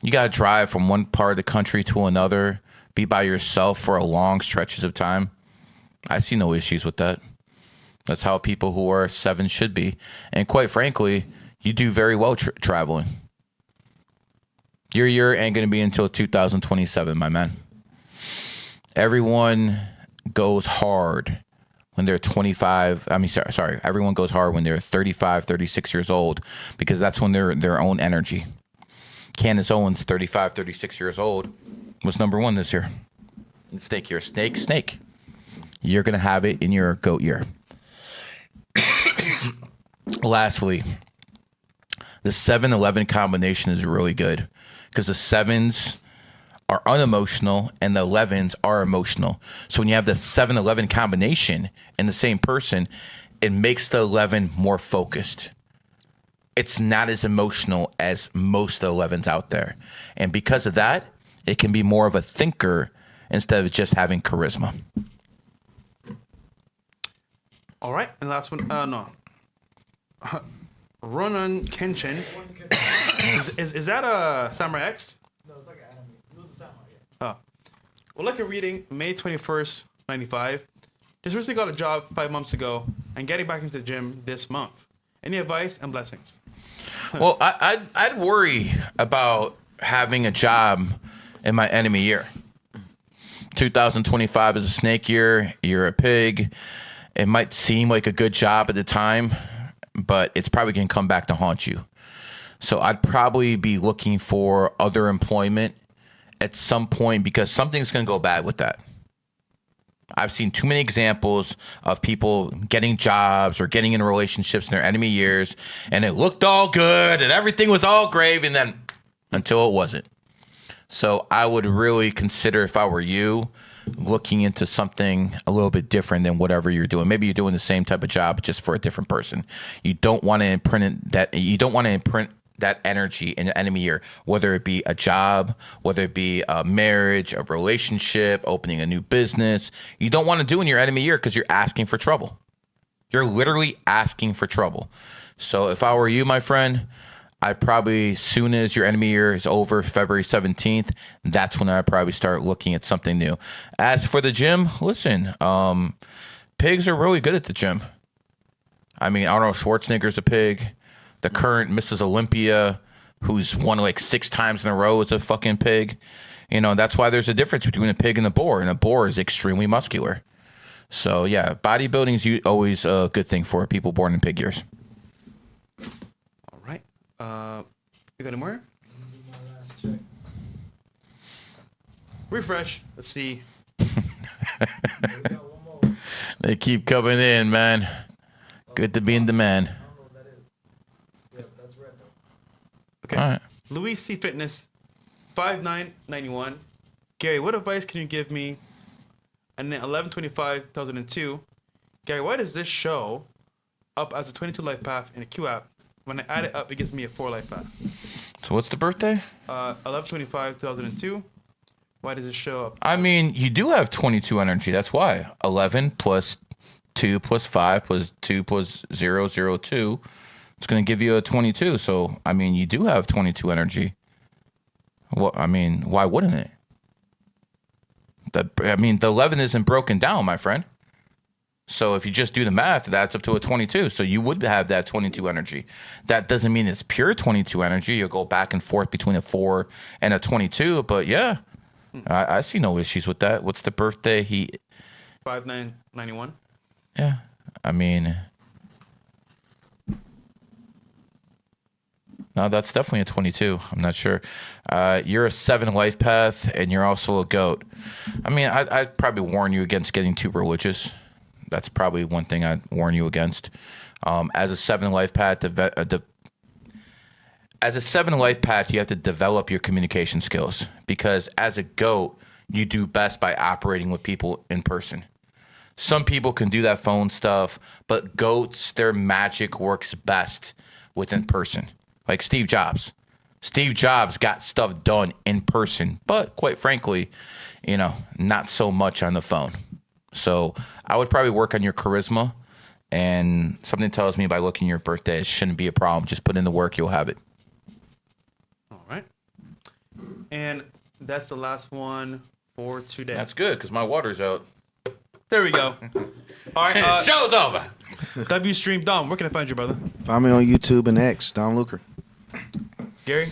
you got to drive from one part of the country to another, be by yourself for a long stretches of time. I see no issues with that. That's how people who are 7 should be. And quite frankly, you do very well traveling. Your year ain't going to be until 2027, my man. Everyone goes hard when they're 25. I mean, sorry. Everyone goes hard when they're 35, 36 years old, because that's when they're their own energy. Candace Owens, 35, 36 years old, was number 1 this year. Snake year. Snake. You're going to have it in your goat year. Lastly, the 7-11 combination is really good because the 7s are unemotional and the 11s are emotional. So when you have the 7-11 combination in the same person, it makes the 11 more focused. It's not as emotional as most of the 11s out there. And because of that, it can be more of a thinker instead of just having charisma. All right, and last one. No. Ronan Kenshin. Is that a Samurai X? No, it's like an anime. It was a samurai. Yeah. Oh. Well, like a reading, May 21st, 95. Just recently got a job 5 months ago and getting back into the gym this month. Any advice and blessings? Well, I'd worry about having a job in my enemy year. 2025 is a snake year. You're a pig. It might seem like a good job at the time, but it's probably going to come back to haunt you. So I'd probably be looking for other employment at some point, because something's going to go bad with that. I've seen too many examples of people getting jobs or getting in relationships in their enemy years, and it looked all good and everything was all gravy, and then until it wasn't. So I would really consider, if I were you, looking into something a little bit different than whatever you're doing. Maybe you're doing the same type of job just for a different person. You don't want to imprint that energy in the enemy year, whether it be a job, whether it be a marriage, a relationship, opening a new business. You don't want to do in your enemy year because you're asking for trouble. You're literally asking for trouble. So if I were you, my friend, I probably, soon as your enemy year is over, February 17th, that's when I probably start looking at something new. As for the gym, listen, pigs are really good at the gym. I mean, Arnold Schwarzenegger's a pig. The current Mrs. Olympia, who's won like 6 times in a row, is a fucking pig. You know, that's why there's a difference between a pig and a boar, and a boar is extremely muscular. So yeah, bodybuilding is always a good thing for people born in pig years. All right. You got any more? Refresh. Let's see. They keep coming in, man. Good to be in demand. Okay. All right. Louis C. Fitness, 5991. Gary, what advice can you give me? And then 11/25/2002. Gary, why does this show up as a 22 life path in a Q app? When I add it up, it gives me a 4 life path. So what's the birthday? 11/25/2002. Why does it show up? I mean, you do have 22 energy. That's why. 11 plus 2 plus 5 plus 2 plus 0, 0, 2. It's going to give you a 22. So, I mean, you do have 22 energy. Well, I mean, why wouldn't it? The 11 isn't broken down, my friend. So if you just do the math, that's up to a 22. So you would have that 22 energy. That doesn't mean it's pure 22 energy. You'll go back and forth between a 4 and a 22. But yeah, I see no issues with that. What's the birthday? 5991. Yeah, I mean, no, that's definitely a 22. I'm not sure. You're a 7 life path, and you're also a goat. I mean, I'd probably warn you against getting too religious. That's probably one thing I'd warn you against. As a 7 life path, as a 7 life path, you have to develop your communication skills, because as a goat, you do best by operating with people in person. Some people can do that phone stuff, but GOATs, their magic works best with in person. Like Steve Jobs. Steve Jobs got stuff done in person, but quite frankly, not so much on the phone. So I would probably work on your charisma, and something tells me by looking at your birthday, it shouldn't be a problem. Just put in the work, you'll have it. All right. And that's the last one for today. That's good, because my water's out. There we go. All right. Show's over. W Stream Dom, where can I find you, brother? Find me on YouTube and X, Dom LUCRE. Gary?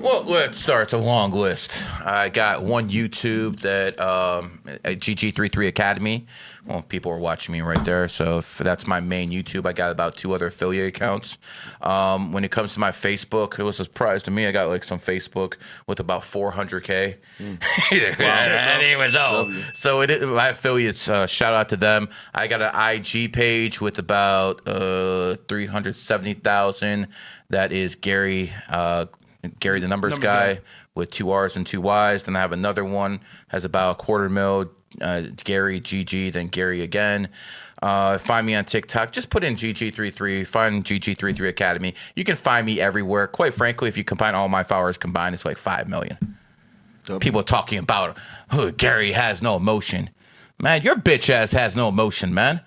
Well, let's start. It's a long list. I got one YouTube that GG33 Academy. Well, people are watching me right there, so if that's my main YouTube. I got about 2 other affiliate accounts. When it comes to my Facebook, it was a surprise to me. I got like some Facebook with about 400K. I didn't even know. So my affiliates, shout out to them. I got an IG page with about 370,000. That is Gary the Numbers Guy with 2 R's and 2 Y's. Then I have another one, has about 250,000, Gary GG, then Gary again. Find me on TikTok. Just put in GG33, find GG33 Academy. You can find me everywhere. Quite frankly, if you combine all my followers combined, it's like 5 million. People are talking about, Gary has no emotion. Man, your bitch ass has no emotion, man.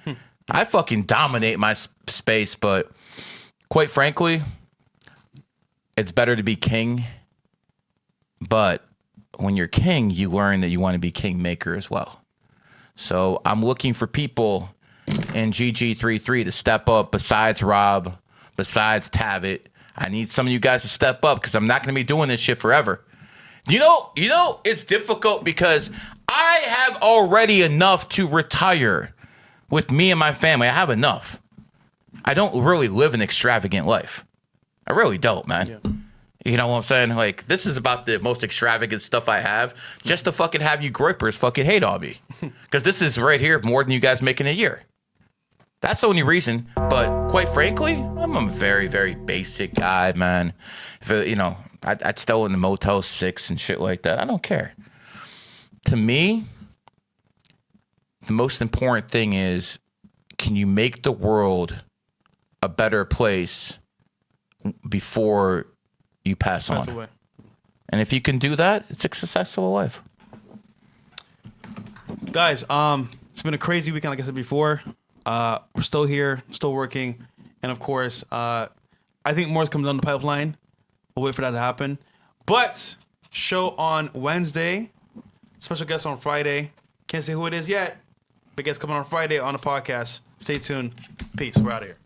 I fucking dominate my space, but quite frankly, it's better to be king, but when you're king, you learn that you want to be kingmaker as well. So I'm looking for people in GG33 to step up besides Rob, besides Tavit. I need some of you guys to step up because I'm not going to be doing this shit forever. You know, it's difficult because I have already enough to retire with me and my family. I have enough. I don't really live an extravagant life. I really don't, man. Yeah. You know what I'm saying? Like, this is about the most extravagant stuff I have just to fucking have you groypers fucking hate on me. Because this is right here more than you guys make in a year. That's the only reason. But quite frankly, I'm a very, very basic guy, man. If I'd stay in the Motel 6 and shit like that. I don't care. To me, the most important thing is, can you make the world a better place before you pass on away. And if you can do that, it's a successful life. Guys, it's been a crazy weekend, like I said before. We're still here, still working. And of course, I think more's coming down the pipeline. We'll wait for that to happen. But show on Wednesday, special guest on Friday. Can't say who it is yet, but guest coming on Friday on the podcast. Stay tuned. Peace. We're out of here.